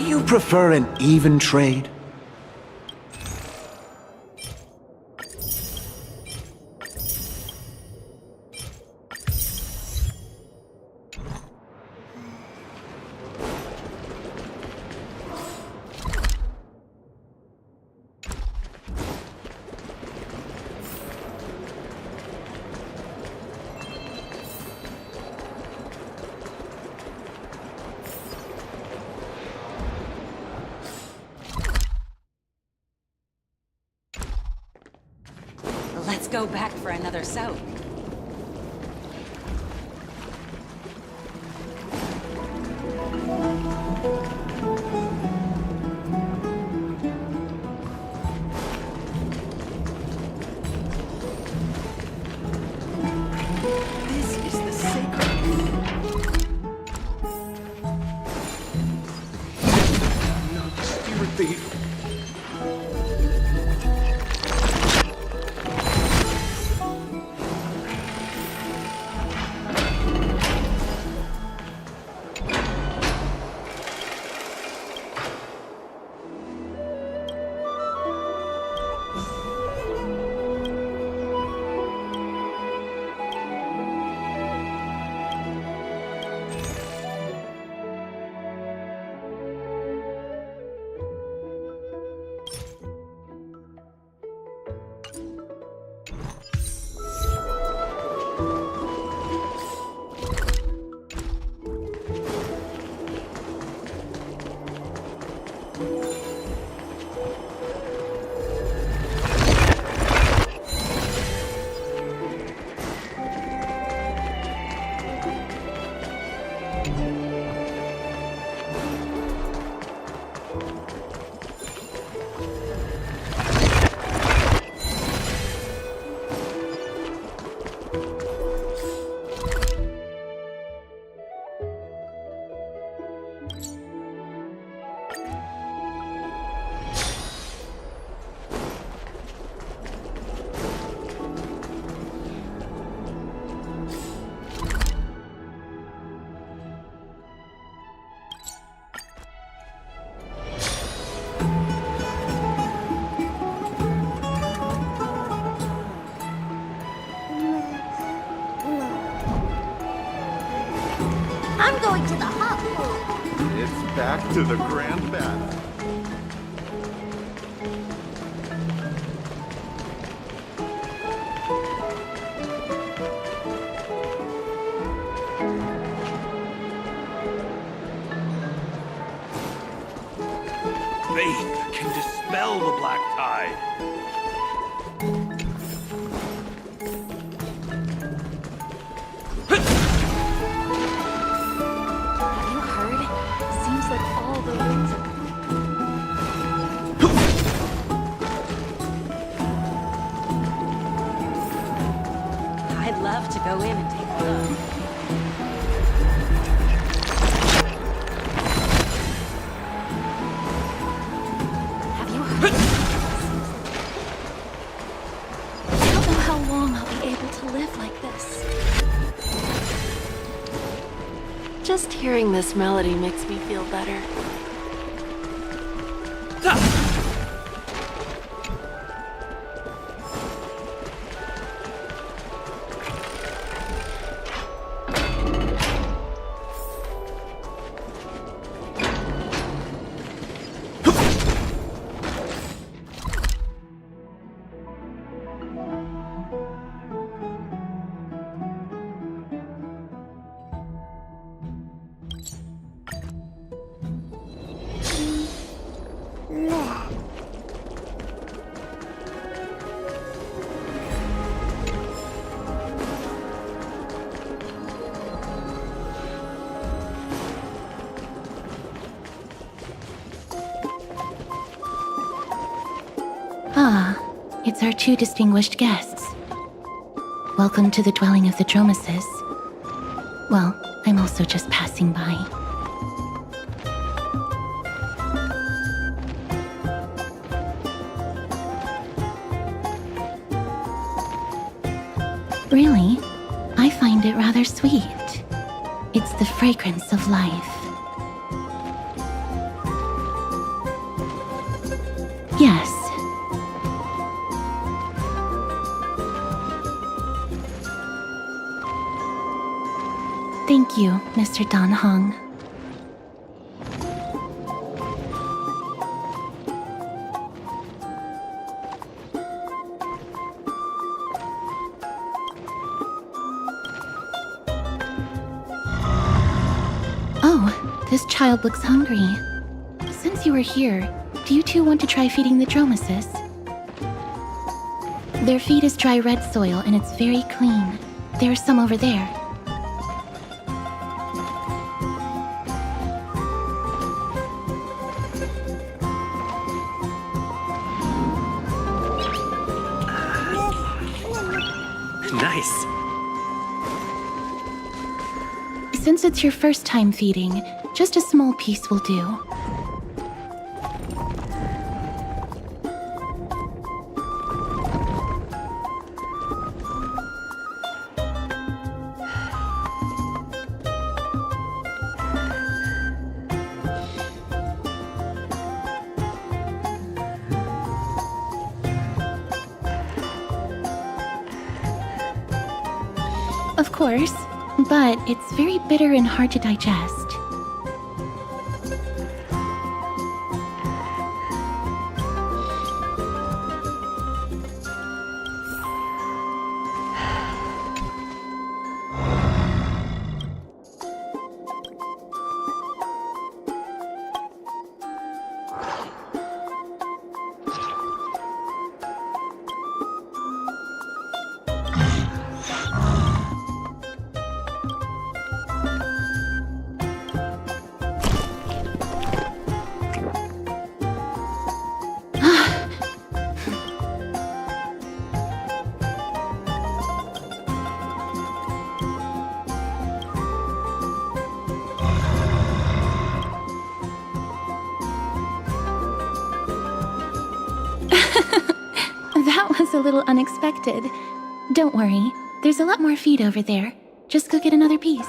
[SPEAKER 5] you prefer an even trade?
[SPEAKER 22] Let's go back for another soak.
[SPEAKER 3] This is the sacred.
[SPEAKER 5] Not steer thief.
[SPEAKER 7] I'm going to the hot pool.
[SPEAKER 23] It's back to the grand bath.
[SPEAKER 13] Faith can dispel the black tide.
[SPEAKER 22] Have you heard? Seems like all the winds are... I'd love to go in and take a look. Have you heard? I don't know how long I'll be able to live like this.
[SPEAKER 1] Just hearing this melody makes me feel better.
[SPEAKER 19] Ah, it's our two distinguished guests. Welcome to the dwelling of the Dromeses. Well, I'm also just passing by. Really? I find it rather sweet. It's the fragrance of life. Yes. Thank you, Mr. Dan Hong. Oh, this child looks hungry. Since you are here, do you two want to try feeding the Dromesis? Their feed is dry red soil and it's very clean. There's some over there.
[SPEAKER 16] Nice.
[SPEAKER 19] Since it's your first time feeding, just a small piece will do. Of course, but it's very bitter and hard to digest. That was a little unexpected. Don't worry, there's a lot more feed over there. Just go get another piece.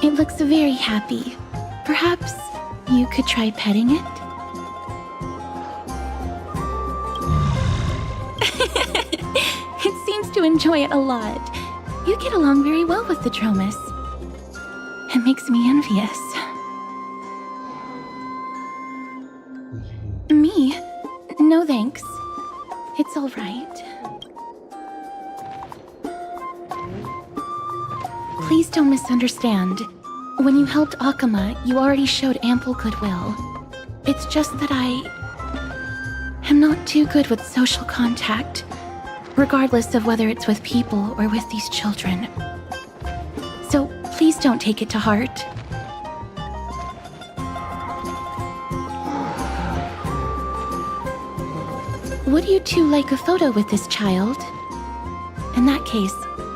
[SPEAKER 19] It looks very happy. Perhaps you could try petting it? It seems to enjoy it a lot. You get along very well with the Dromus. It makes me envious. Me? No thanks. It's all right. Please don't misunderstand. When you helped Akama, you already showed ample goodwill. It's just that I am not too good with social contact, regardless of whether it's with people or with these children. So please don't take it to heart. Would you two like a photo with this child? In that case,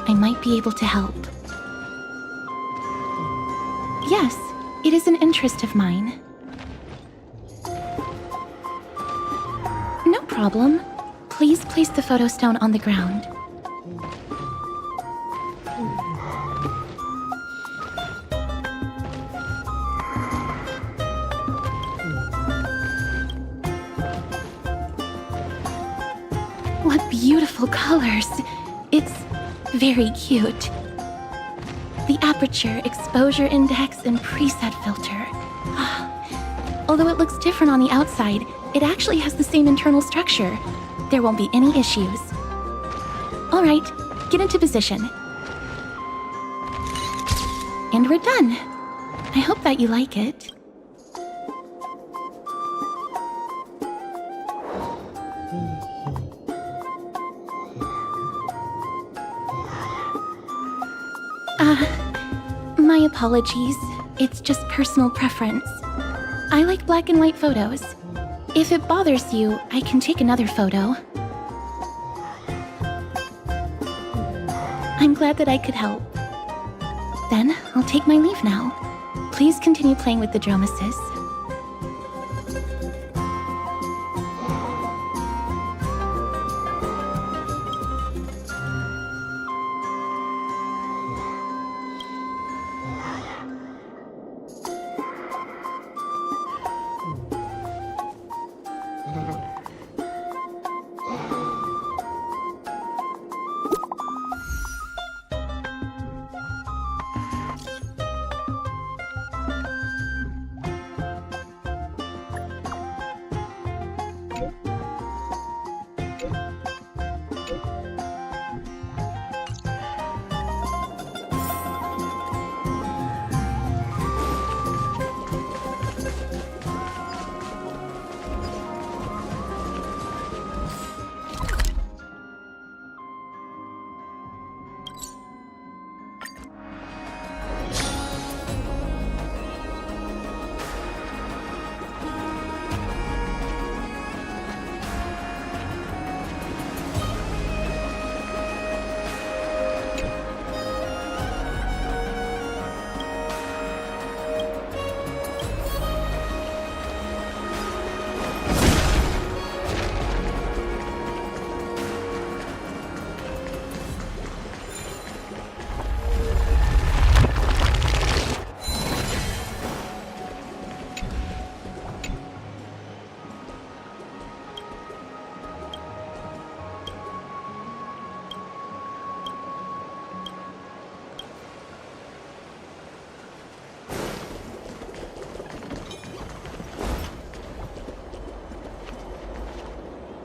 [SPEAKER 19] I might be able to help. Yes, it is an interest of mine. No problem. Please place the photo stone on the ground. What beautiful colors! It's very cute. The aperture, exposure index, and preset filter. Although it looks different on the outside, it actually has the same internal structure. There won't be any issues. All right, get into position. And we're done. I hope that you like it. My apologies. It's just personal preference. I like black and white photos. If it bothers you, I can take another photo. I'm glad that I could help. Then I'll take my leave now. Please continue playing with the drum assist.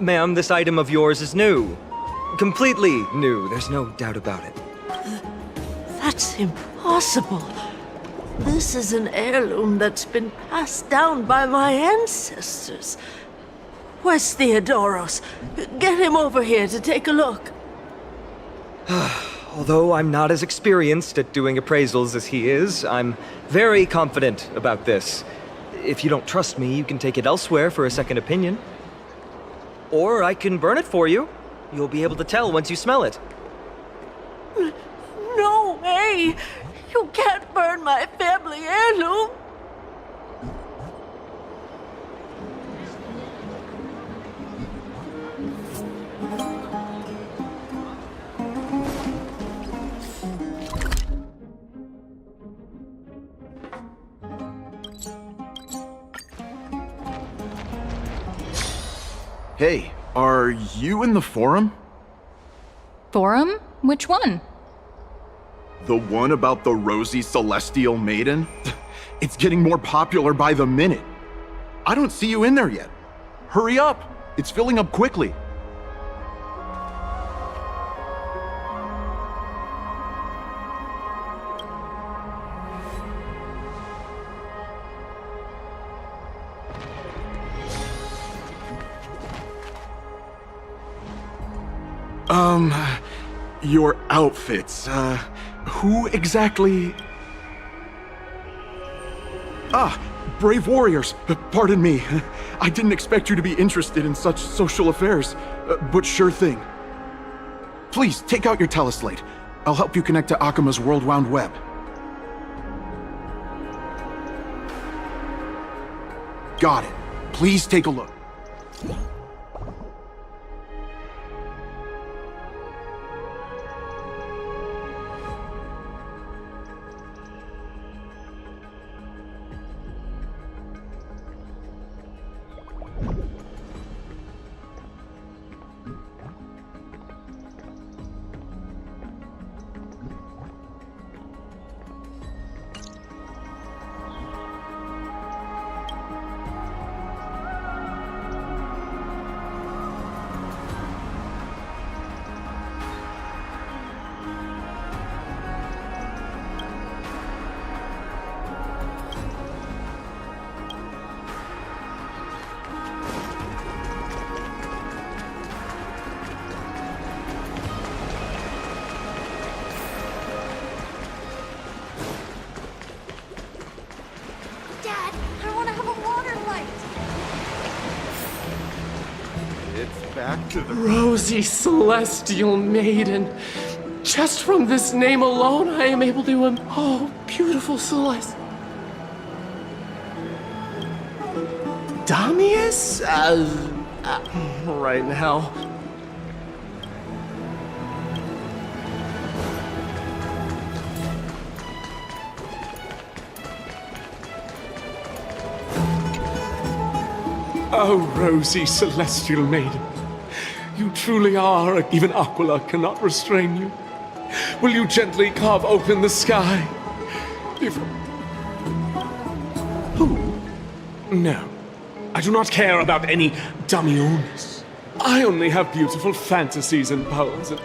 [SPEAKER 15] Ma'am, this item of yours is new. Completely new, there's no doubt about it.
[SPEAKER 11] That's impossible. This is an heirloom that's been passed down by my ancestors. Where's Theodoros? Get him over here to take a look.
[SPEAKER 15] Although I'm not as experienced at doing appraisals as he is, I'm very confident about this. If you don't trust me, you can take it elsewhere for a second opinion. Or I can burn it for you. You'll be able to tell once you smell it.
[SPEAKER 11] No way! You can't burn my family heirloom!
[SPEAKER 5] Hey, are you in the forum?
[SPEAKER 17] Forum? Which one?
[SPEAKER 5] The one about the rosy celestial maiden? It's getting more popular by the minute. I don't see you in there yet. Hurry up! It's filling up quickly. Your outfits, who exactly? Ah, brave warriors, pardon me. I didn't expect you to be interested in such social affairs, but sure thing. Please, take out your teleslate. I'll help you connect to Akima's World Round Web. Got it. Please take a look.
[SPEAKER 23] Back to the
[SPEAKER 16] Rosy celestial maiden,
[SPEAKER 9] Just from this name alone, I am able to Oh, beautiful Celeste. Damius? Right now. Oh, rosy celestial maiden. You truly are, even Aquila cannot restrain you. Will you gently carve open the sky? If... Who? No. I do not care about any Damiones. I only have beautiful fantasies and poems and...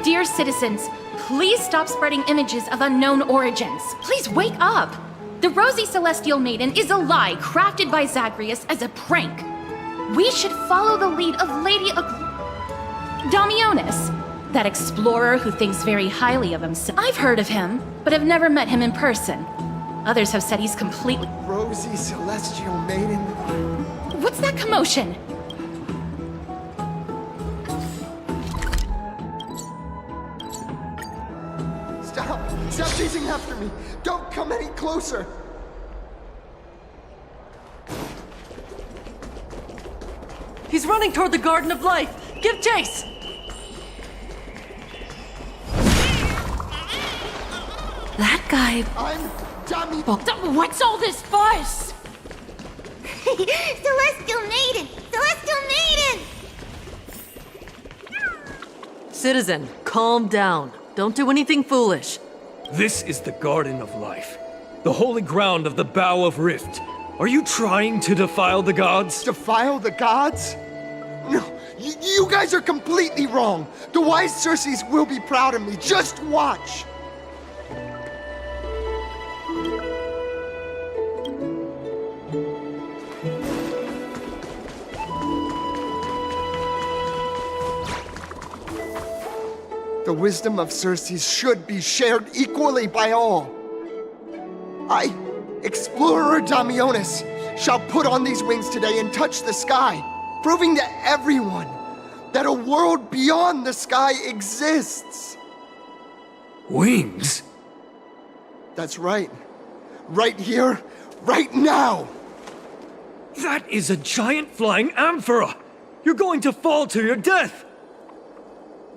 [SPEAKER 17] Dear citizens, please stop spreading images of unknown origins. Please wake up! The Rosy Celestial Maiden is a lie crafted by Zagreus as a prank. We should follow the lead of Lady Damiones, that explorer who thinks very highly of himself. I've heard of him, but have never met him in person. Others have said he's completely...
[SPEAKER 10] Rosy Celestial Maiden?
[SPEAKER 17] What's that commotion?
[SPEAKER 10] Stop! Stop chasing after me! Don't come any closer!
[SPEAKER 11] He's running toward the Garden of Life! Give chase!
[SPEAKER 8] That guy...
[SPEAKER 10] I'm Dummy...
[SPEAKER 17] What's all this fuss?
[SPEAKER 7] Celestial Maiden! Celestial Maiden!
[SPEAKER 11] Citizen, calm down. Don't do anything foolish.
[SPEAKER 16] This is the Garden of Life, the holy ground of the Bow of Rift. Are you trying to defile the gods?
[SPEAKER 10] Defile the gods? No, you guys are completely wrong. The wise Circes will be proud of me. Just watch. The wisdom of Circes should be shared equally by all. I, Explorer Damiones, shall put on these wings today and touch the sky, proving to everyone that a world beyond the sky exists.
[SPEAKER 16] Wings?
[SPEAKER 10] That's right. Right here, right now.
[SPEAKER 16] That is a giant flying amphora! You're going to fall to your death!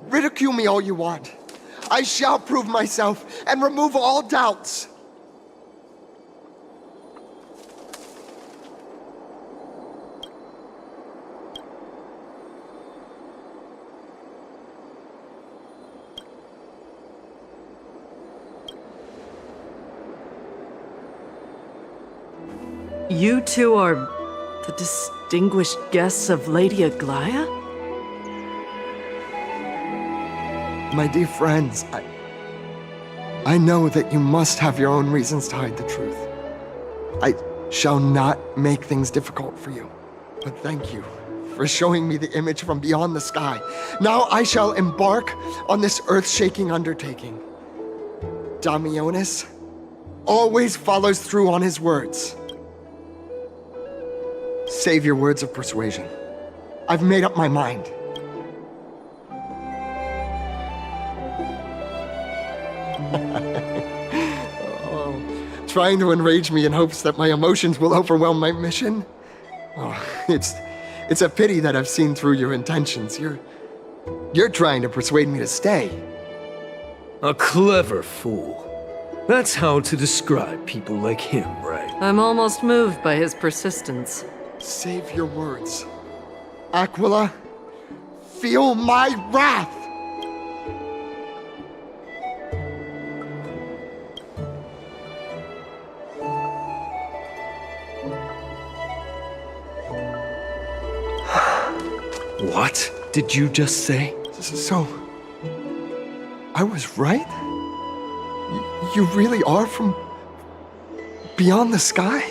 [SPEAKER 10] Ridicule me all you want. I shall prove myself and remove all doubts.
[SPEAKER 11] You two are the distinguished guests of Lady Aglaia?
[SPEAKER 10] My dear friends, I know that you must have your own reasons to hide the truth. I shall not make things difficult for you, but thank you for showing me the image from beyond the sky. Now I shall embark on this earth-shaking undertaking. Damiones always follows through on his words. Save your words of persuasion. I've made up my mind. Oh, trying to enrage me in hopes that my emotions will overwhelm my mission? Oh, it's a pity that I've seen through your intentions. You're trying to persuade me to stay.
[SPEAKER 16] A clever fool. That's how to describe people like him, right?
[SPEAKER 11] I'm almost moved by his persistence.
[SPEAKER 10] Save your words. Aquila, feel my wrath!
[SPEAKER 16] What did you just say?
[SPEAKER 10] So, I was right? You really are from beyond the sky?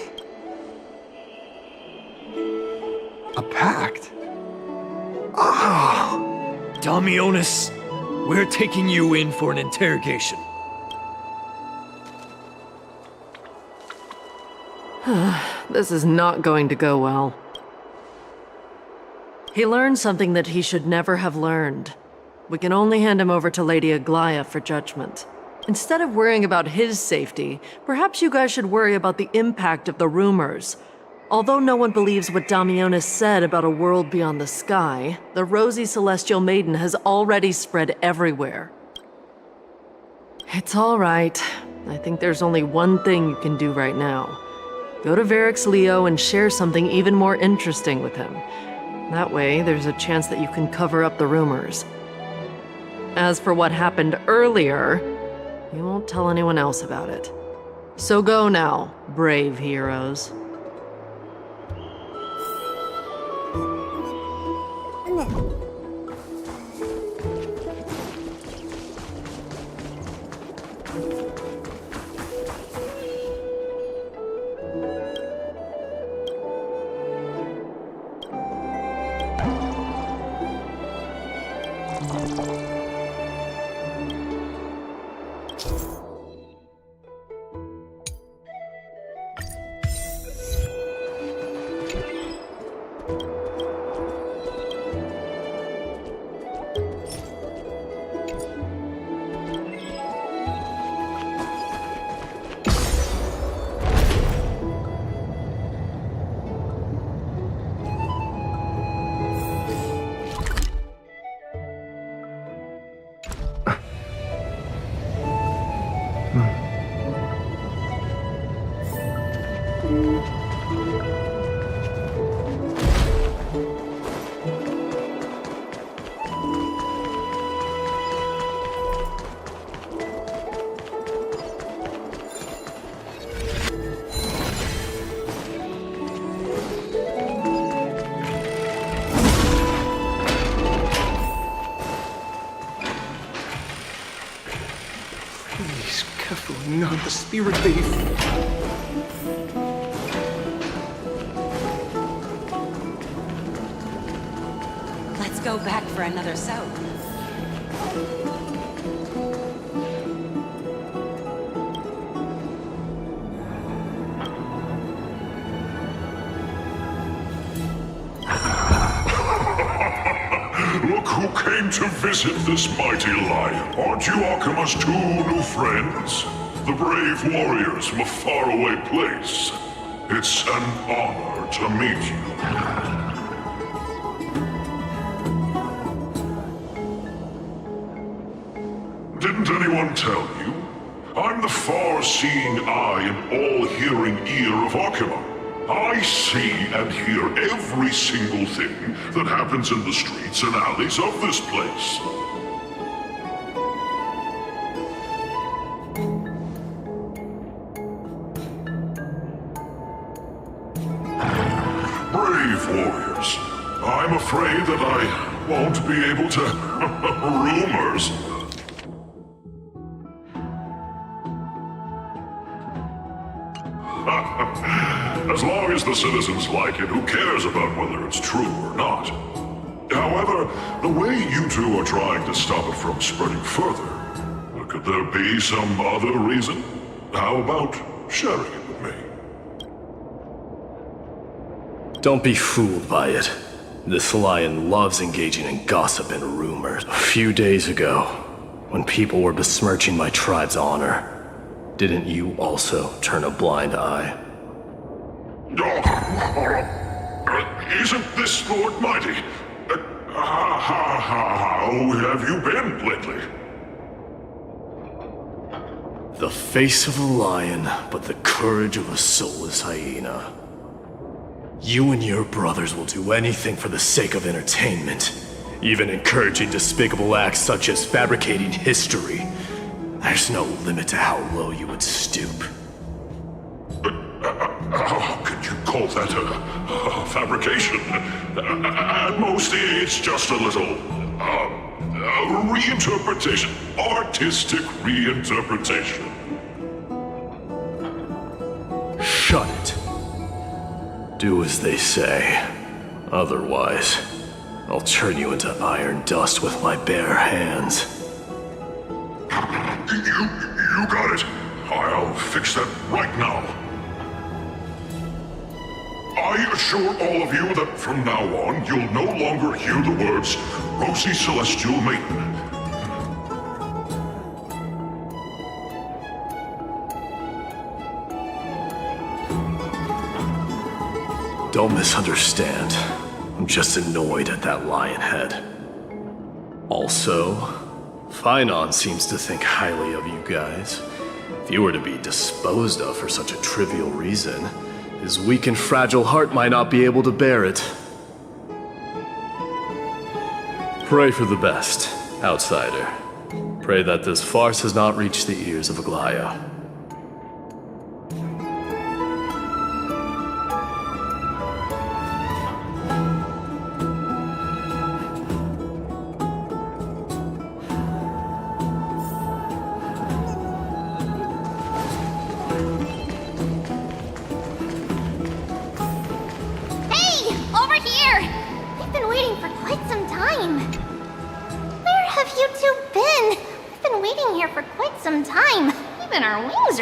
[SPEAKER 10] A pact?
[SPEAKER 16] Ah! Damiones, we're taking you in for an interrogation.
[SPEAKER 11] This is not going to go well. He learned something that he should never have learned. We can only hand him over to Lady Aglaia for judgment. Instead of worrying about his safety, perhaps you guys should worry about the impact of the rumors. Although no one believes what Damionis said about a world beyond the sky, the rosy celestial maiden has already spread everywhere. It's all right. I think there's only one thing you can do right now. Go to Varix Leo and share something even more interesting with him. That way, there's a chance that you can cover up the rumors. As for what happened earlier, you won't tell anyone else about it. So go now, brave heroes.
[SPEAKER 9] Not the spirit thief.
[SPEAKER 4] Let's go back for another soak.
[SPEAKER 14] Look who came to visit this mighty lion. Aren't you Akima's two new friends? The brave warriors from a faraway place. It's an honor to meet you. Didn't anyone tell you? I'm the far-seeing eye and all-hearing ear of Akima. I see and hear every single thing that happens in the streets and alleys of this place. Brave warriors, I'm afraid that I won't be able to... rumors. As long as the citizens like it, who cares about whether it's true or not? However, the way you two are trying to stop it from spreading further, could there be some other reason? How about sharing it with me?
[SPEAKER 18] Don't be fooled by it. This lion loves engaging in gossip and rumors. A few days ago, when people were besmirching my tribe's honor, didn't you also turn a blind eye?
[SPEAKER 14] Isn't this Lord Mighty? How have you been lately?
[SPEAKER 18] The face of a lion, but the courage of a soulless hyena. You and your brothers will do anything for the sake of entertainment, even encouraging despicable acts such as fabricating history. There's no limit to how low you would stoop.
[SPEAKER 14] How could you call that a fabrication? At most, it's just a little... reinterpretation. Artistic reinterpretation.
[SPEAKER 18] Shut it. Do as they say. Otherwise, I'll turn you into iron dust with my bare hands.
[SPEAKER 14] You got it. I'll fix that right now. I assure all of you that from now on, you'll no longer hear the words Rosy Celestial Maiden.
[SPEAKER 18] Don't misunderstand. I'm just annoyed at that lion head. Also, Phainon seems to think highly of you guys. If you were to be disposed of for such a trivial reason, his weak and fragile heart might not be able to bear it. Pray for the best, outsider. Pray that this farce has not reached the ears of Aglaya.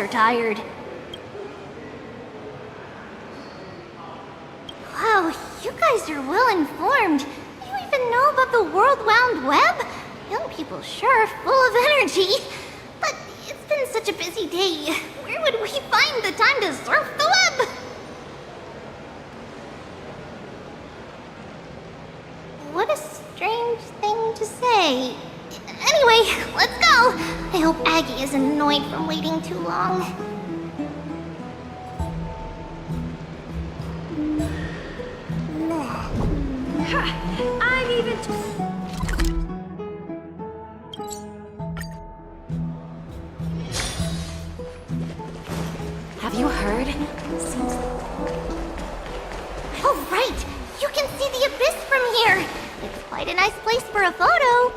[SPEAKER 7] Tired. Wow, you guys are well informed. You even know about the World Wound Web? Young people sure are full of energy. But it's been such a busy day. Where would we find the time to surf the web? What a strange thing to say. Anyway, let's go. I hope Aggie isn't annoyed from waiting too long.
[SPEAKER 2] I'm even...
[SPEAKER 19] Have you heard?
[SPEAKER 7] Oh, right! You can see the abyss from here! It's quite a nice place for a photo.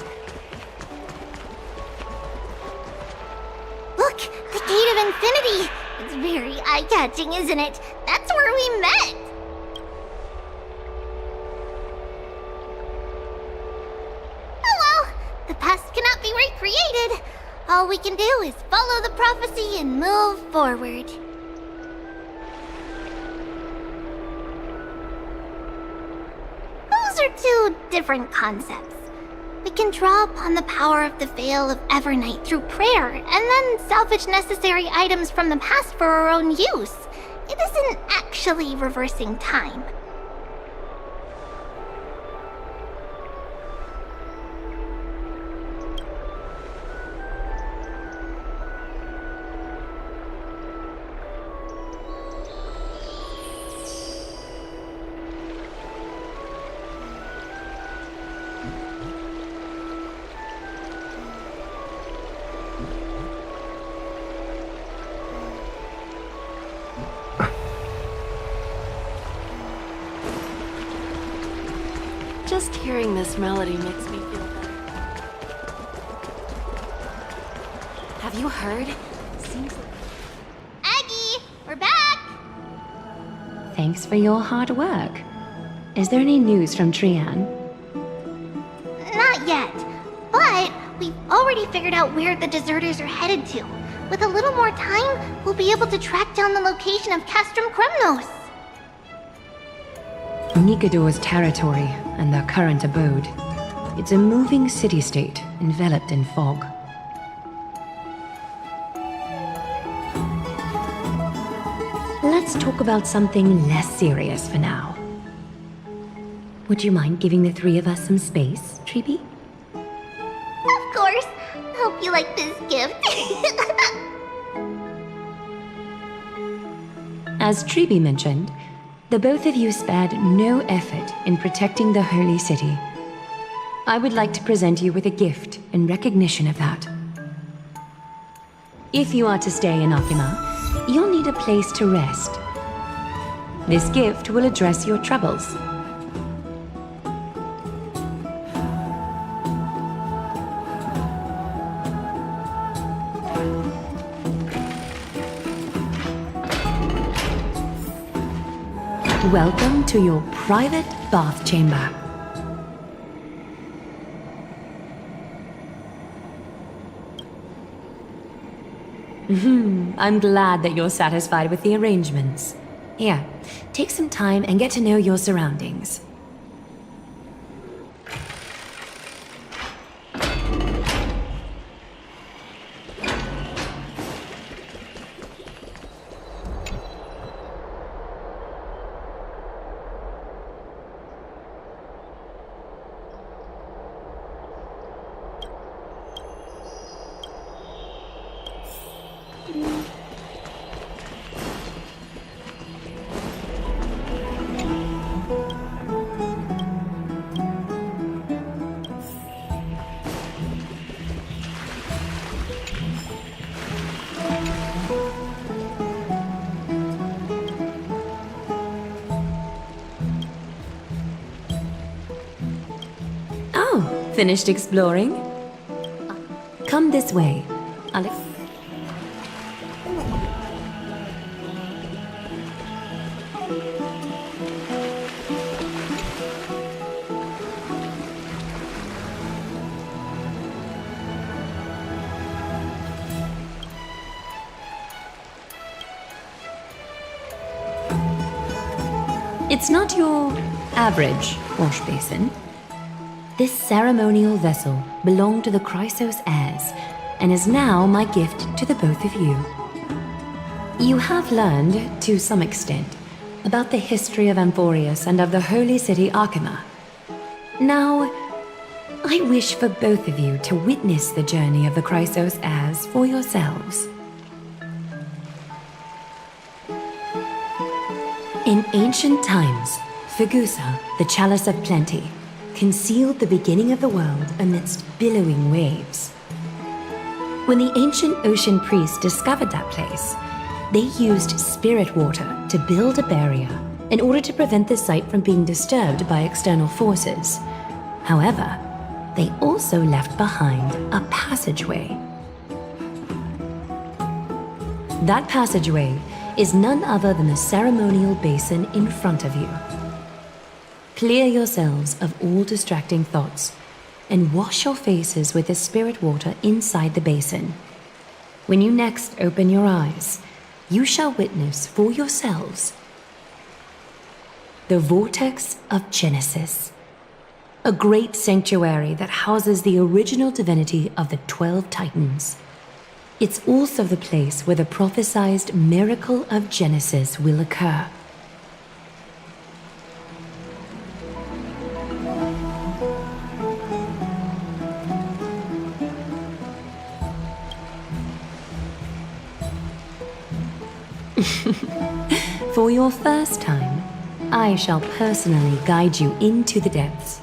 [SPEAKER 7] Look! The Gate of Infinity! It's very eye-catching, isn't it? That's where we met! Oh well, the past cannot be recreated. All we can do is follow the prophecy and move forward. Those are two different concepts. We can draw upon the power of the Veil of Evernight through prayer, and then salvage necessary items from the past for our own use. It isn't actually reversing time.
[SPEAKER 19] Just hearing this melody makes me feel better. Have you heard? Seems like...
[SPEAKER 7] Aggie, we're back!
[SPEAKER 8] Thanks for your hard work. Is there any news from Trian?
[SPEAKER 7] Not yet, but we've already figured out where the deserters are headed to. With a little more time, we'll be able to track down the location of Castrum Kremnos.
[SPEAKER 8] Nikador's territory and their current abode. It's a moving city-state enveloped in fog. Let's talk about something less serious for now. Would you mind giving the three of us some space, Treeby?
[SPEAKER 7] Of course. Hope you like this gift.
[SPEAKER 8] As Treeby mentioned, the both of you spared no effort in protecting the holy city. I would like to present you with a gift in recognition of that. If you are to stay in Akima, you'll need a place to rest. This gift will address your troubles. Welcome to your private bath chamber. I'm glad that you're satisfied with the arrangements. Here, take some time and get to know your surroundings. Oh, finished exploring? Come this way. Alex. It's not your average wash basin. This ceremonial vessel belonged to the Chrysos heirs, and is now my gift to the both of you. You have learned, to some extent, about the history of Amphoreus and of the holy city Arkema. Now, I wish for both of you to witness the journey of the Chrysos heirs for yourselves. In ancient times, Fegusa, the Chalice of Plenty, concealed the beginning of the world amidst billowing waves. When the ancient ocean priests discovered that place, they used spirit water to build a barrier in order to prevent the site from being disturbed by external forces. However, they also left behind a passageway. That passageway is none other than the ceremonial basin in front of you. Clear yourselves of all distracting thoughts and wash your faces with the spirit water inside the basin. When you next open your eyes, you shall witness for yourselves the Vortex of Genesis, a great sanctuary that houses the original divinity of the 12 Titans. It's also the place where the prophesied miracle of Genesis will occur. For your first time, I shall personally guide you into the depths.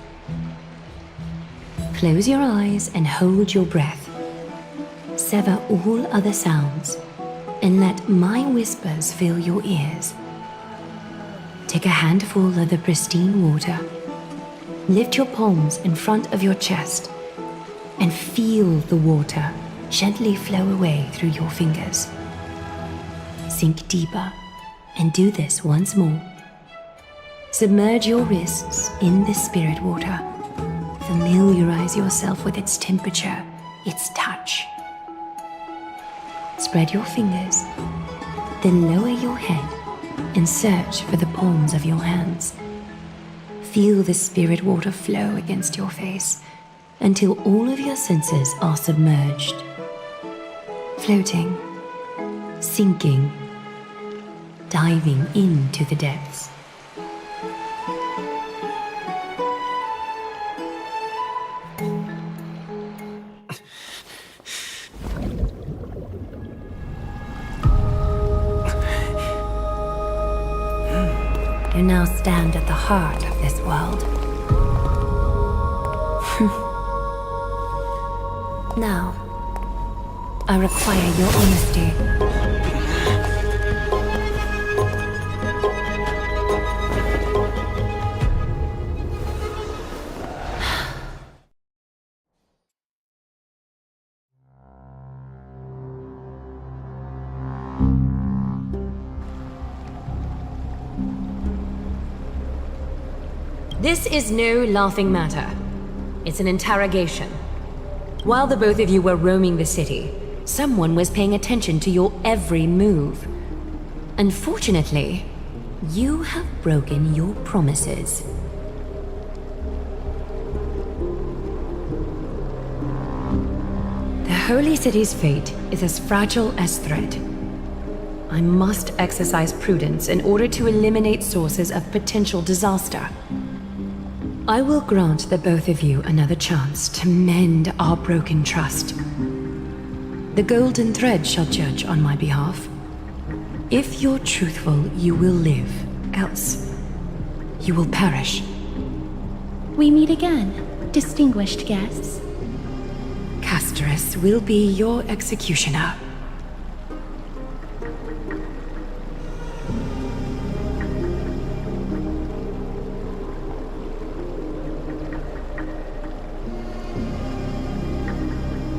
[SPEAKER 8] Close your eyes and hold your breath. Sever all other sounds and let my whispers fill your ears. Take a handful of the pristine water. Lift your palms in front of your chest and feel the water gently flow away through your fingers. Sink deeper and do this once more. Submerge your wrists in the spirit water. Familiarize yourself with its temperature, its touch. Spread your fingers, then lower your head and search for the palms of your hands. Feel the spirit water flow against your face until all of your senses are submerged. Floating, sinking, diving into the depths. You now stand at the heart of this world. Now, I require your honesty. This is no laughing matter. It's an interrogation. While the both of you were roaming the city, someone was paying attention to your every move. Unfortunately, You have broken your promises. The Holy City's fate is as fragile as thread. I must exercise prudence in order to eliminate sources of potential disaster. I will grant the both of you another chance to mend our broken trust. The golden thread shall judge on my behalf. If you're truthful, you will live. Else, you will perish.
[SPEAKER 19] We meet again, distinguished guests.
[SPEAKER 8] Casterus will be your executioner.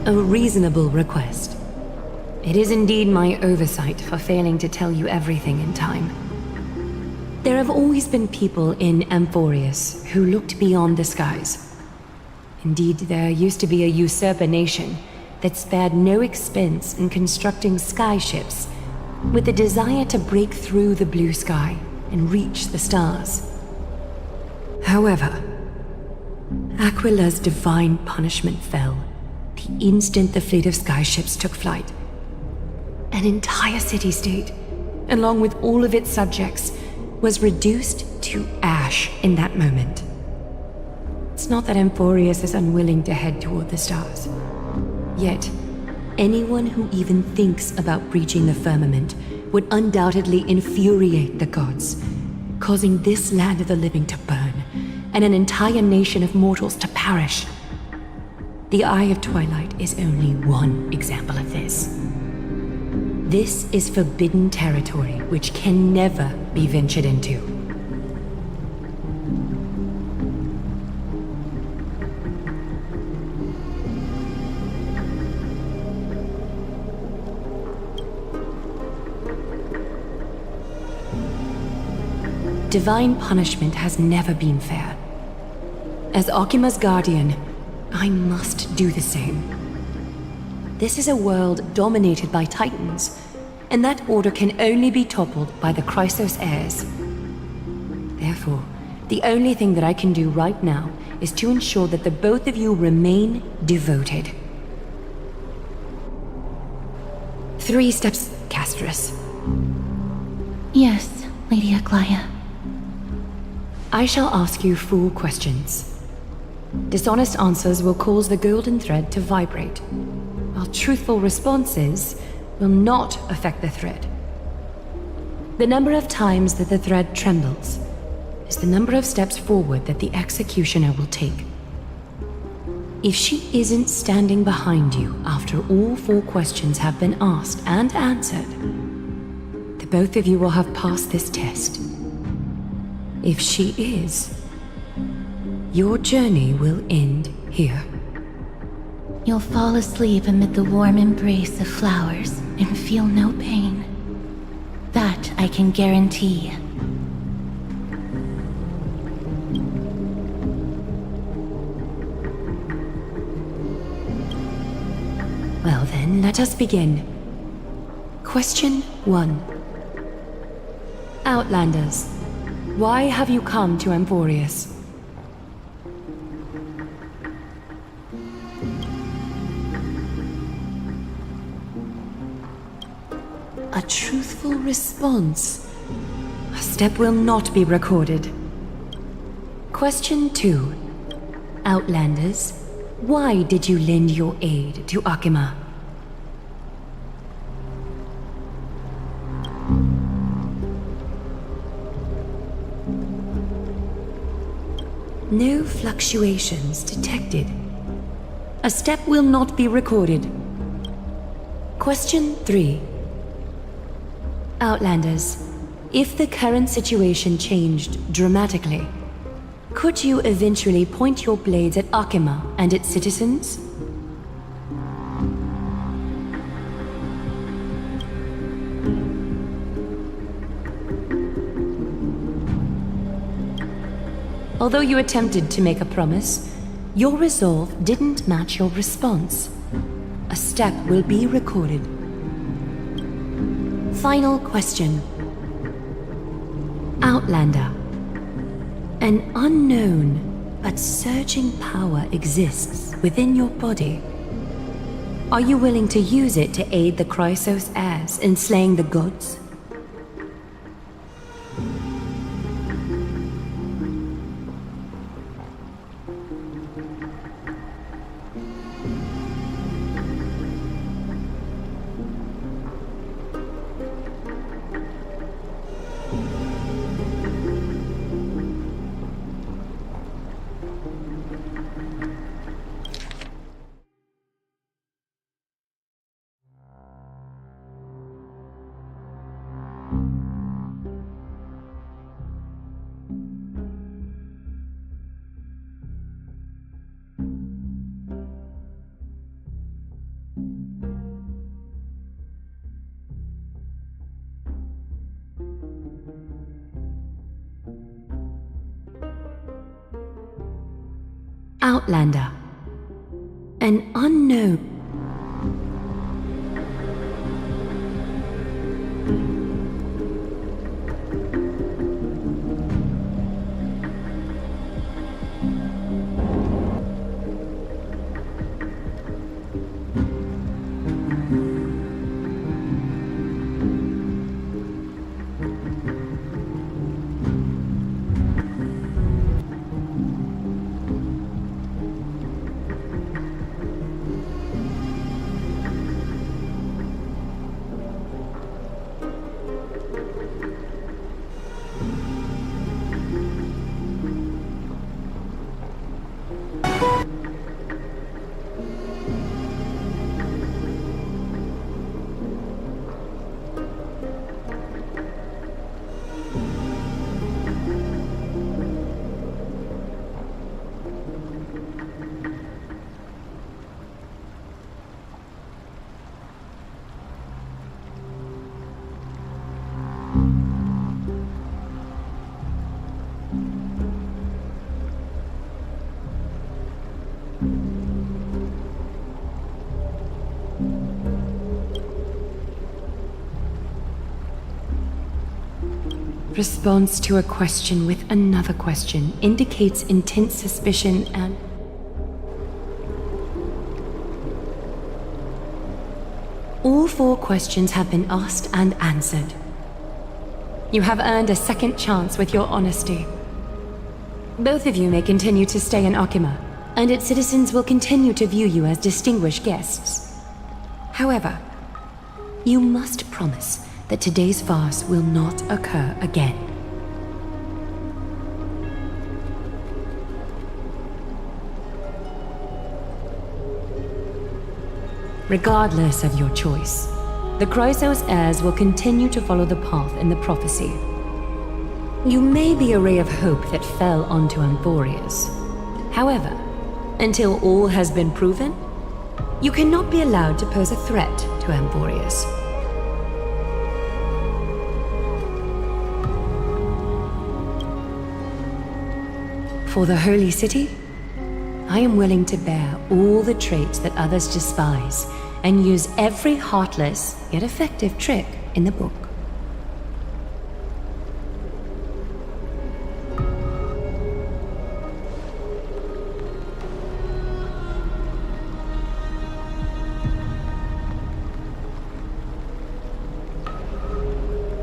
[SPEAKER 8] A reasonable request. It is indeed my oversight for failing to tell you everything in time. There have always been people in Amphoreus who looked beyond the skies. Indeed, there used to be a usurper nation that spared no expense in constructing skyships with the desire to break through the blue sky and reach the stars. However, Aquila's divine punishment fell the instant the fleet of skyships took flight. An entire city-state, along with all of its subjects, was reduced to ash in that moment. It's not that Amphoreus is unwilling to head toward the stars. Yet, anyone who even thinks about breaching the firmament would undoubtedly infuriate the gods, causing this land of the living to burn, and an entire nation of mortals to perish. The Eye of Twilight is only one example of this. This is forbidden territory which can never be ventured into. Divine punishment has never been fair. As Okima's guardian, I must do the same. This is a world dominated by Titans, and that order can only be toppled by the Chrysos heirs. Therefore, the only thing that I can do right now is to ensure that the both of you remain devoted. 3 steps, Casterus.
[SPEAKER 19] Yes, Lady Aglaia.
[SPEAKER 8] I shall ask you 4 questions. Dishonest answers will cause the golden thread to vibrate, while truthful responses will not affect the thread. The number of times that the thread trembles is the number of steps forward that the executioner will take. If she isn't standing behind you after all 4 questions have been asked and answered, the both of you will have passed this test. If she is, your journey will end here.
[SPEAKER 19] You'll fall asleep amid the warm embrace of flowers and feel no pain. That I can guarantee.
[SPEAKER 8] Well then, let us begin. Question 1. Outlanders, why have you come to Amphoreus? A truthful response. A step will not be recorded. Question 2. Outlanders, why did you lend your aid to Akima? No fluctuations detected. A step will not be recorded. Question 3. Outlanders, if the current situation changed dramatically, could you eventually point your blades at Akima and its citizens? Although you attempted to make a promise, your resolve didn't match your response. A step will be recorded. Final question. Outlander. An unknown but surging power exists within your body. Are you willing to use it to aid the Chrysos heirs in slaying the gods? Outlander. An unknown. Response to a question with another question indicates intense suspicion and... All 4 questions have been asked and answered. You have earned a second chance with your honesty. Both of you may continue to stay in Akima, and its citizens will continue to view you as distinguished guests. However, you must promise that today's farce will not occur again. Regardless of your choice, the Chrysos heirs will continue to follow the path in the prophecy. You may be a ray of hope that fell onto Amphoreus. However, until all has been proven, you cannot be allowed to pose a threat to Amphoreus. For the Holy City, I am willing to bear all the traits that others despise and use every heartless yet effective trick in the book.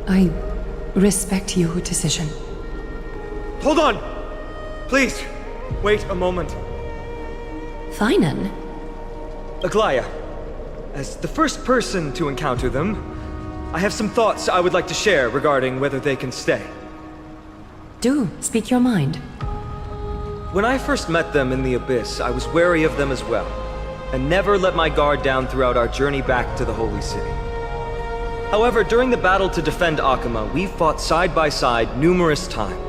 [SPEAKER 8] I respect your decision.
[SPEAKER 15] Hold on! Please, wait a moment.
[SPEAKER 8] Finan?
[SPEAKER 15] Aglaya, as the first person to encounter them, I have some thoughts I would like to share regarding whether they can stay.
[SPEAKER 8] Do, speak your mind.
[SPEAKER 15] When I first met them in the Abyss, I was wary of them as well, and never let my guard down throughout our journey back to the Holy City. However, during the battle to defend Akima, we fought side by side numerous times.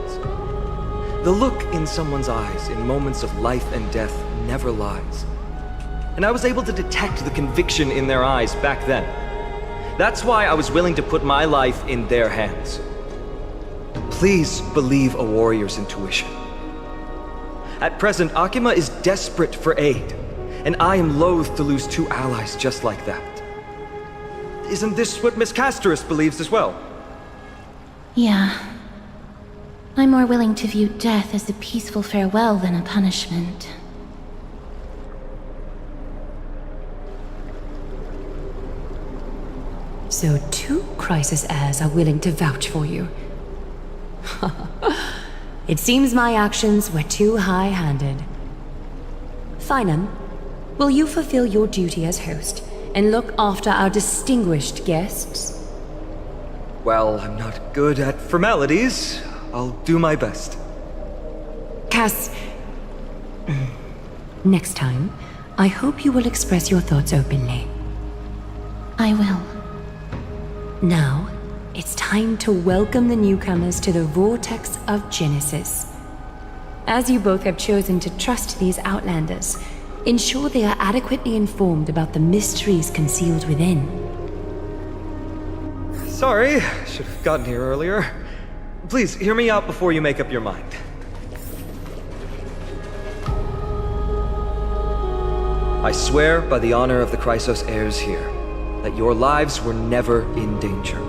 [SPEAKER 15] The look in someone's eyes in moments of life and death never lies. And I was able to detect the conviction in their eyes back then. That's why I was willing to put my life in their hands. Please believe a warrior's intuition. At present, Akima is desperate for aid, and I am loath to lose 2 allies just like that. Isn't this what Miss Casterus believes as well?
[SPEAKER 19] Yeah. I'm more willing to view death as a peaceful farewell than a punishment.
[SPEAKER 8] So 2 Crisis heirs are willing to vouch for you. It seems my actions were too high-handed. Finan, will you fulfill your duty as host and look after our distinguished guests?
[SPEAKER 12] Well, I'm not good at formalities. I'll do my best.
[SPEAKER 8] Cass, next time, I hope you will express your thoughts openly.
[SPEAKER 19] I will.
[SPEAKER 8] Now, it's time to welcome the newcomers to the Vortex of Genesis. As you both have chosen to trust these Outlanders, ensure they are adequately informed about the mysteries concealed within.
[SPEAKER 12] Sorry, should have gotten here earlier. Please, hear me out before you make up your mind. I swear by the honor of the Chrysos heirs here, that your lives were never in danger.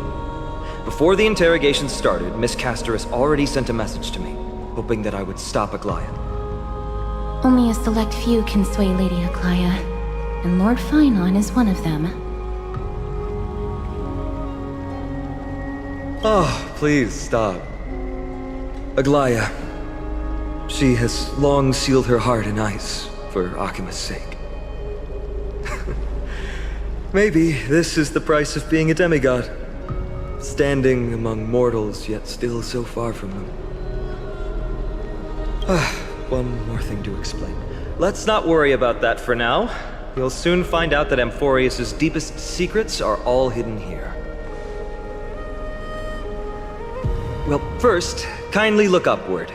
[SPEAKER 12] Before the interrogation started, Miss Castorus already sent a message to me, hoping that I would stop Aglaya.
[SPEAKER 19] Only a select few can sway Lady Aglaya, and Lord Finon is one of them.
[SPEAKER 12] Oh, please stop. Aglaya, she has long sealed her heart in ice for Akima's sake. Maybe this is the price of being a demigod. Standing among mortals, yet still so far from them. One more thing to explain.
[SPEAKER 15] Let's not worry about that for now. You'll soon find out that Amphoreus' deepest secrets are all hidden here. Well, first, kindly look upward.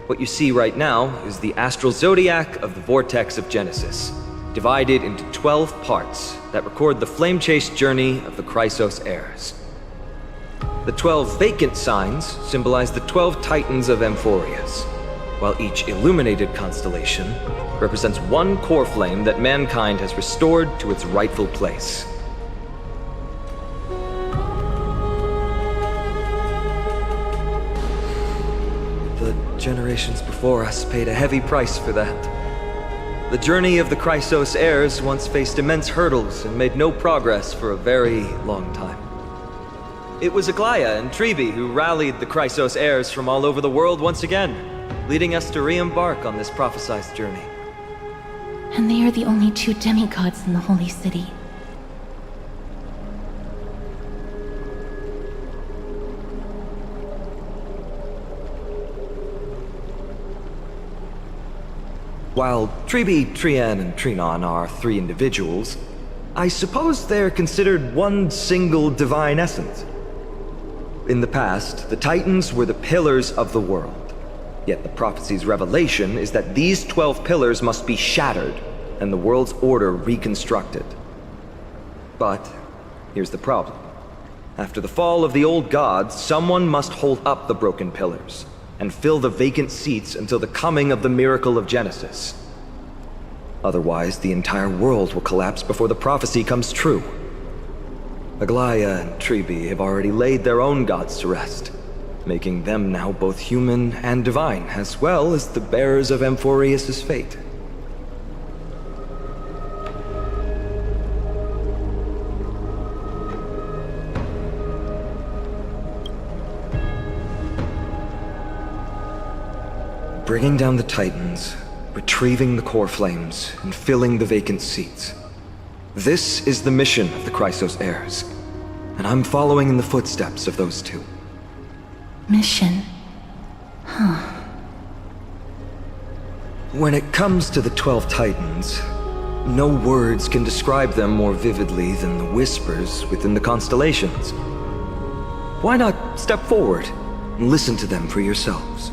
[SPEAKER 15] What you see right now is the astral zodiac of the Vortex of Genesis, divided into 12 parts that record the flame-chased journey of the Chrysos heirs. The 12 vacant signs symbolize the 12 titans of Amphoreus, while each illuminated constellation represents one core flame that mankind has restored to its rightful place.
[SPEAKER 12] The generations before us paid a heavy price for that. The journey of the Chrysos heirs once faced immense hurdles and made no progress for a very long time.
[SPEAKER 15] It was Aglaya and Tribi who rallied the Chrysos heirs from all over the world once again, leading us to re-embark on this prophesized journey.
[SPEAKER 19] And they are the only 2 demigods in the Holy City.
[SPEAKER 12] While Tribi, Trian, and Trinon are 3 individuals, I suppose they're considered one single divine essence. In the past, the Titans were the pillars of the world. Yet the prophecy's revelation is that these 12 pillars must be shattered and the world's order reconstructed. But here's the problem. After the fall of the old gods, someone must hold up the broken pillars and fill the vacant seats until the coming of the miracle of Genesis. Otherwise, the entire world will collapse before the prophecy comes true. Aglaya and Tribi have already laid their own gods to rest, making them now both human and divine, as well as the bearers of Amphoreus' fate. Bringing down the Titans, retrieving the core flames, and filling the vacant seats. This is the mission of the Chrysos heirs, and I'm following in the footsteps of those 2.
[SPEAKER 19] Mission? Huh.
[SPEAKER 12] When it comes to the 12 Titans, no words can describe them more vividly than the whispers within the constellations. Why not step forward and listen to them for yourselves?